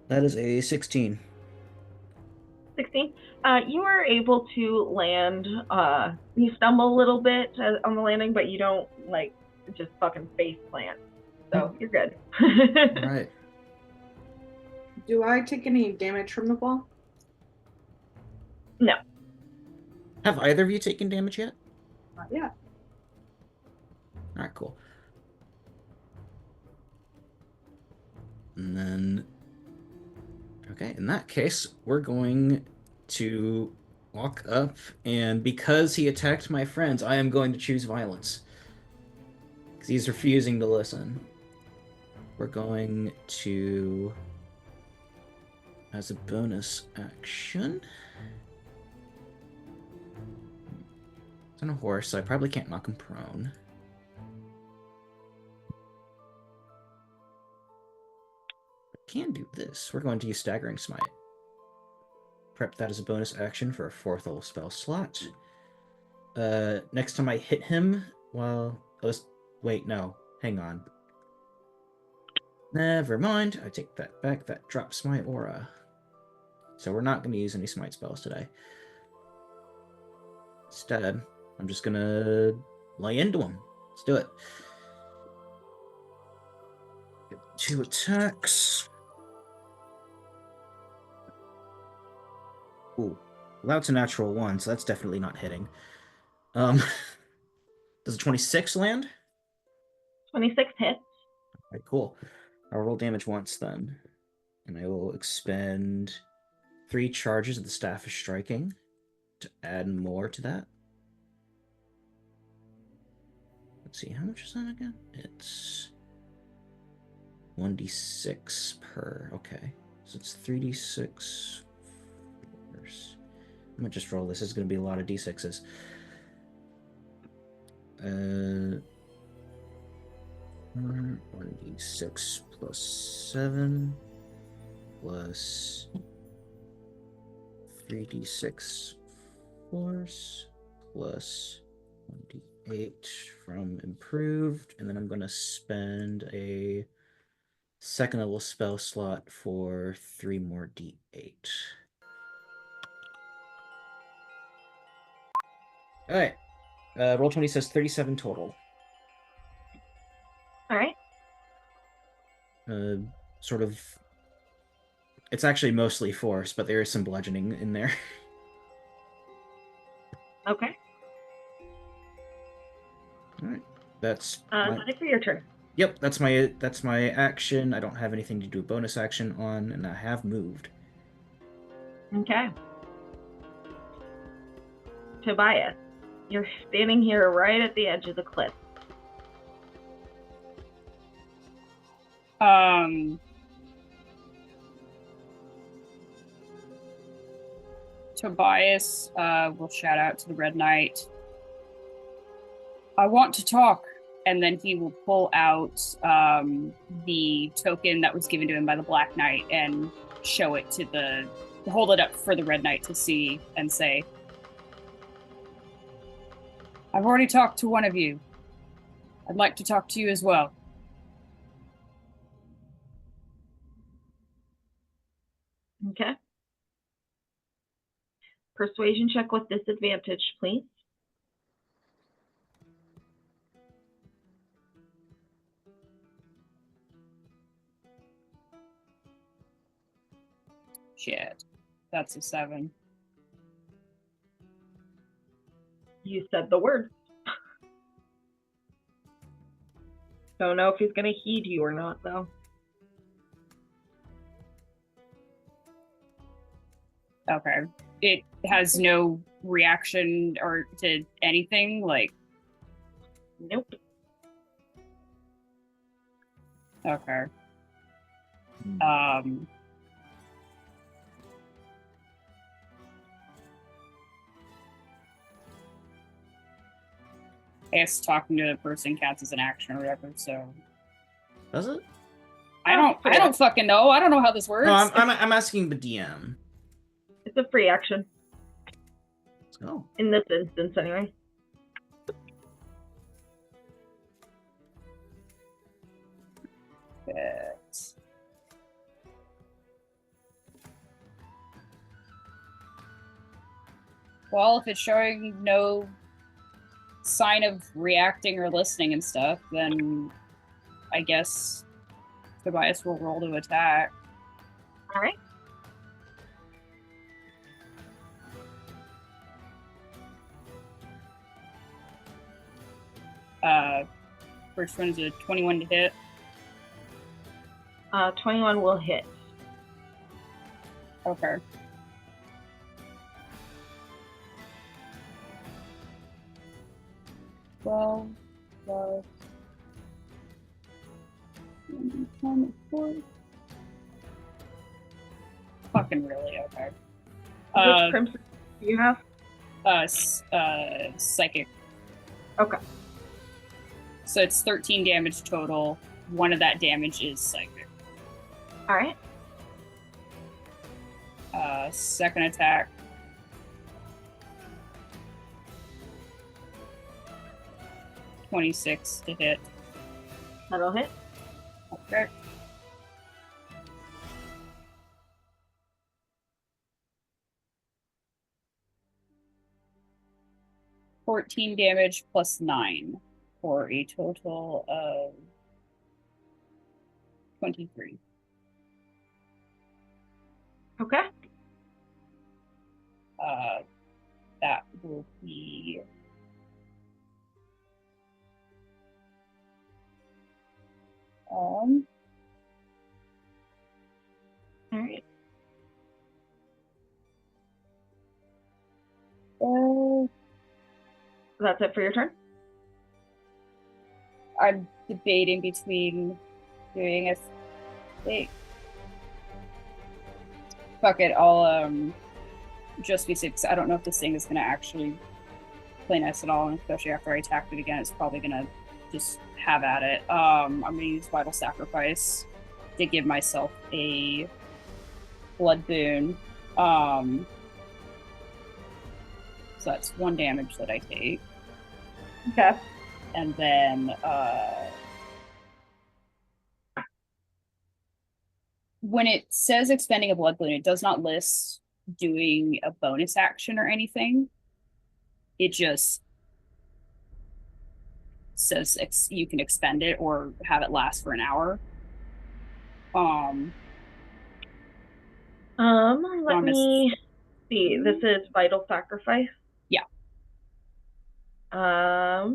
That is a 16. 16. You are able to land. You stumble a little bit on the landing, but you don't, like, just fucking face plant. So you're good. All right. Do I take any damage from the fall? No. Have either of you taken damage yet? Not yet. All right, cool. And then, okay, in that case, we're going to walk up, and because he attacked my friends, I am going to choose violence. Because he's refusing to listen. We're going to, as a bonus action, it's on a horse, so I probably can't knock him prone. Can do this. We're going to use Staggering Smite. Prep that as a bonus action for a 4th level spell slot. Next time I hit him, wait, no. Hang on. Never mind. I take that back. That drops my aura. So we're not going to use any smite spells today. Instead, I'm just going to lay into him. Let's do it. 2 attacks. Ooh, well, that's a natural 1, so that's definitely not hitting. Does a 26 land? 26 hits. Alright, cool. I'll roll damage once then. And I will expend 3 charges of the Staff of Striking to add more to that. Let's see, how much is that again? It's 1d6 per. Okay. So it's 3d6. I'm gonna just roll this. This is gonna be a lot of d6s. 1d6 plus 7 plus 3d6 force plus 1d8 from improved, and then I'm gonna spend a 2nd level spell slot for 3 more d8. Alright. Roll20 says 37 total. Alright. Sort of. It's actually mostly force, but there is some bludgeoning in there. Okay. Alright. That's Ready for your turn. Yep, that's my action. I don't have anything to do a bonus action on, and I have moved. Okay. Tobias, you're standing here right at the edge of the cliff. Tobias will shout out to the Red Knight. I want to talk. And then he will pull out the token that was given to him by the Black Knight and show it to hold it up for the Red Knight to see and say, I've already talked to one of you. I'd like to talk to you as well. Okay. Persuasion check with disadvantage, please. Shit. That's a 7. You said the words. Don't know if he's going to heed you or not, though. Okay. It has no reaction or to anything, like... Nope. Okay. I guess talking to the person counts as an action or whatever, so... Does it? I don't fucking know. I don't know how this works. No, I'm asking the DM. It's a free action. Let's go. In this instance, anyway. Yes. Well, if it's showing no sign of reacting or listening and stuff, then I guess Tobias will roll to attack. All right. First one is a 21 to hit. 21 will hit. Okay. Well, plus 4. Fucking really, okay. Which crimson do you have? Psychic. Okay. So it's 13 damage total. One of that damage is psychic. All right. Second attack. (26) to hit. That'll hit. Okay. (14 damage plus 9 for a total of 23. Okay. That will be All right. That's it for your turn? I'm debating between doing a thing. Fuck it, I'll just be safe. I don't know if this thing is gonna actually play nice at all, and especially after I attacked it again, it's probably gonna just have at it. I'm gonna use Vital Sacrifice to give myself a blood boon. So that's 1 damage that I take. Okay. And then when it says expending a blood boon, it does not list doing a bonus action or anything. It just says you can expend it or have it last for an hour. Let me see. This is Vital Sacrifice. Yeah. I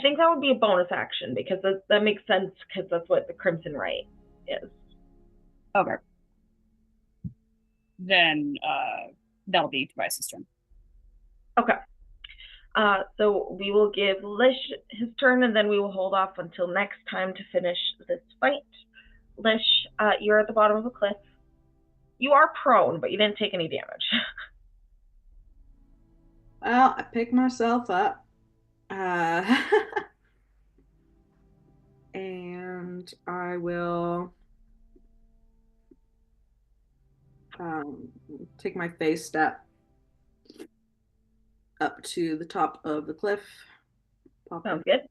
think that would be a bonus action because that makes sense because that's what the Crimson Right is. Okay. Then that'll be Tobias' turn. Okay. So we will give Lish his turn, and then we will hold off until next time to finish this fight. Lish, you're at the bottom of a cliff. You are prone, but you didn't take any damage. Well, I pick myself up. And I will take my face step up to the top of the cliff. Sounds good.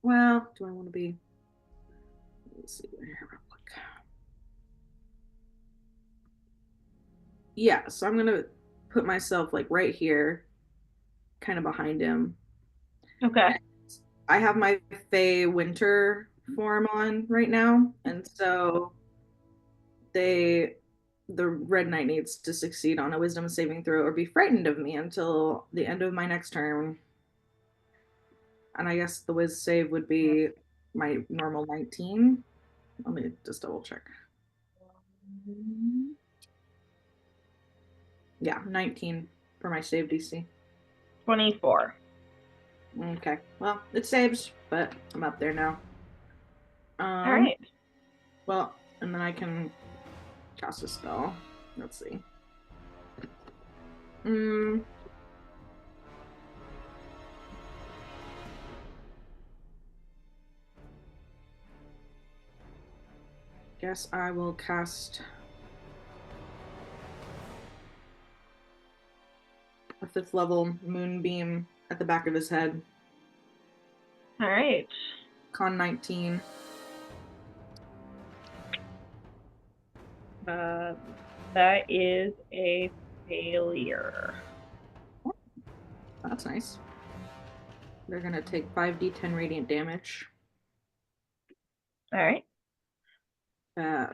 Well, do I want to be? Let's see here real quick. Yeah, so I'm gonna put myself like right here, kind of behind him. Okay. I have my Fey Winter form on right now, and so the Red Knight needs to succeed on a Wisdom saving throw or be frightened of me until the end of my next turn. And I guess the Wiz save would be my normal 19. Let me just double check. Yeah, 19 for my save DC. 24. Okay, well, it saves, but I'm up there now. All right. Well, and then I can cast a spell. Let's see. Guess I will cast a 5th level Moonbeam at the back of his head. All right. Con 19. That is a failure. That's nice. They're gonna take 5d10 radiant damage. All right.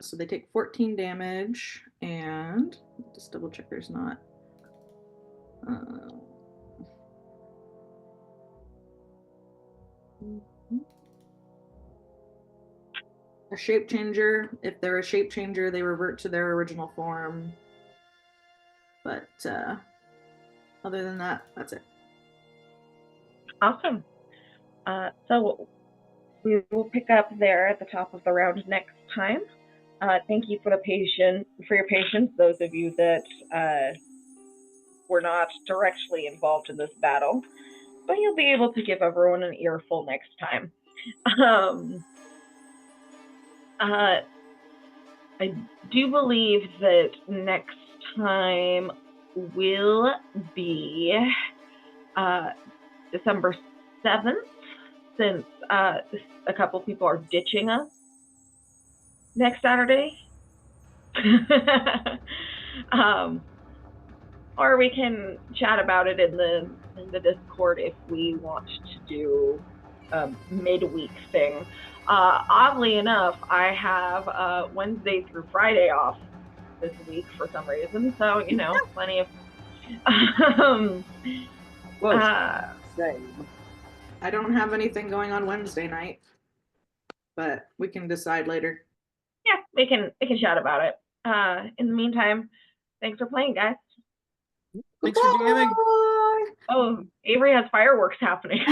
So they take 14 damage, and just double check there's not. A shape changer. If they're a shape changer, they revert to their original form. But other than that, that's it. Awesome. So we will pick up there at the top of the round next time. Thank you for your patience, those of you that were not directly involved in this battle, but you'll be able to give everyone an earful next time. I do believe that next time will be December 7th, since a couple people are ditching us next Saturday. Or we can chat about it in the Discord if we want to do a midweek thing. Oddly enough, I have Wednesday through Friday off this week for some reason, so plenty of. Same. I don't have anything going on Wednesday night, but we can decide later. Yeah, we can chat about it. In the meantime, thanks for playing, guys. Thanks for DMing. Oh, Avery has fireworks happening.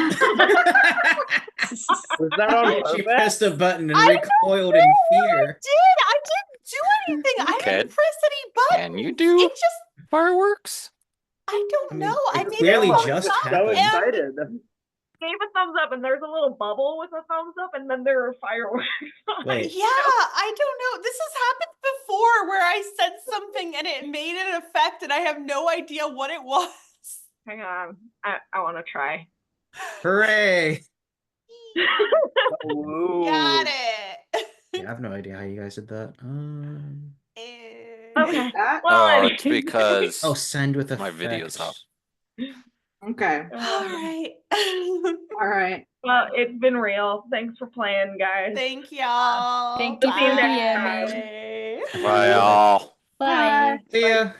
Was that on She purpose? pressed a button and recoiled in fear. I didn't do anything. I didn't press any button. Can you do It just fireworks? I don't know. I It made clearly a just thumbs up happened. and- excited. Gave a thumbs up, and there's a little bubble with a thumbs up, and then there are fireworks. Wait. Yeah, I don't know. This has happened before where I said something and it made an effect and I have no idea what it was. Hang on. I want to try. Hooray! Got it. Yeah, I have no idea how you guys did that. Okay. That? Well, It's because send with my effect. video's off. Okay. All right. All right. Well, it's been real. Thanks for playing, guys. Thank y'all. Thank you for Bye. Bye, all. Bye. See ya.